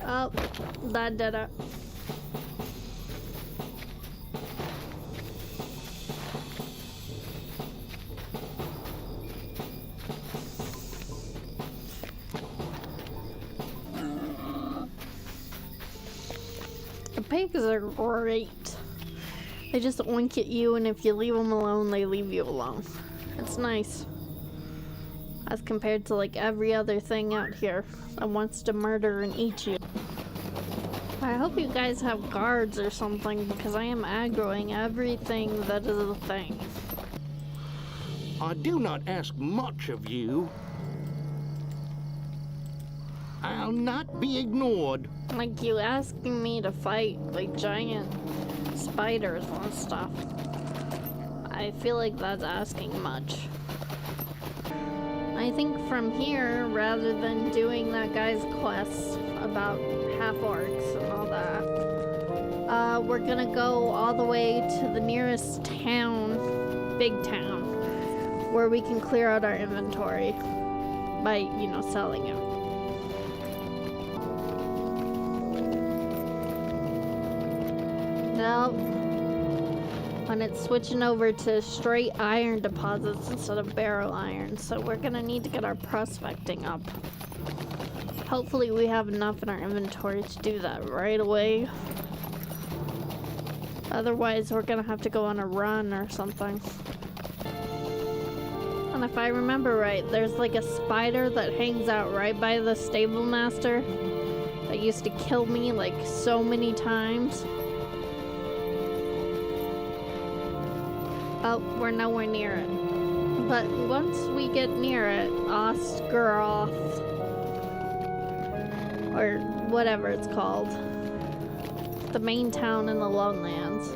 Oh, that did it. The pigs are great. They just oink at you, and if you leave them alone, they leave you alone. It's nice. As compared to like every other thing out here that wants to murder and eat you. I hope you guys have guards or something, because I am aggroing everything that is a thing. I do not ask much of you. I'll not be ignored. Like you asking me to fight like giant spiders and stuff. I feel like that's asking much. I think from here, rather than doing that guy's quest about half-orcs and all that, we're gonna go all the way to the nearest town, big town, where we can clear out our inventory by, you know, selling it. Nope. And it's switching over to straight iron deposits instead of barrel iron, so we're gonna need to get our prospecting up. Hopefully we have enough in our inventory to do that right away. Otherwise we're gonna have to go on a run or something. And if I remember right, there's like a spider that hangs out right by the stable master that used to kill me like so many times. Oh, we're nowhere near it. But once we get near it, Oscaroth, or whatever it's called. The main town in the Lowlands.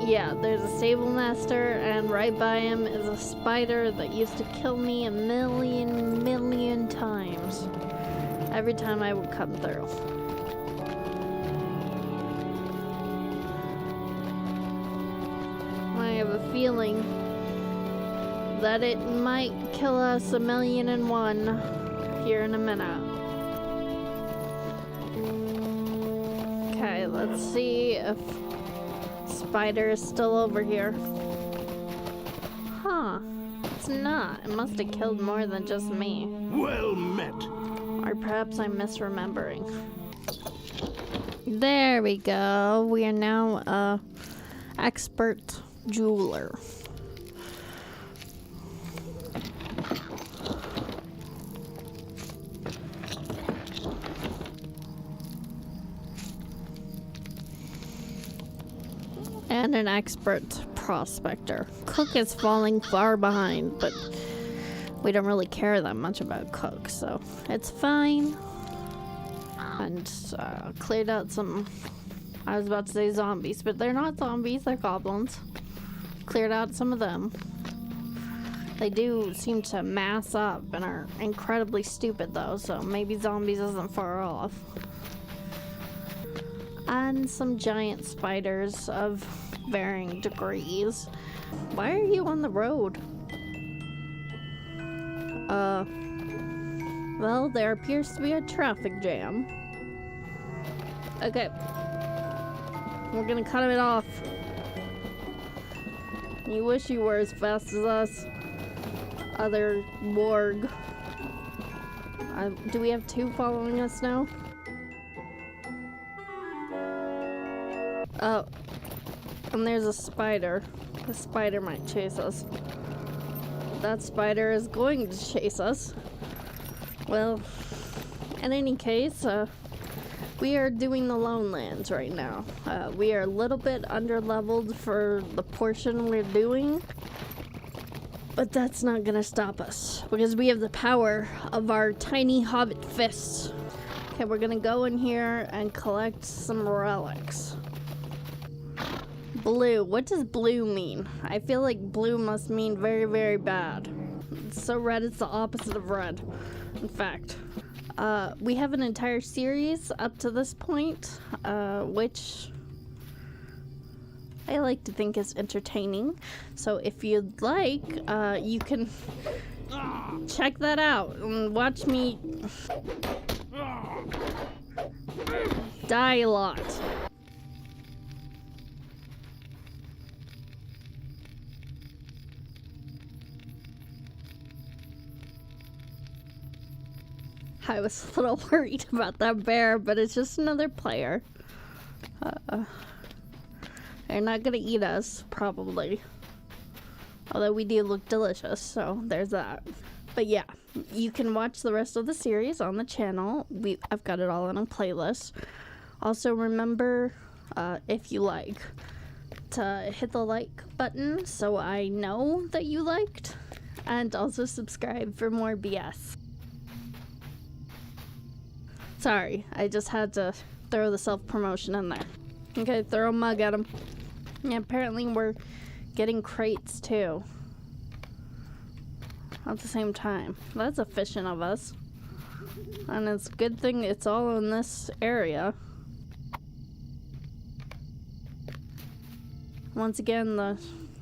Yeah, there's a stable master, and right by him is a spider that used to kill me a million times every time I would come through. I have a feeling that it might kill us 1,000,001 here in a minute. Okay, let's see if spider is still over here. Huh, it's not. It must have killed more than just me. Well met. Or perhaps I'm misremembering. There we go. We are now a expert jeweler. And an expert prospector. Cook is falling far behind, but we don't really care that much about Cook, so it's fine. And cleared out some, I was about to say zombies, but they're not zombies, they're goblins. Cleared out some of them. They do seem to mass up and are incredibly stupid though, so maybe zombies isn't far off. And some giant spiders of varying degrees. Why are you on the road? Well, there appears to be a traffic jam. Okay. We're gonna cut it off. You wish you were as fast as us. Other warg. Do we have 2 following us now? Oh. And there's a spider. The spider might chase us. That spider is going to chase us. Well, in any case, we are doing the Lowlands right now. We are a little bit under-leveled for the portion we're doing. But that's not gonna stop us, because we have the power of our tiny hobbit fists. Okay, we're gonna go in here and collect some relics. Blue. What does blue mean? I feel like blue must mean very, very bad. It's so red, it's the opposite of red. In fact, we have an entire series up to this point, which I like to think is entertaining. So if you'd like, you can check that out and watch me die a lot. I was a little worried about that bear, but it's just another player. They're not gonna eat us, probably. Although we do look delicious, so there's that. But yeah, you can watch the rest of the series on the channel. I've got it all in a playlist. Also remember, if you like, to hit the like button so I know that you liked. And also subscribe for more BS. Sorry, I just had to throw the self-promotion in there. Okay, throw a mug at him. Yeah, apparently we're getting crates too. At the same time. That's efficient of us. And it's a good thing it's all in this area. Once again,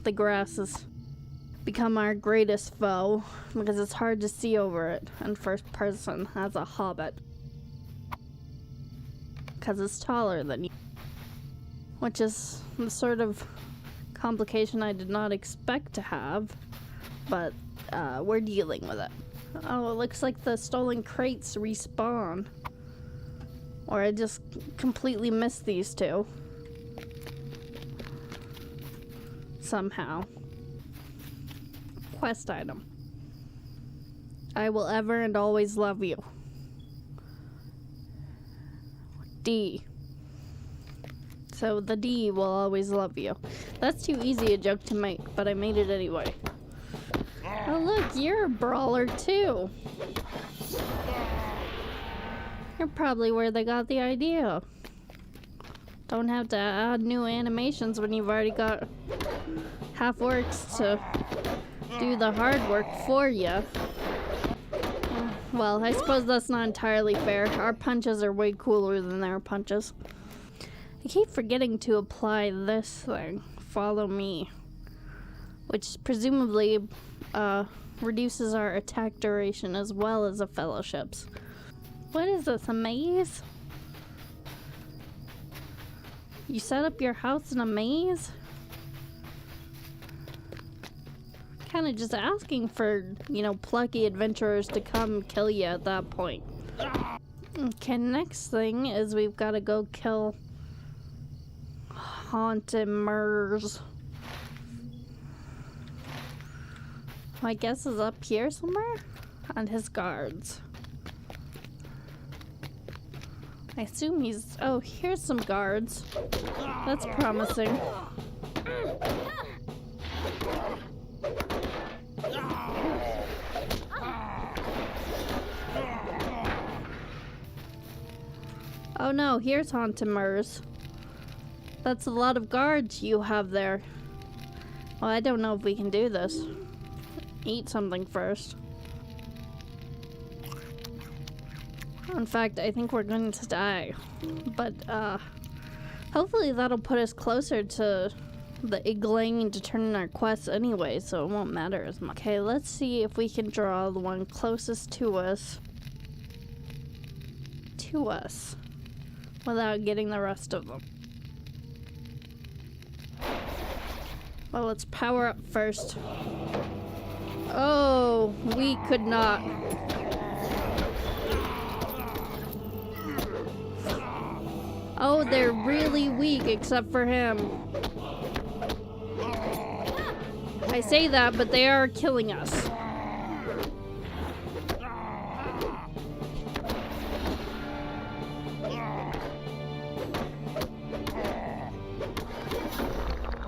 the grass has become our greatest foe because it's hard to see over it in first person as a hobbit. Because it's taller than you. Which is the sort of complication I did not expect to have, but we're dealing with it. Oh, it looks like the stolen crates respawn. Or I just completely missed these two. Somehow. Quest item. I will ever and always love you. D. So the D will always love you. That's too easy a joke to make, but I made it anyway. Oh look, you're a brawler too. You're probably where they got the idea. Don't have to add new animations when you've already got half-orcs to do the hard work for you. Well, I suppose that's not entirely fair. Our punches are way cooler than their punches. I keep forgetting to apply this thing, follow me, which presumably reduces our attack duration as well as a fellowship's. What is this, a maze? You set up your house in a maze? Kind of just asking for, you know, plucky adventurers to come kill you at that point. Okay, next thing is we've got to go kill Haunted Murs. My guess is up here somewhere? And his guards. I assume he's... Oh, here's some guards. That's promising. Oh no, here's Haunted Murs. That's a lot of guards you have there. Well, I don't know if we can do this. Eat something first. In fact, I think we're going to die. But, hopefully that'll put us closer to the Igling to turn in our quests anyway, so it won't matter as much. Okay, let's see if we can draw the one closest to us. Without getting the rest of them. Well, let's power up first. Oh, we could not. Oh, they're really weak except for him. I say that, but they are killing us.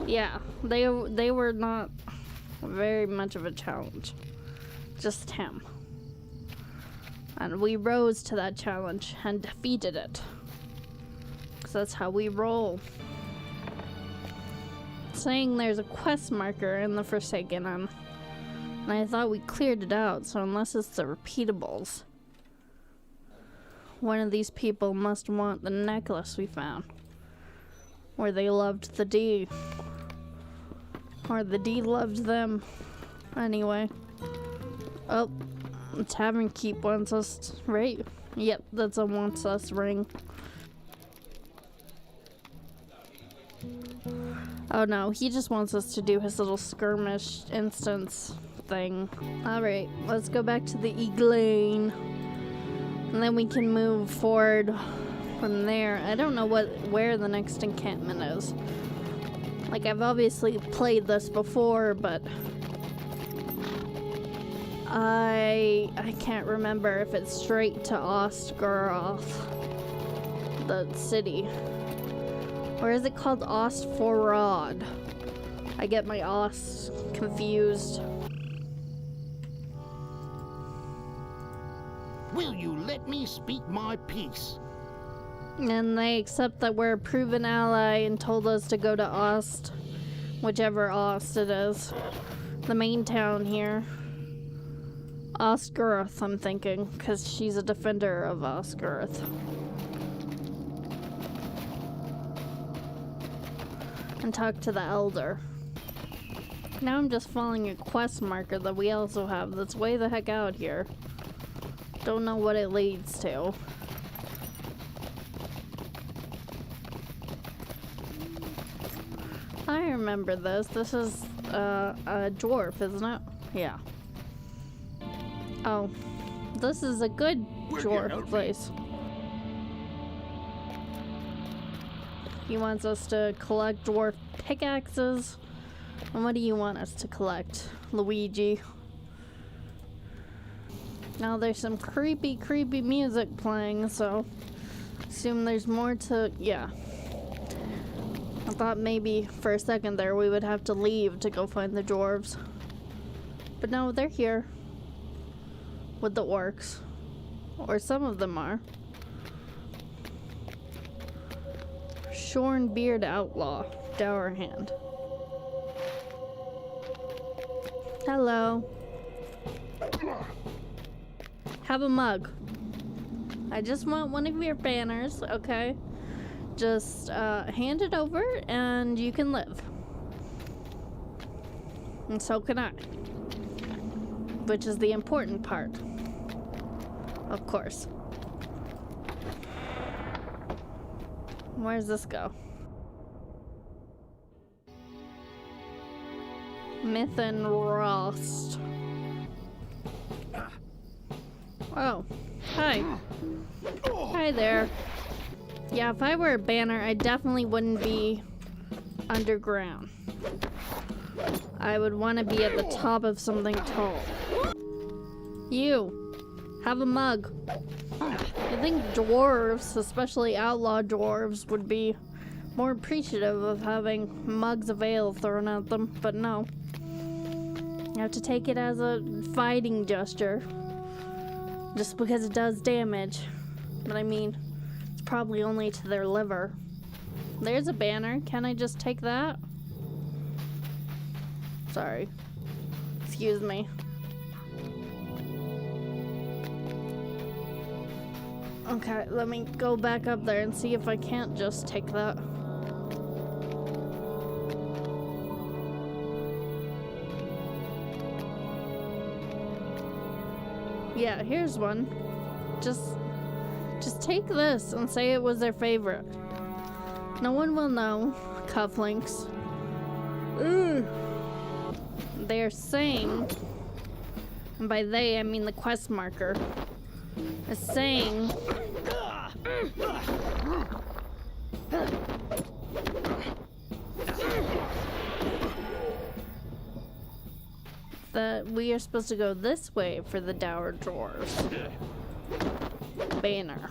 Yeah, they were not very much of a challenge. Just him. And we rose to that challenge and defeated it. Because that's how we roll. Saying there's a quest marker in the Forsaken, and I thought we cleared it out, so unless it's the repeatables, one of these people must want the necklace we found. Or they loved the D. Or the D loved them. Anyway. Oh, Tavern Keep wants us, right? Yep, that's a wants us ring. Oh no, he just wants us to do his little skirmish instance thing. Alright, let's go back to the Igling. And then we can move forward from there. I don't know where the next encampment is. Like, I've obviously played this before, but I can't remember if it's straight to Ostgaroth, the city. Or is it called Ostforod? I get my Ost confused. Will you let me speak my piece? And they accept that we're a proven ally and told us to go to Ost. Whichever Ost it is. The main town here. Ostgaroth, I'm thinking, because she's a defender of Ostgaroth. And talk to the elder. Now I'm just following a quest marker that we also have that's way the heck out here. Don't know what it leads to. I remember this. This is a dwarf, isn't it? Yeah. Oh, this is a good dwarf place. He wants us to collect dwarf pickaxes. And what do you want us to collect, Luigi? Now there's some creepy music playing, so assume there's more to, yeah. I thought maybe for a second there we would have to leave to go find the dwarves. But no, they're here. With the orcs. Or some of them are. shorn beard outlaw, dour hand. Hello. Have a mug. I just want one of your banners, okay? Just hand it over and you can live. And so can I. Which is the important part. Of course. Where's this go? Myth and Rost. Oh, hi. Hi there. Yeah, if I were a banner, I definitely wouldn't be underground. I would want to be at the top of something tall. You, have a mug. I think dwarves, especially outlaw dwarves, would be more appreciative of having mugs of ale thrown at them, but no. You have to take it as a fighting gesture. Just because it does damage. But I mean, it's probably only to their liver. There's a banner. Can I just take that? Sorry. Excuse me. Okay, let me go back up there and see if I can't just take that. Yeah, here's one. Just take this and say it was their favorite. No one will know. Cufflinks. Ooh. They're saying, and by they I mean the quest marker, is saying that we are supposed to go this way for the dour dwarves banner.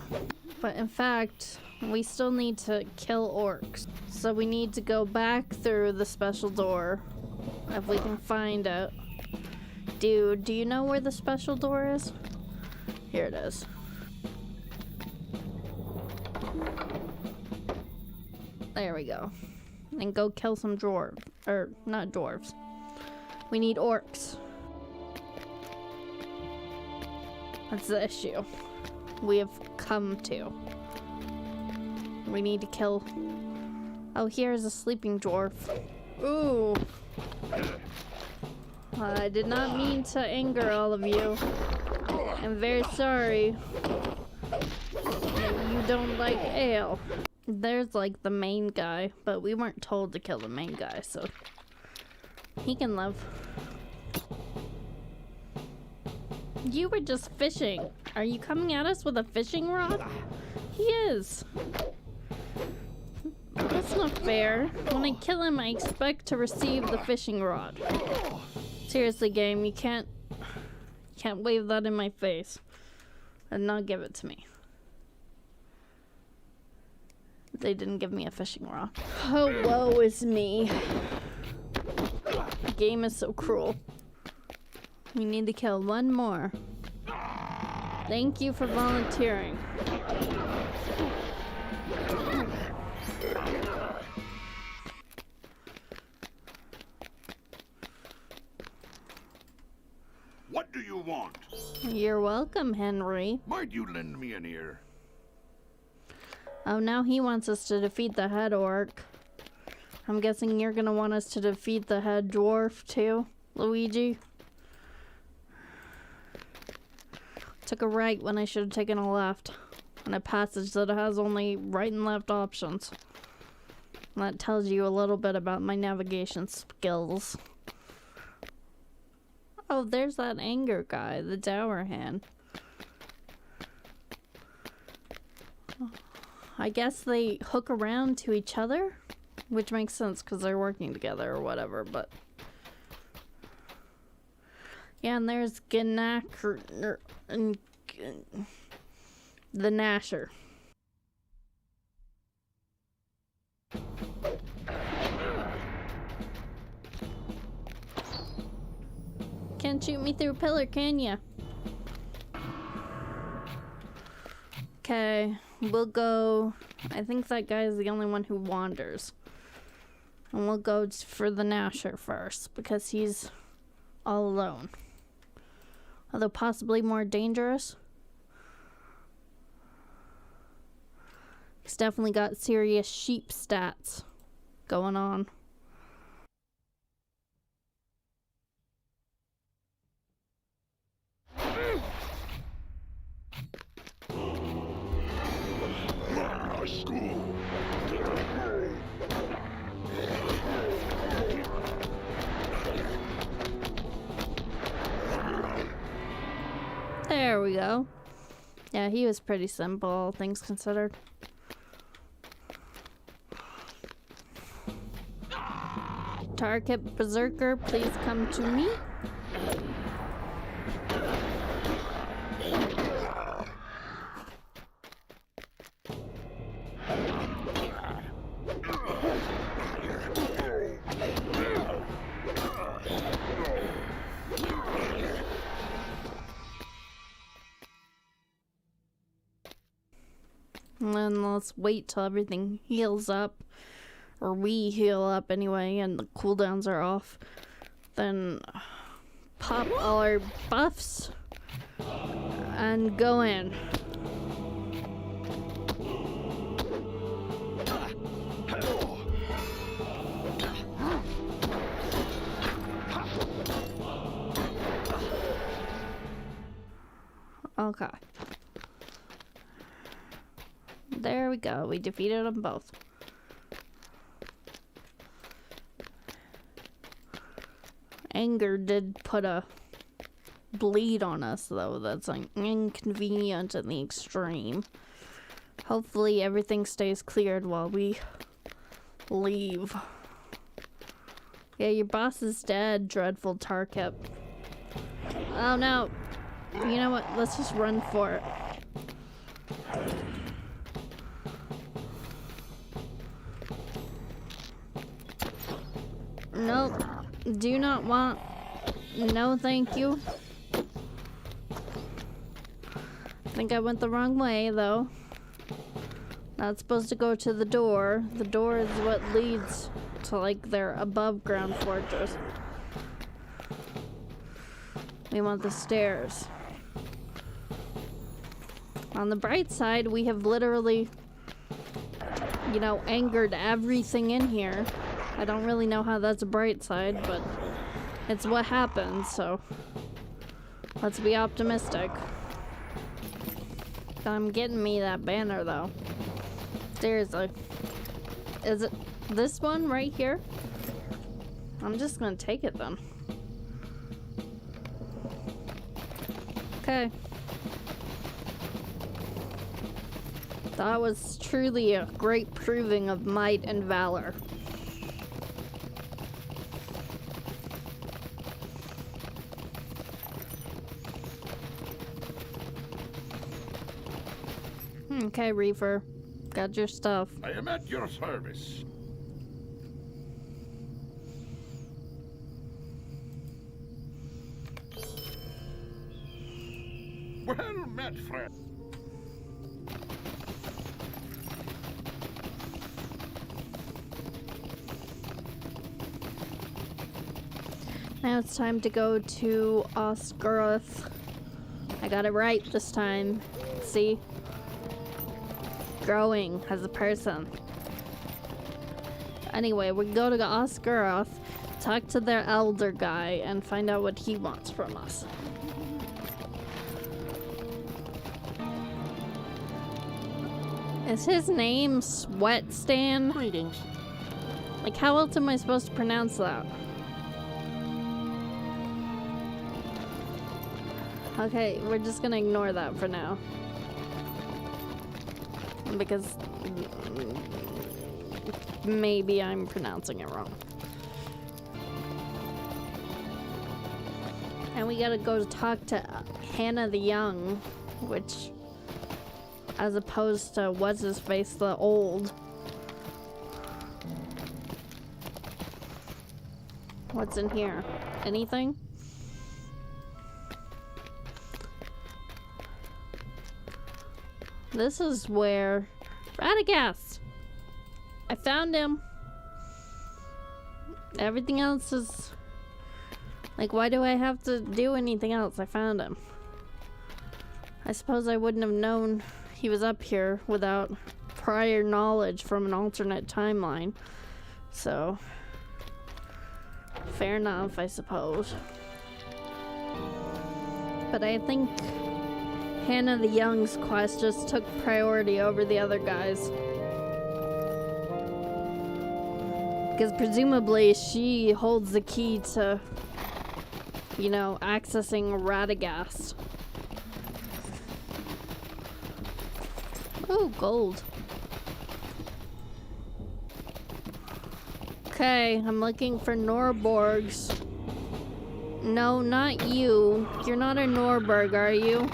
But in fact, we still need to kill orcs. So we need to go back through the special door if we can find it. Dude, do you know where the special door is? Here it is. There we go. And go kill some dwarves. Or, not dwarves. We need orcs. That's the issue we have come to. We need to kill... Oh, here's a sleeping dwarf. Ooh. I did not mean to anger all of you. I'm very sorry that you don't like ale. There's like the main guy, but we weren't told to kill the main guy, so he can live. You were just fishing. Are you coming at us with a fishing rod? He is. That's not fair. When I kill him, I expect to receive the fishing rod. Seriously, game, you can't wave that in my face and not give it to me. They didn't give me a fishing rod. Oh, woe is me. The game is so cruel. We need to kill one more. Thank you for volunteering. What do you want? You're welcome, Henry. Might you lend me an ear? Oh, now he wants us to defeat the head orc. I'm guessing you're gonna want us to defeat the head dwarf too, Luigi? Took a right when I should have taken a left. In a passage that has only right and left options. And that tells you a little bit about my navigation skills. Oh, there's that anger guy, the dour hand. I guess they hook around to each other, which makes sense because they're working together or whatever, but... Yeah, and there's Gnacker and the Gnasher. Can't shoot me through a pillar, can ya? Okay, we'll go I think that guy is the only one who wanders. And we'll go for the Gnasher first, because he's all alone. Although possibly more dangerous. He's definitely got serious sheep stats going on. There we go. Yeah, he was pretty simple, all things considered. Target Berserker, please come to me. And then let's wait till everything heals up. Or we heal up anyway, and the cooldowns are off. Then pop all our buffs and go in. Okay. There we go. We defeated them both. Anger did put a bleed on us, though. That's like inconvenient in the extreme. Hopefully everything stays cleared while we leave. Yeah, your boss is dead, dreadful Tarkip. Oh no. You know what? Let's just run for it. Nope. Do not want. No, thank you. I think I went the wrong way, though. Not supposed to go to the door. The door is what leads to, like, their above ground fortress. We want the stairs. On the bright side, we have literally, you know, angered everything in here. I don't really know how that's a bright side, but it's what happens, so let's be optimistic. I'm getting me that banner, though. Seriously. Is it this one right here? I'm just gonna take it, then. Okay. That was truly a great proving of might and valor. Okay, Reaver. Got your stuff. I am at your service. Well met, friend. Now it's time to go to Oscaroth. I got it right this time. See? Growing as a person. Anyway, we go to Oscaroth, talk to their elder guy, and find out what he wants from us. Is his name Sweat Stan? Greetings. Like, how else am I supposed to pronounce that? Okay, we're just gonna ignore that for now. Because maybe I'm pronouncing it wrong. And we gotta go talk to Hannah the Young, which, as opposed to what's his face, the old. What's in here? Anything? This is where Radagast! I found him. Everything else is... Like, why do I have to do anything else? I found him. I suppose I wouldn't have known he was up here without prior knowledge from an alternate timeline. So... fair enough, I suppose. But I think Hannah the Young's quest just took priority over the other guys. Because presumably she holds the key to, you know, accessing Radagast. Oh, gold. Okay, I'm looking for Norborgs. No, not you. You're not a Norberg, are you?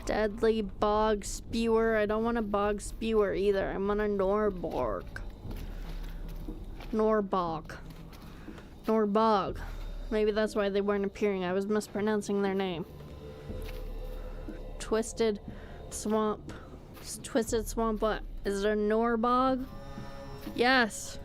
Deadly bog spewer. I don't want a bog spewer either. I want a Norborg. Norbog. Norbog. Maybe that's why they weren't appearing. I was mispronouncing their name. Twisted swamp. Twisted swamp what? Is it a Norbog? Yes.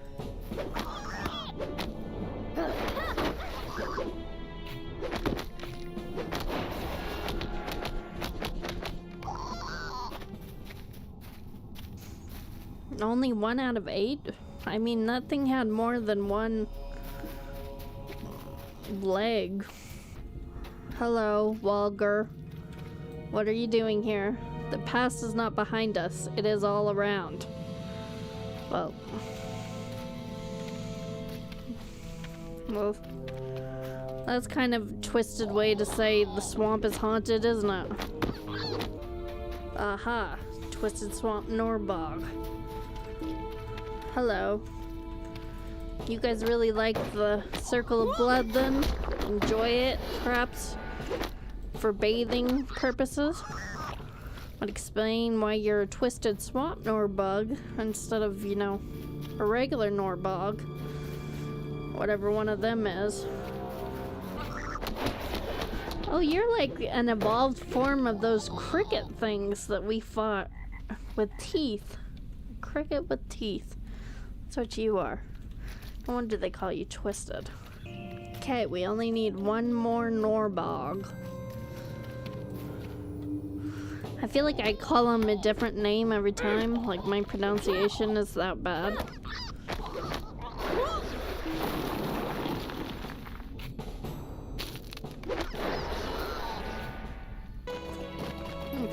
Only 1 out of 8? I mean, that thing had more than one leg. Hello, Walger. What are you doing here? The past is not behind us. It is all around. Well, that's kind of a twisted way to say the swamp is haunted, isn't it? Aha, Twisted Swamp Norbog. Hello. You guys really like the Circle of Blood then? Enjoy it, perhaps, for bathing purposes? Would explain why you're a Twisted Swamp Norbog instead of, you know, a regular Norbog. Whatever one of them is. Oh, you're like an evolved form of those cricket things that we fought with teeth. Cricket with teeth. That's what you are. No wonder they call you Twisted. Okay, we only need one more Norbog. I feel like I call him a different name every time. Like, my pronunciation is that bad.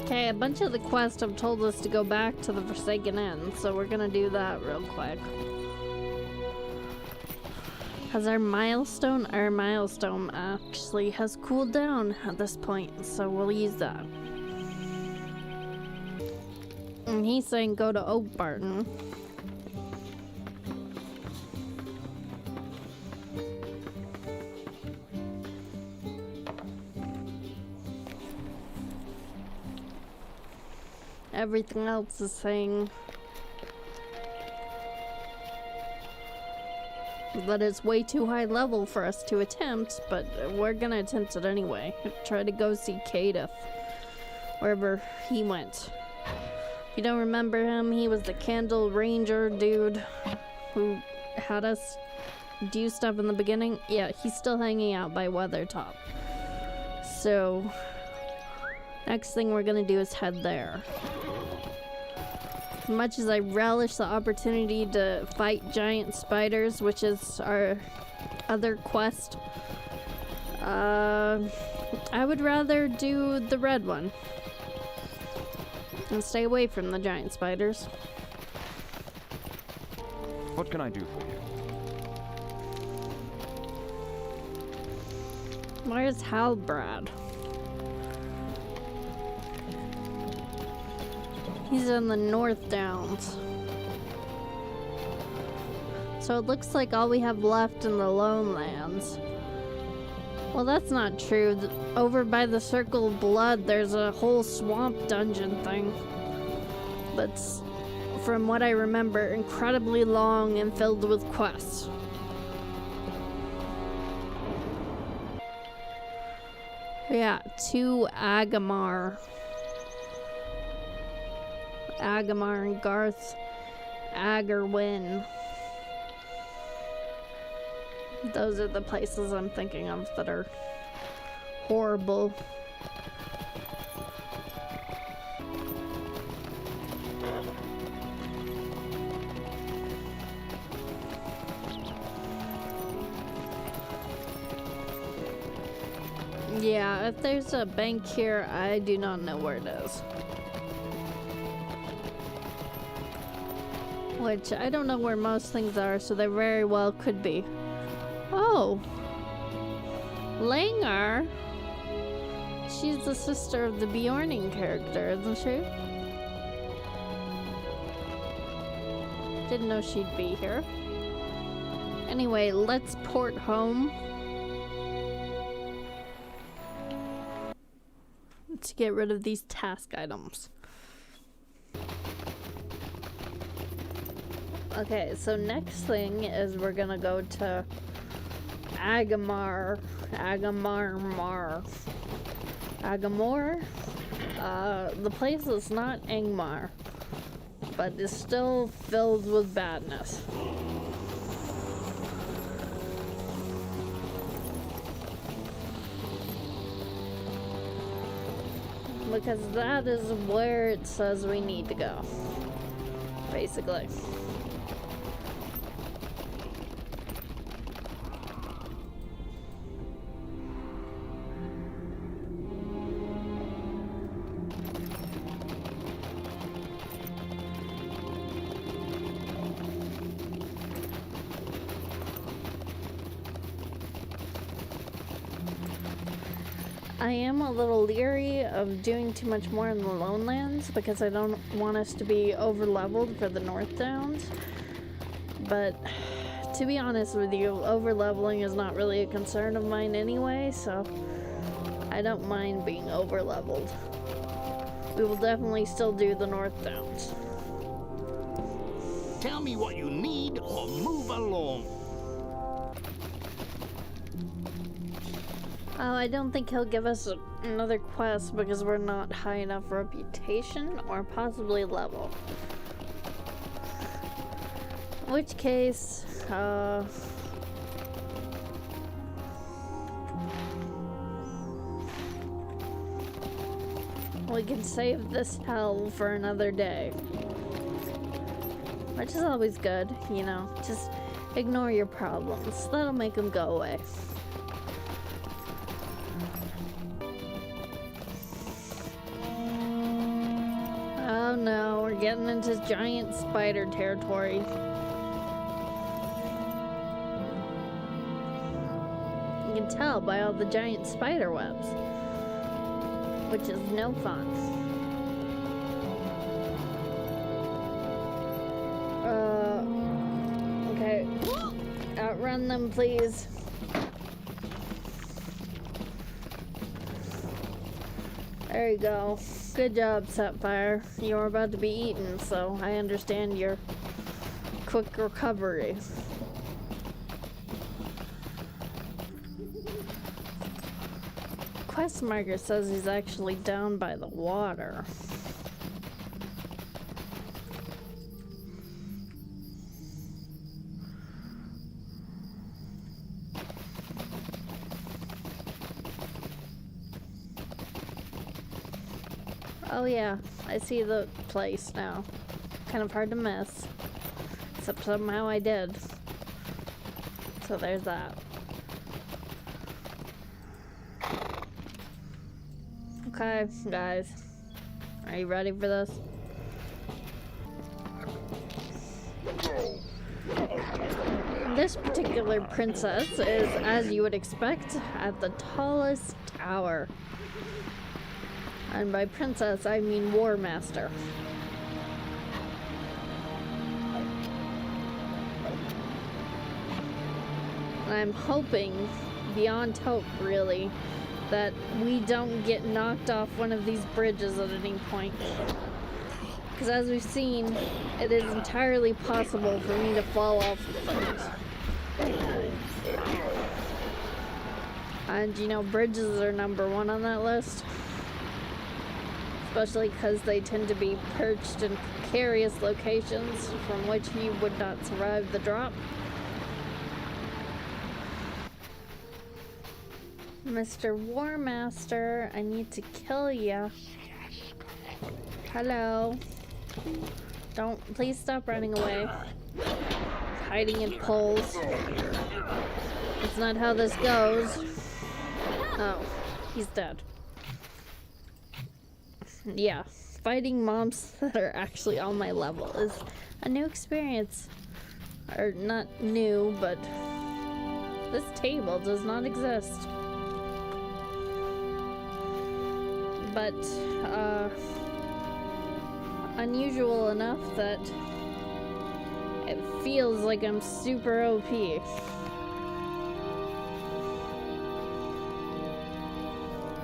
Okay, a bunch of the quests have told us to go back to the Forsaken Inn, so we're gonna do that real quick. Has our milestone actually has cooled down at this point, so we'll use that. And he's saying go to Oak Barton. Everything else is saying that it's way too high level for us to attempt, but we're gonna attempt it anyway. Try to go see Kadith, wherever he went. If you don't remember him, he was the Candle Ranger dude who had us do stuff in the beginning. Yeah, he's still hanging out by Weathertop. So, next thing we're gonna do is head there. As much as I relish the opportunity to fight giant spiders, which is our other quest, I would rather do the red one. And stay away from the giant spiders. What can I do for you? Where's Halbrad? He's in the North Downs. So it looks like all we have left in the Lone Lands. Well, that's not true. Over by the Circle of Blood, there's a whole swamp dungeon thing. That's, from what I remember, incredibly long and filled with quests. Yeah, to Agamar. Agamar and Garth Agarwin. Those are the places I'm thinking of that are horrible. Yeah, if there's a bank here, I do not know where it is. Which, I don't know where most things are, so they very well could be. Oh! Langer? She's the sister of the Bjorning character, isn't she? Didn't know she'd be here. Anyway, let's port home. To get rid of these task items. Okay, so next thing is we're gonna go to Agamor. The place is not Angmar, but is still filled with badness. Because that is where it says we need to go, basically. I am a little leery of doing too much more in the Lonelands because I don't want us to be over-leveled for the North Downs. But to be honest with you, over-leveling is not really a concern of mine anyway, so I don't mind being over-leveled. We will definitely still do the North Downs. Tell me what you need or move along. Oh, I don't think he'll give us another quest because we're not high enough reputation or possibly level. In which case, we can save this hell for another day. Which is always good, you know, just ignore your problems. That'll make them go away. Oh no, we're getting into giant spider territory. You can tell by all the giant spider webs, which is no fun. Okay, outrun them, please. There you go. Good job, Sapphire. You're about to be eaten, so I understand your quick recovery. Quest marker says he's actually down by the water. Oh yeah, I see the place now. Kind of hard to miss. Except somehow I did. So there's that. Okay, guys. Are you ready for this? This particular princess is, as you would expect, at the tallest tower. And by princess, I mean war master. And I'm hoping, beyond hope really, that we don't get knocked off one of these bridges at any point. Because as we've seen, it is entirely possible for me to fall off of things. And you know, bridges are #1 on that list. Especially because they tend to be perched in precarious locations from which you would not survive the drop. Mr. War Master, I need to kill ya. Hello. Please stop running away. Hiding in poles. That's not how this goes. Oh, he's dead. Yeah, fighting mobs that are actually on my level is a new experience. Or not new, but this table does not exist. But, unusual enough that it feels like I'm super OP.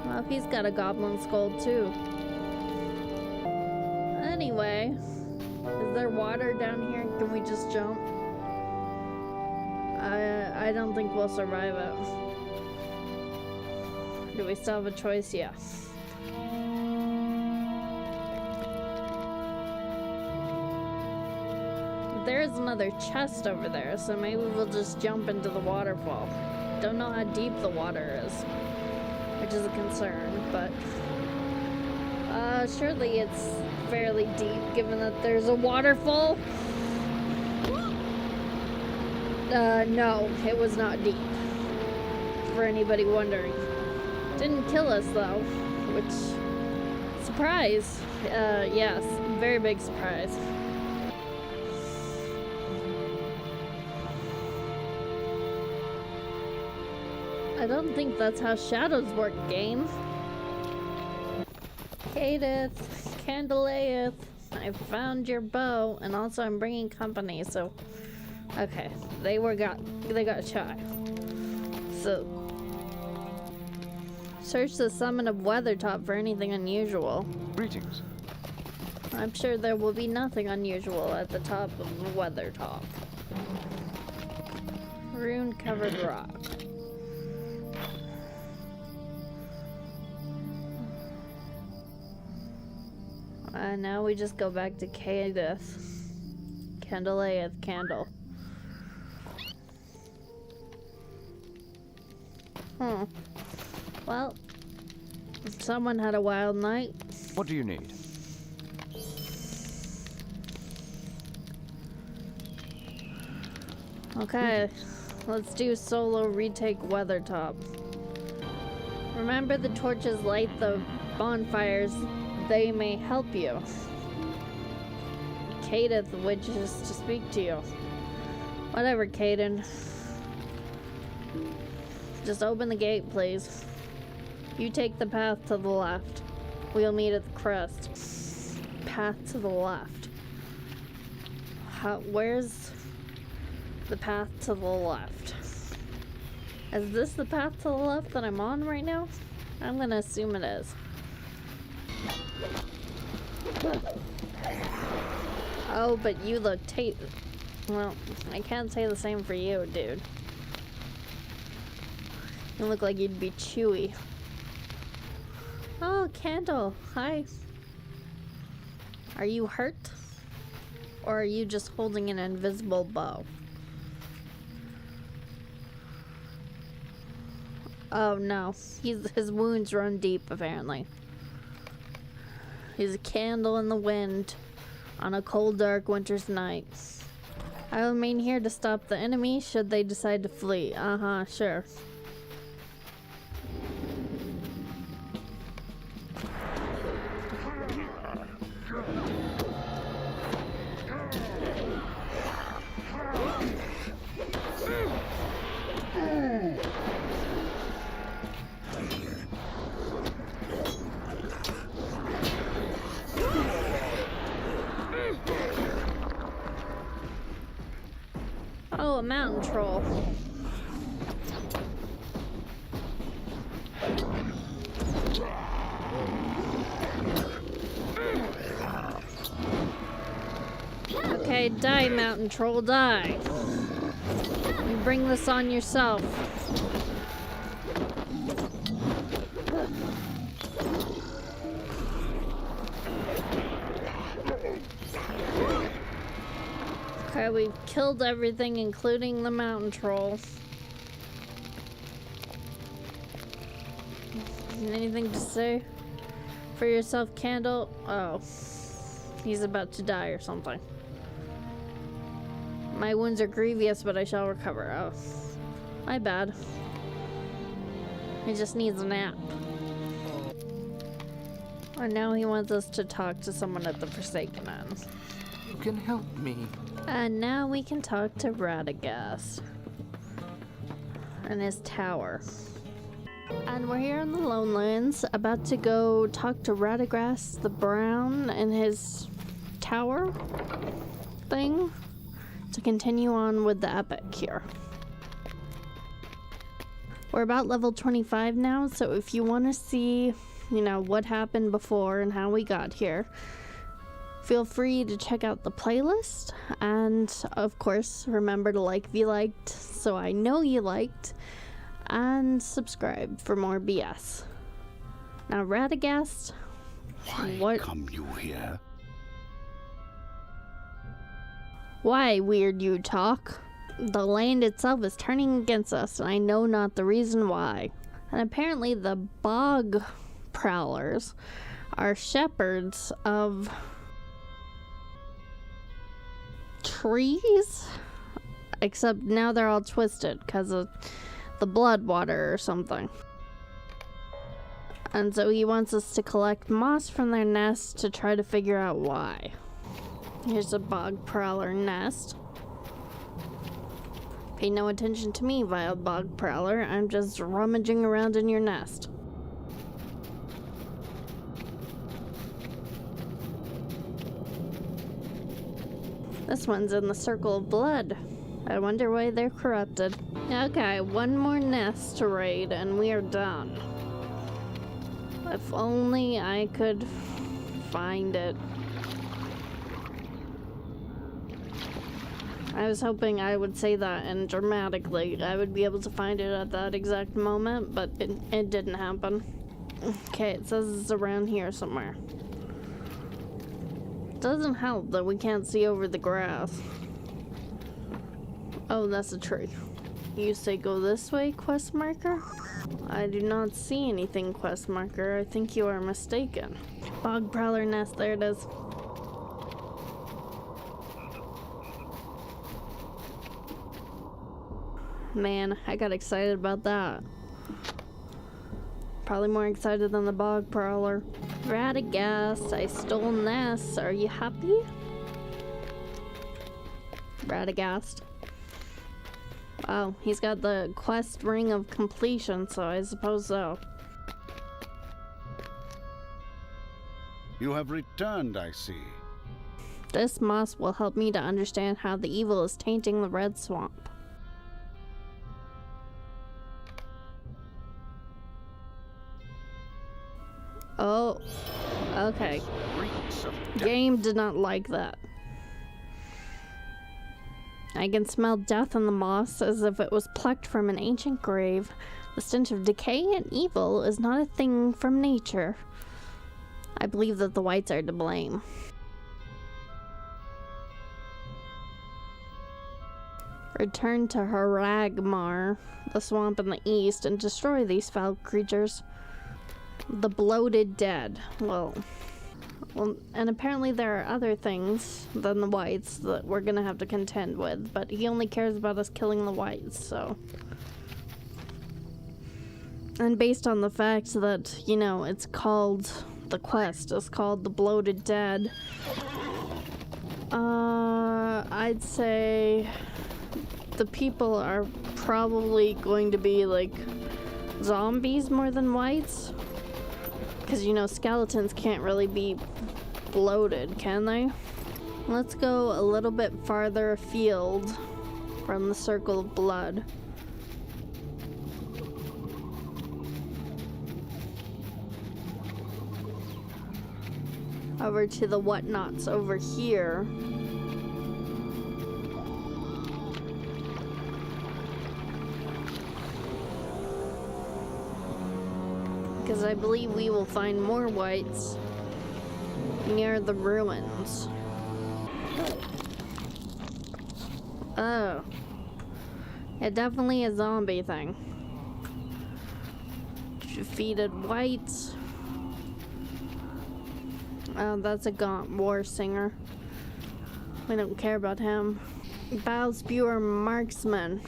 Well, he's got a goblin skull too. Anyway, is there water down here? Can we just jump? I don't think we'll survive it. Do we still have a choice? Yeah. There's another chest over there, so maybe we'll just jump into the waterfall. Don't know how deep the water is, which is a concern, but surely it's fairly deep given that there's a waterfall. No, it was not deep, for anybody wondering. Didn't kill us though, which, surprise. Yes, very big surprise. I don't think that's how shadows work, game. Cadith, Candleaeth, I found your bow, and also I'm bringing company, so... Okay, they got shy. So... Search the summit of Weathertop for anything unusual. Greetings. I'm sure there will be nothing unusual at the top of Weathertop. Rune-covered rock. And now we just go back to Cadith. Candleaeth candle. Well, someone had a wild night. What do you need? Okay, let's do solo retake Weathertop. Remember, the torches light the bonfires. They may help you. Cadith wishes to speak to you. Whatever, Caden. Just open the gate, please. You take the path to the left. We'll meet at the crest. Path to the left. Where's the path to the left? Is this the path to the left that I'm on right now? I'm gonna assume it is. Oh, but you look well, I can't say the same for you, dude. You look like you'd be chewy. Oh, Candle, hi. Are you hurt? Or are you just holding an invisible bow? Oh no, his wounds run deep apparently. He's a candle in the wind on a cold, dark winter's night. I will remain here to stop the enemy should they decide to flee. Sure. Oh, a mountain troll. Okay, die, mountain troll, die. You bring this on yourself. Okay, we've killed everything, including the mountain troll. Anything to say for yourself, Candle? Oh, he's about to die or something. My wounds are grievous, but I shall recover. Oh, my bad. He just needs a nap. And now he wants us to talk to someone at the Forsaken Ends. You can help me. And now we can talk to Radagast and his tower. And we're here in the Lonelands, about to go talk to Radagast the Brown and his tower thing to continue on with the epic here. We're about level 25 now, so if you want to see, you know, what happened before and how we got here, feel free to check out the playlist. And of course, remember to like if you liked, so I know you liked, and subscribe for more BS. Now, Radagast, Why come you here? Why, weird you talk? The land itself is turning against us, and I know not the reason why. And apparently the bog prowlers are shepherds of trees, except now they're all twisted because of the blood water or something. And so he wants us to collect moss from their nest to try to figure out why. Here's a bog prowler nest. Pay no attention to me, vile bog prowler. I'm just rummaging around in your nest. This one's in the circle of blood. I wonder why they're corrupted. Okay, one more nest to raid and we are done. If only I could find it. I was hoping I would say that and dramatically I would be able to find it at that exact moment, but it didn't happen. Okay, it says it's around here somewhere. Doesn't help that we can't see over the grass. Oh, that's a tree. You say go this way, quest marker? I do not see anything, quest marker. I think you are mistaken. Bog prowler nest, there it is. Man, I got excited about that. Probably more excited than the bog prowler. Radagast, I stole nests. Are you happy? Radagast. Oh, he's got the quest ring of completion, so I suppose so. You have returned, I see. This moss will help me to understand how the evil is tainting the red swamp. Oh, okay. Game did not like that. I can smell death in the moss as if it was plucked from an ancient grave. The stench of decay and evil is not a thing from nature. I believe that the whites are to blame. Return to Haragmar, the swamp in the east, and destroy these foul creatures. The bloated dead. Well, and apparently there are other things than the whites that we're gonna have to contend with, but he only cares about us killing the whites, so. And based on the fact that, you know, it's called, the quest is called the bloated dead, I'd say the people are probably going to be like zombies more than whites. Because, you know, skeletons can't really be bloated, can they? Let's go a little bit farther afield from the circle of blood. Over to the whatnots over here. Because I believe we will find more whites near the ruins. Oh. It definitely a zombie thing. Defeated whites. Oh, that's a gaunt war singer. We don't care about him. Bow spewer marksman.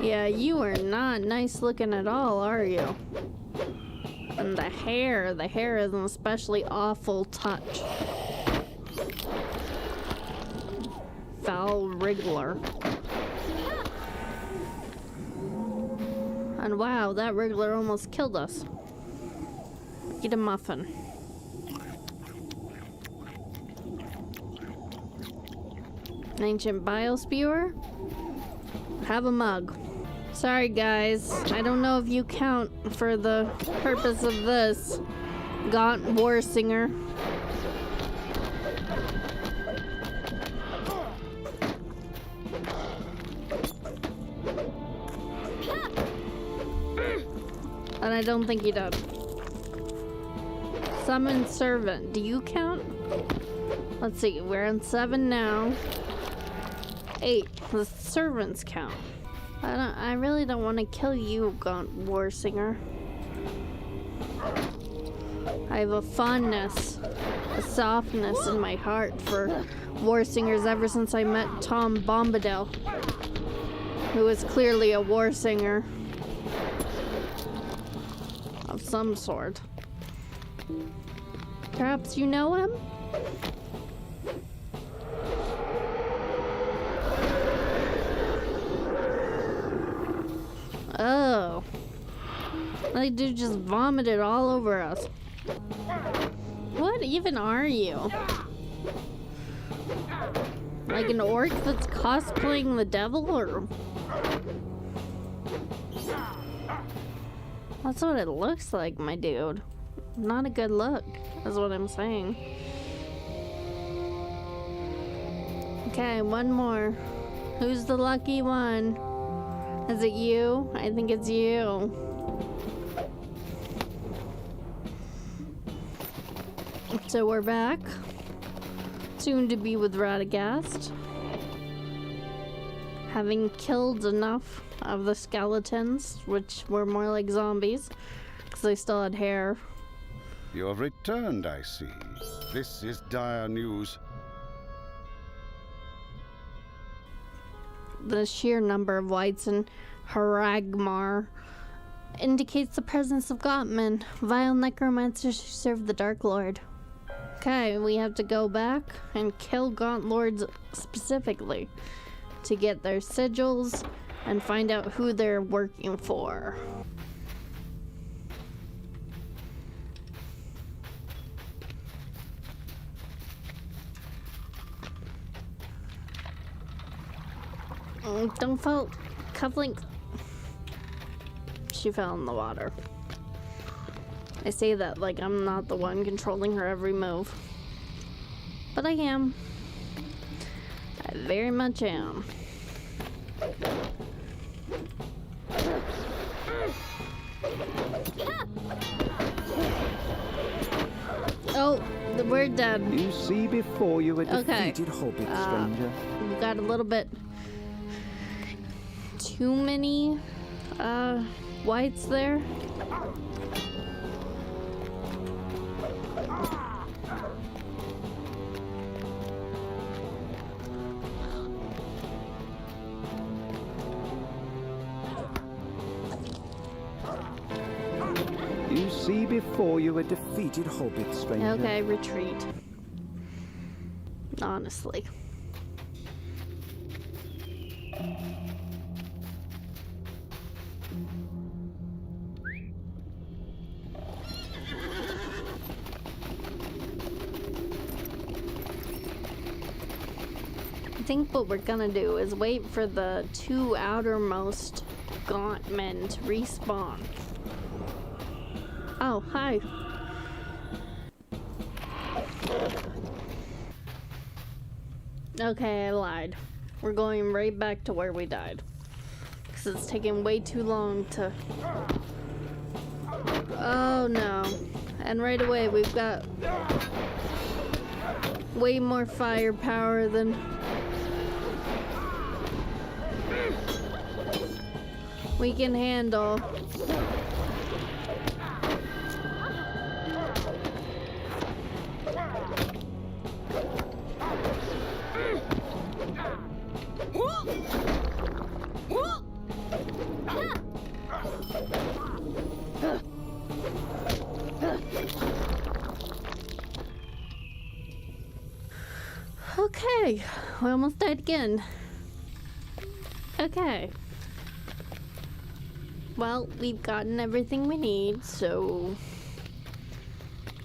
Yeah, you are not nice looking at all, are you? And the hair is an especially awful touch. Foul wriggler. And wow, that wriggler almost killed us. Eat a muffin. An ancient biospewer? Have a mug. Sorry guys, I don't know if you count for the purpose of this. Gaunt war singer. And I don't think he does. Summon servant. Do you count? Let's see. We're on 7 now. 8. The servants count. I really don't want to kill you, Gaunt War Singer. I have a fondness, a softness in my heart for war singers ever since I met Tom Bombadil, who is clearly a war singer. Of some sort. Perhaps you know him? Oh. That dude just vomited all over us. What even are you? Like an orc that's cosplaying the devil, or? That's what it looks like, my dude. Not a good look, is what I'm saying. Okay, one more. Who's the lucky one? Is it you? I think it's you. So we're back. Soon to be with Radagast. Having killed enough of the skeletons, which were more like zombies, because they still had hair. You have returned, I see. This is dire news. The sheer number of whites in Haragmar indicates the presence of Gottmen, vile necromancers who serve the Dark Lord. Okay, we have to go back and kill Gaunt Lords specifically to get their sigils and find out who they're working for. Don't fall. Cufflink. She fell in the water. I say that like I'm not the one controlling her every move. But I am. I very much am. Oh, we're dead. You see before you a defeated hobbit, stranger. We got a little bit too many whites there. You see before you a defeated hobbit, stranger. Okay, retreat. Honestly. I think what we're gonna do is wait for the 2 outermost gaunt men to respawn. Oh, hi. Okay, I lied. We're going right back to where we died. Because it's taking way too long to Oh no. And right away we've got way more firepower than we can handle. Okay, we almost died again. Okay. Well, we've gotten everything we need, so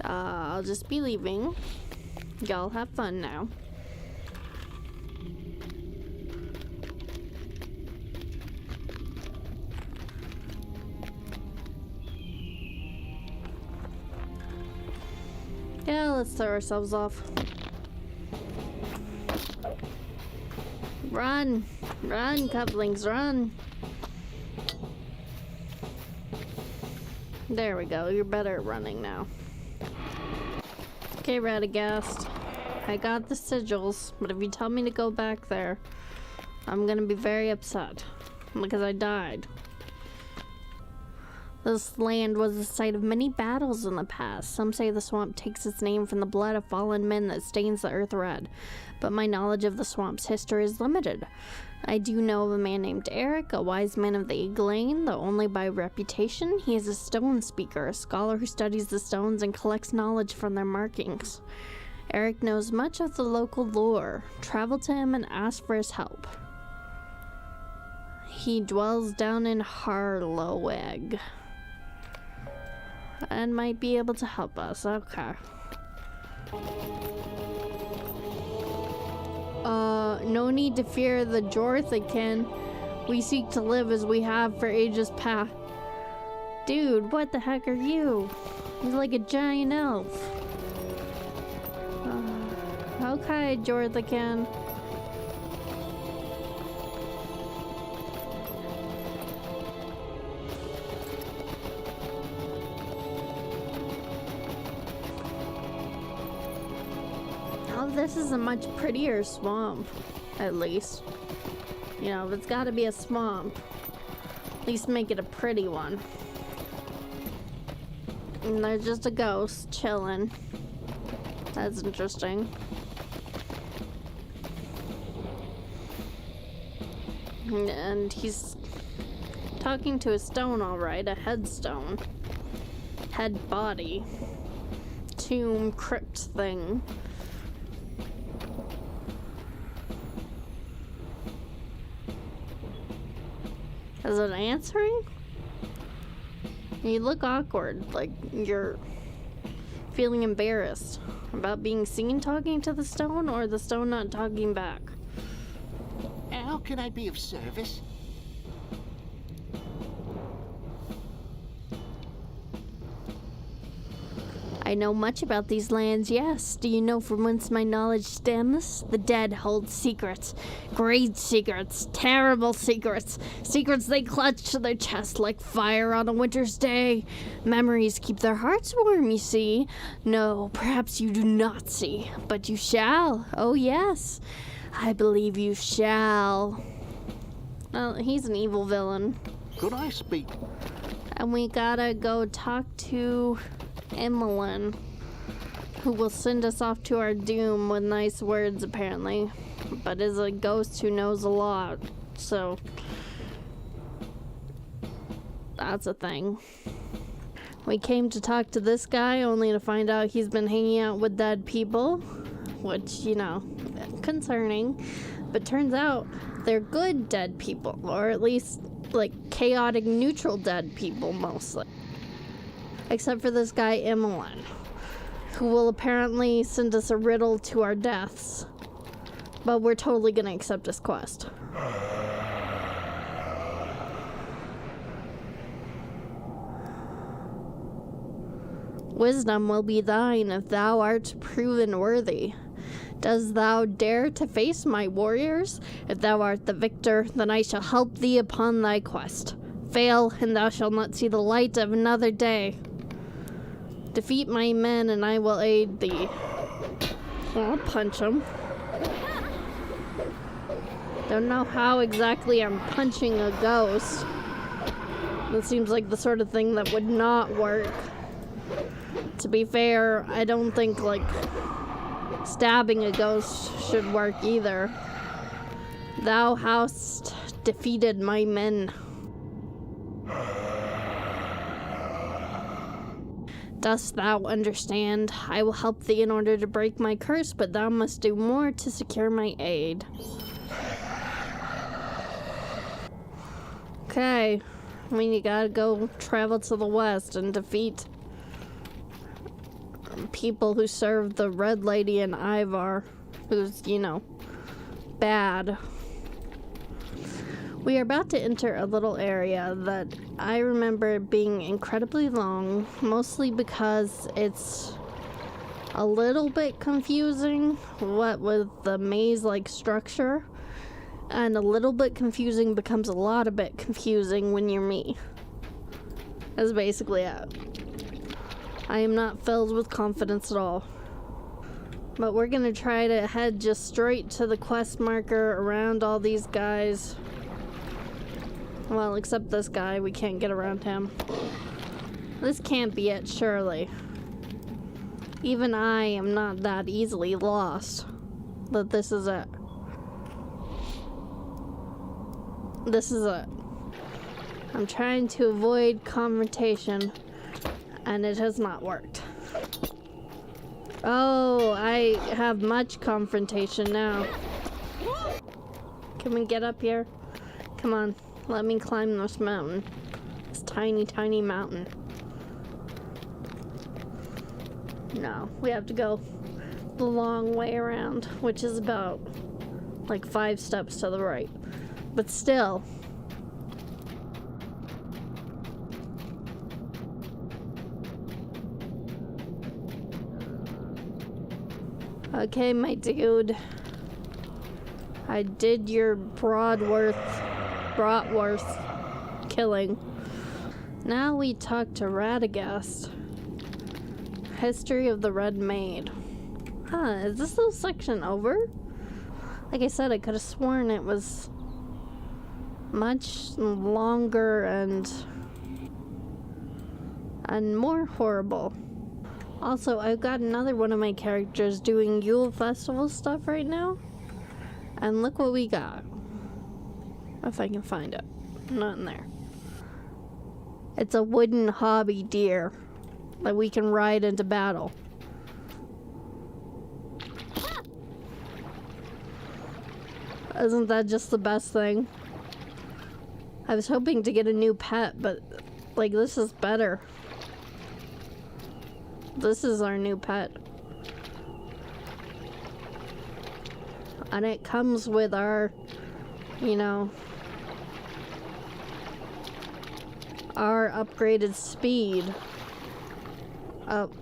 I'll just be leaving. Y'all have fun now. Yeah, let's throw ourselves off. Run! Run, couplings, run! There we go, you're better at running now. Okay, Radagast. I got the sigils, but if you tell me to go back there, I'm gonna be very upset. Because I died. This land was the site of many battles in the past. Some say the swamp takes its name from the blood of fallen men that stains the earth red. But my knowledge of the swamp's history is limited. I do know of a man named Eric, a wise man of the Eglain, though only by reputation. He is a stone speaker, a scholar who studies the stones and collects knowledge from their markings. Eric knows much of the local lore. Travel to him and ask for his help. He dwells down in Harloweg and might be able to help us. Okay. No need to fear the Jorthican. We seek to live as we have for ages past. Dude, what the heck are you? He's like a giant elf. Okay, Jorthican. Oh, this is a much prettier swamp, at least. You know, if it's gotta be a swamp, at least make it a pretty one. And there's just a ghost chilling. That's interesting. And he's talking to a stone, alright, a headstone. Head body. Tomb crypt thing. Is it answering? You look awkward, like you're feeling embarrassed about being seen talking to the stone, or the stone not talking back. How can I be of service? I know much about these lands, yes. Do you know from whence my knowledge stems? The dead hold secrets. Great secrets. Terrible secrets. Secrets they clutch to their chest like fire on a winter's day. Memories keep their hearts warm, you see. No, perhaps you do not see, but you shall. Oh, yes. I believe you shall. Well, he's an evil villain. Could I speak? And we gotta go talk to Emmeline, who will send us off to our doom with nice words, apparently, but is a ghost who knows a lot, so that's a thing. We came to talk to this guy only to find out he's been hanging out with dead people, which, you know, concerning, but turns out they're good dead people, or at least like chaotic neutral dead people mostly. Except for this guy, Emmeline, who will apparently send us a riddle to our deaths. But we're totally gonna accept his quest. Wisdom will be thine if thou art proven worthy. Does thou dare to face my warriors? If thou art the victor, then I shall help thee upon thy quest. Fail, and thou shalt not see the light of another day. Defeat my men and I will aid thee. Well, I'll punch him. Don't know how exactly I'm punching a ghost. That seems like the sort of thing that would not work. To be fair, I don't think, like, stabbing a ghost should work either. Thou hast defeated my men. Dost thou understand? I will help thee in order to break my curse, but thou must do more to secure my aid. Okay. I mean, you gotta go travel to the west and defeat people who serve the Red Lady in Ivar, who's, you know, bad. We are about to enter a little area that I remember being incredibly long, mostly because it's a little bit confusing, what with the maze-like structure, and a little bit confusing becomes a lot of bit confusing when you're me. That's basically it. I am not filled with confidence at all. But we're gonna try to head just straight to the quest marker around all these guys. Well, except this guy, we can't get around him. This can't be it, surely. Even I am not that easily lost. But this is it. This is it. I'm trying to avoid confrontation, and it has not worked. Oh, I have much confrontation now. Can we get up here? Come on, let me climb this mountain. This tiny, tiny mountain. No, we have to go the long way around, which is about like 5 steps to the right. But still. Okay, my dude. I did your bratwurst killing. Now we talk to Radagast. History of the Red Maid. Huh, is this little section over? Like I said, I could have sworn it was much longer and more horrible. Also, I've got another one of my characters doing Yule Festival stuff right now. And look what we got. If I can find it. Not in there. It's a wooden hobby deer that we can ride into battle. Isn't that just the best thing? I was hoping to get a new pet, but like this is better. This is our new pet. And it comes with our, you know, our upgraded speed up.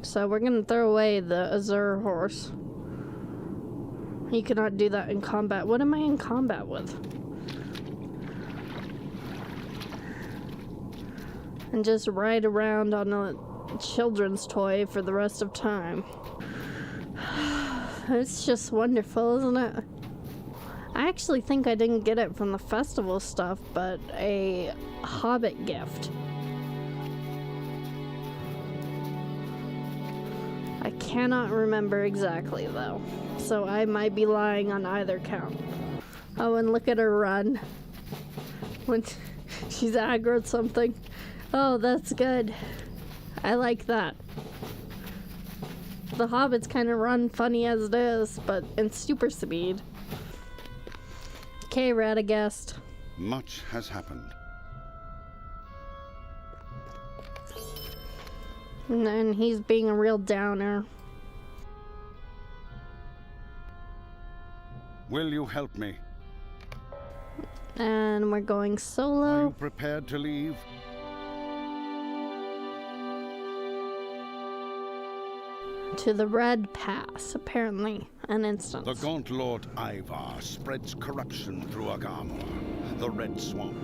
So we're gonna throw away the Azure horse. You cannot do that in combat. What am I in combat with? And just ride around on a children's toy for the rest of time. It's just wonderful, isn't it? I actually think I didn't get it from the festival stuff, but a Hobbit gift. I cannot remember exactly though, so I might be lying on either count. Oh, and look at her run when she's aggroed something. Oh, that's good. I like that. The hobbits kind of run funny as it is, but in super speed. Okay, Radagast. Much has happened. And he's being a real downer. Will you help me? And we're going Are solo. you prepared to leave? To the Red Pass, apparently. An instance. The gaunt Lord Ivar spreads corruption through Agamor, the Red Swamp,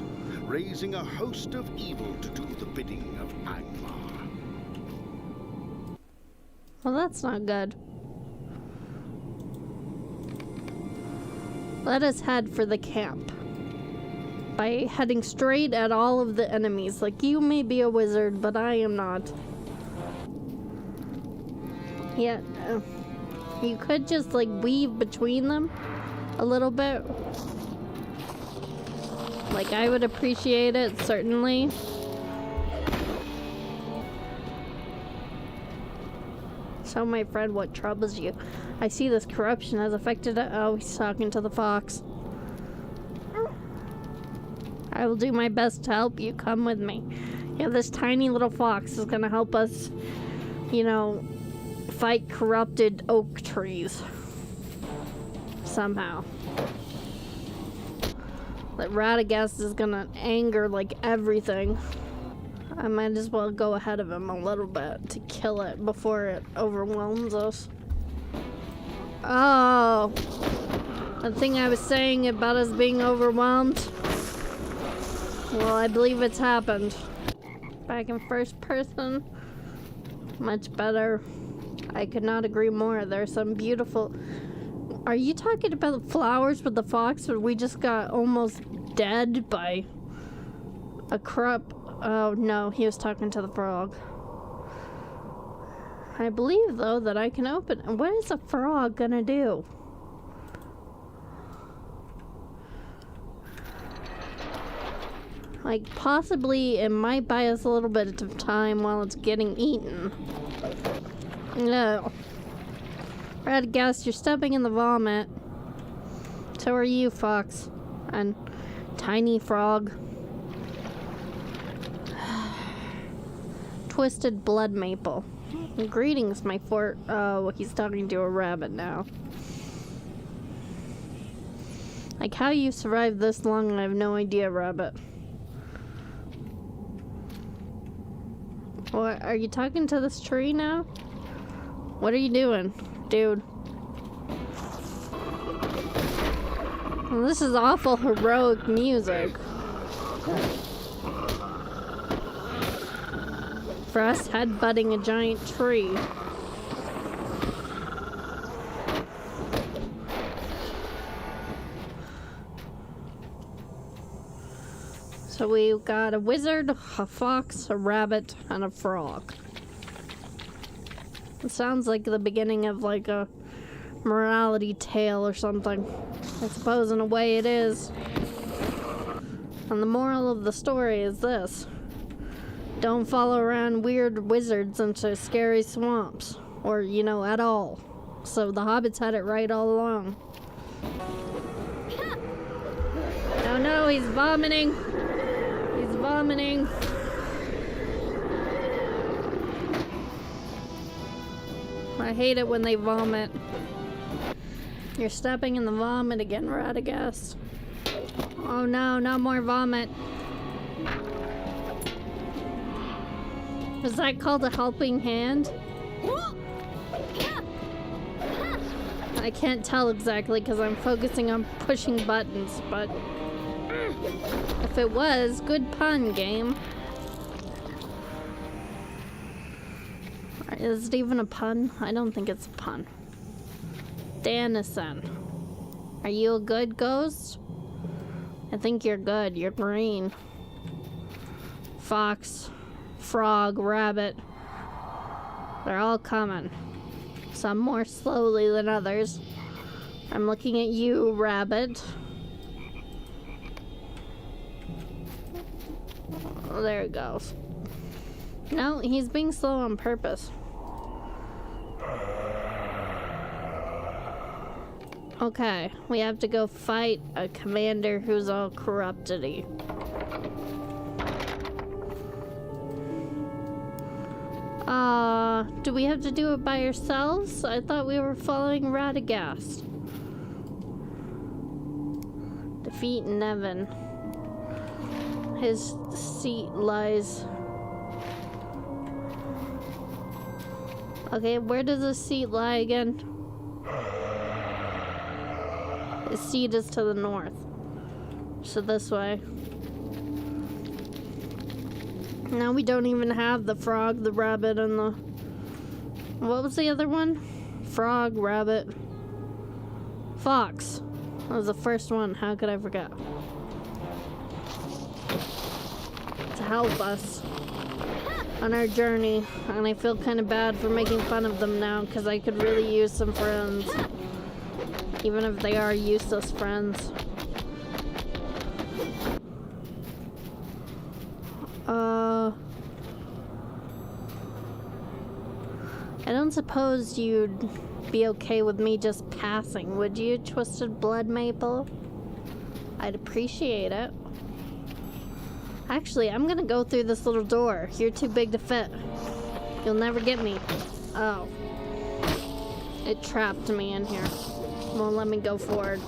raising a host of evil to do the bidding of Angmar. Well, that's not good. Let us head for the camp by heading straight at all of the enemies. Like, you may be a wizard, but I am not. Yeah, you could just like weave between them a little bit. Like, I would appreciate it, certainly. So, my friend, what troubles you? I see this corruption has affected it. Oh, he's talking to the fox. I will do my best to help you. Come with me. Yeah, this tiny little fox is gonna help us, you know, fight corrupted oak trees. Somehow. That Radagast is gonna anger like everything. I might as well go ahead of him a little bit to kill it before it overwhelms us. Oh, the thing I was saying about us being overwhelmed. Well, I believe it's happened. Back in first person, much better. I could not agree more. There's some beautiful... Are you talking about the flowers with the fox, or we just got almost dead by a corrupt... Oh no, he was talking to the frog. I believe though that I can open... What is a frog gonna do? Like, possibly it might buy us a little bit of time while it's getting eaten. No. Radagast, you're stepping in the vomit. So are you, fox. And tiny frog. Twisted blood maple. Greetings, my fort. Oh, he's talking to a rabbit now. Like, how you survived this long, I have no idea, rabbit. What, are you talking to this tree now? What are you doing, dude? Well, this is awful heroic music. For us headbutting a giant tree. So we've got a wizard, a fox, a rabbit, and a frog. It sounds like the beginning of like a morality tale or something. I suppose in a way it is. And the moral of the story is this. Don't follow around weird wizards into scary swamps. Or, you know, at all. So the hobbits had it right all along. Oh no, he's vomiting. He's vomiting. I hate it when they vomit. You're stepping in the vomit again, Radagast. Oh no, no more vomit. Is that called a helping hand? I can't tell exactly because I'm focusing on pushing buttons, but if it was, good pun, game. Is it even a pun? I don't think it's a pun. Dannison. Are you a good ghost? I think you're good. You're green. Fox, frog, rabbit. They're all coming. Some more slowly than others. I'm looking at you, rabbit. Oh, there it goes. No, he's being slow on purpose. Okay, we have to go fight a commander who's all corrupted-y. Do we have to do it by ourselves? I thought we were following Radagast. Defeat Nevin. His seat lies... Okay, where does the seat lie again? His seat is to the north. So this way. Now we don't even have the frog, the rabbit, and the... What was the other one? Frog, rabbit, fox. That was the first one. How could I forget? To help us on our journey. And I feel kind of bad for making fun of them now because I could really use some friends. Even if they are useless friends. I don't suppose you'd be okay with me just passing, would you, Twisted Blood Maple? I'd appreciate it. Actually, I'm gonna go through this little door. You're too big to fit. You'll never get me. Oh. It trapped me in here. Won't let me go forward.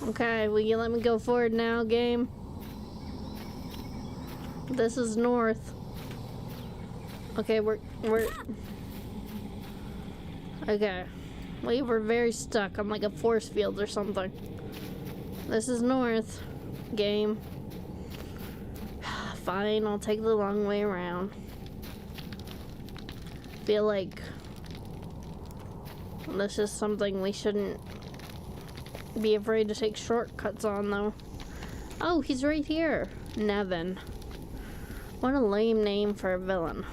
Okay, will you let me go forward now, game? This is north. Okay, we're... Okay. We were very stuck on like a force field or something. This is north, game. Fine, I'll take the long way around. Feel like this is something we shouldn't be afraid to take shortcuts on, though. Oh, he's right here. Nevin. What a lame name for a villain.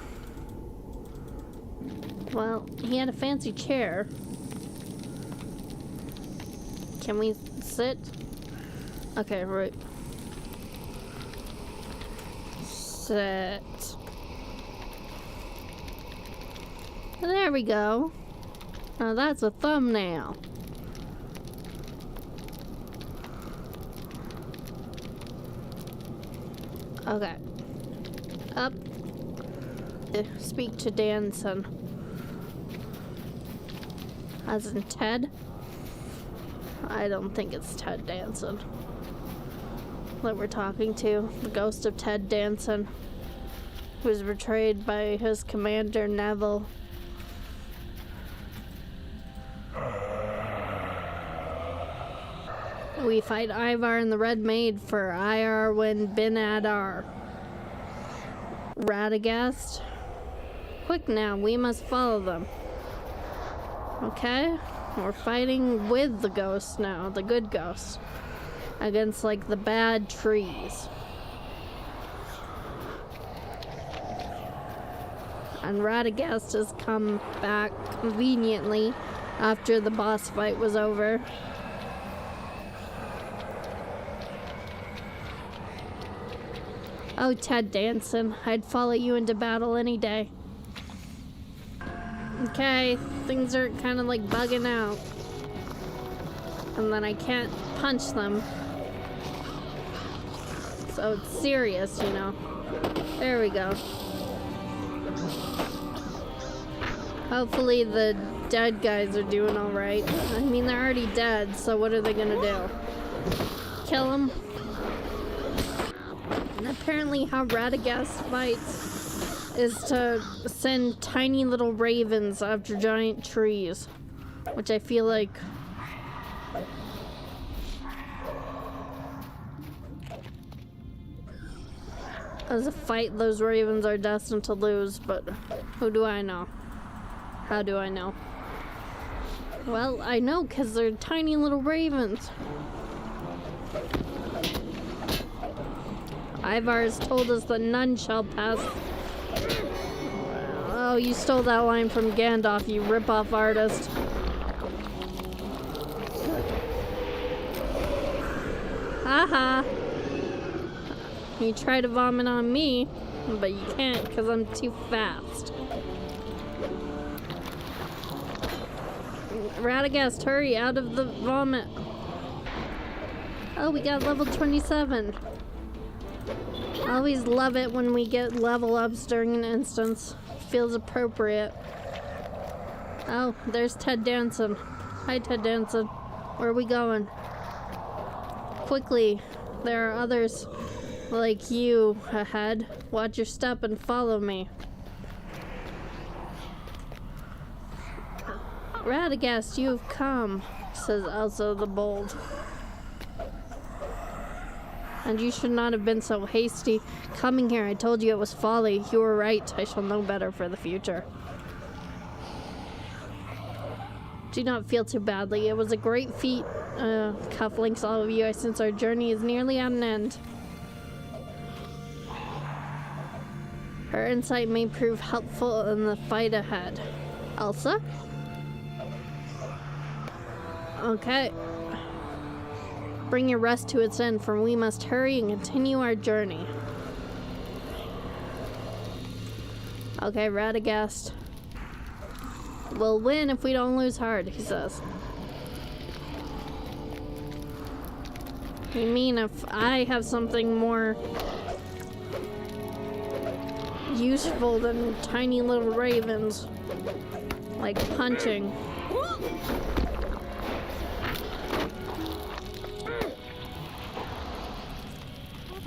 Well, he had a fancy chair. Can we sit? Okay, right. Sit. There we go. Now that's a thumbnail. Okay. Up. Speak to Danson. As in Ted? I don't think it's Ted Danson that we're talking to. The ghost of Ted Danson, who was betrayed by his commander Neville. We fight Ivar and the Red Maid for Iarwin bin Adar. Radagast? Quick now, we must follow them. Okay? We're fighting with the ghosts now, the good ghosts. Against, like, the bad trees. And Radagast has come back conveniently after the boss fight was over. Oh, Ted Danson, I'd follow you into battle any day. Okay, things are kind of like bugging out. And then I can't punch them. So it's serious, you know. There we go. Hopefully the dead guys are doing alright. I mean, they're already dead, so what are they gonna do? Kill them? And apparently how Radagast fights is to send tiny little ravens after giant trees. Which I feel like... as a fight, those ravens are destined to lose, but who do I know? How do I know? Well, I know because they're tiny little ravens. Ivar has told us that none shall pass. Oh, you stole that line from Gandalf, you rip-off artist. Haha. You try to vomit on me, but you can't because I'm too fast. Radagast, hurry out of the vomit. Oh, we got level 27. I always love it when we get level ups during an instance. Feels appropriate. Oh, there's Ted Danson. Hi, Ted Danson. Where are we going? Quickly, there are others like you ahead. Watch your step and follow me. Radagast, you have come, says Elsa the Bold. And you should not have been so hasty coming here. I told you it was folly. You were right. I shall know better for the future. Do not feel too badly. It was a great feat. Cufflinks, all of you. I sense our journey is nearly at an end. Her insight may prove helpful in the fight ahead. Elsa? Okay. Bring your rest to its end, for we must hurry and continue our journey. Okay, Radagast. We'll win if we don't lose heart, he says. You mean if I have something more useful than tiny little ravens, like punching?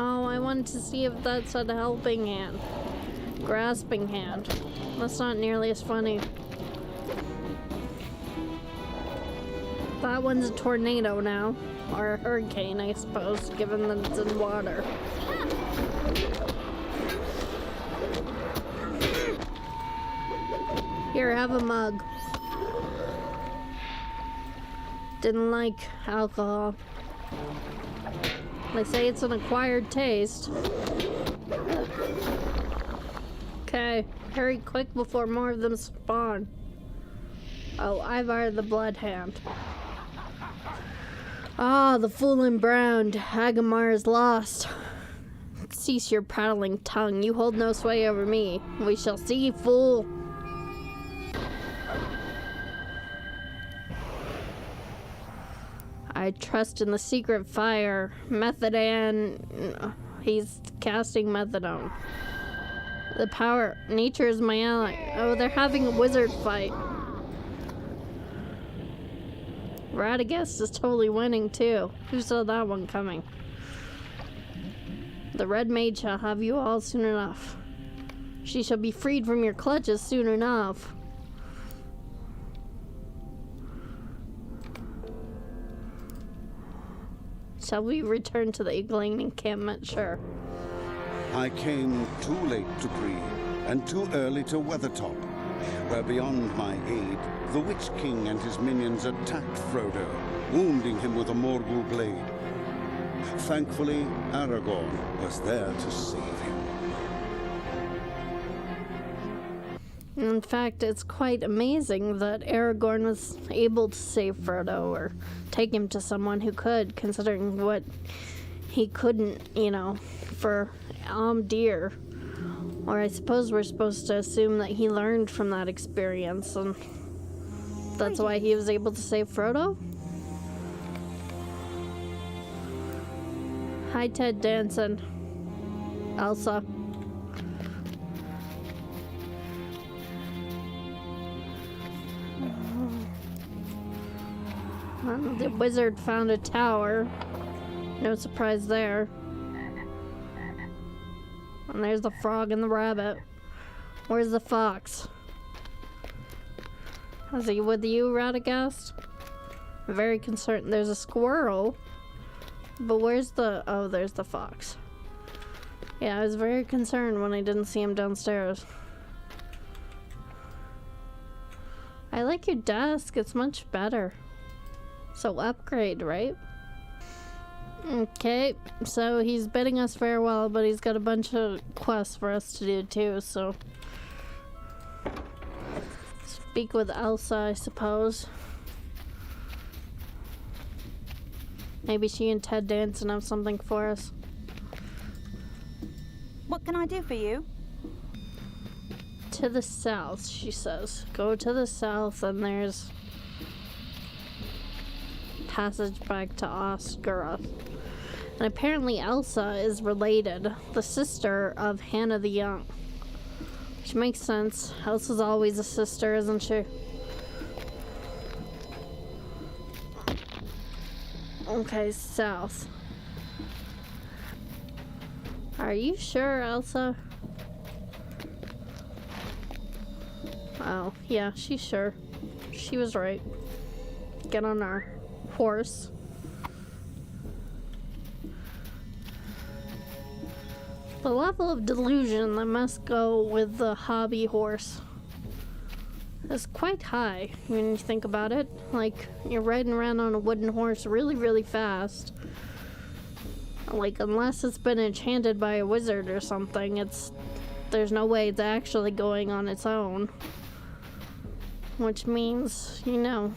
Oh, I wanted to see if that's a helping hand. Grasping hand. That's not nearly as funny. That one's a tornado now. Or a hurricane, I suppose, given that it's in water. Here, have a mug. Didn't like alcohol. They say it's an acquired taste. Okay, hurry quick before more of them spawn. Oh, Ivar the Bloodhound. Ah, the fool in brown. Agamar is lost. Cease your prattling tongue. You hold no sway over me. We shall see, fool. I trust in the secret fire. Methodan. He's casting Methadone. The power. Nature is my ally. Oh, they're having a wizard fight. Radagast is totally winning too. Who saw that one coming? The Red Mage shall have you all soon enough. She shall be freed from your clutches soon enough. Shall we return to the Eagling encampment? Sure. I came too late to Bree, and too early to Weathertop, where beyond my aid, the Witch King and his minions attacked Frodo, wounding him with a Morgul blade. Thankfully, Aragorn was there to save him. In fact, it's quite amazing that Aragorn was able to save Frodo or take him to someone who could, considering what he couldn't, you know, for Amdir. Or I suppose we're supposed to assume that he learned from that experience, and that's why he was able to save Frodo? Hi, Ted Danson. Elsa. The wizard found a tower. No surprise there. And there's the frog and the rabbit. Where's the fox? Is he with you, Radagast? Very concerned. There's a squirrel. But where's the... Oh, there's the fox. Yeah, I was very concerned when I didn't see him downstairs. I like your desk. It's much better. So upgrade, right? Okay, so he's bidding us farewell, but he's got a bunch of quests for us to do too, so... Speak with Elsa, I suppose. Maybe she and Ted Danson have something for us. What can I do for you? To the south, she says. Go to the south and there's... passage back to Osgoroth. And apparently Elsa is related, the sister of Hannah the Young. Which makes sense. Elsa's always a sister, isn't she? Okay, south. Are you sure, Elsa? Oh, yeah, she's sure. she was right. Get on our horse. The level of delusion that must go with the hobby horse is quite high when you think about it. Like, you're riding around on a wooden horse really, really fast. Like, unless it's been enchanted by a wizard or something, there's no way it's actually going on its own. Which means, you know,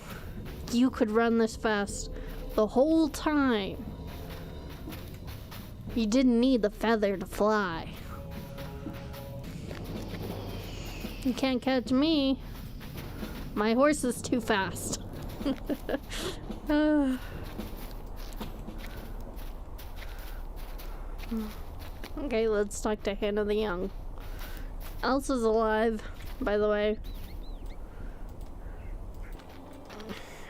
you could run this fast the whole time. You didn't need the feather to fly. You can't catch me. My horse is too fast. Okay, let's talk to Hannah the Young. Elsa's alive, by the way.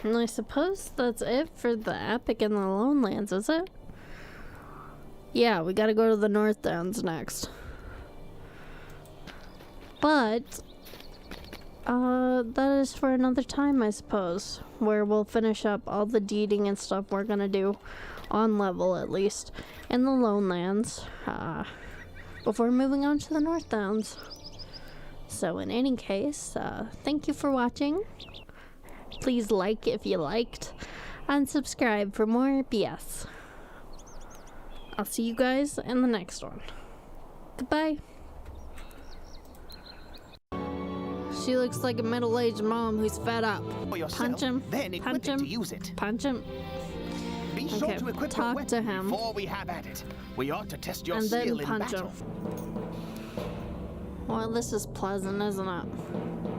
And I suppose that's it for the Epic in the Lone Lands, is it? Yeah, we gotta go to the North Downs next. But, that is for another time, I suppose, where we'll finish up all the deeding and stuff we're gonna do, on level at least, in the Lone Lands, before moving on to the North Downs. So in any case, thank you for watching. Please like if you liked, and subscribe for more BS. I'll see you guys in the next one. Goodbye. She looks like a middle-aged mom who's fed up. Punch him. Then Punch him. to use it. Punch him. Be sure Okay, to equip talk your to weapon him. before we have at it. We ought to test your And then skill in punch battle. him. Well, this is pleasant, isn't it?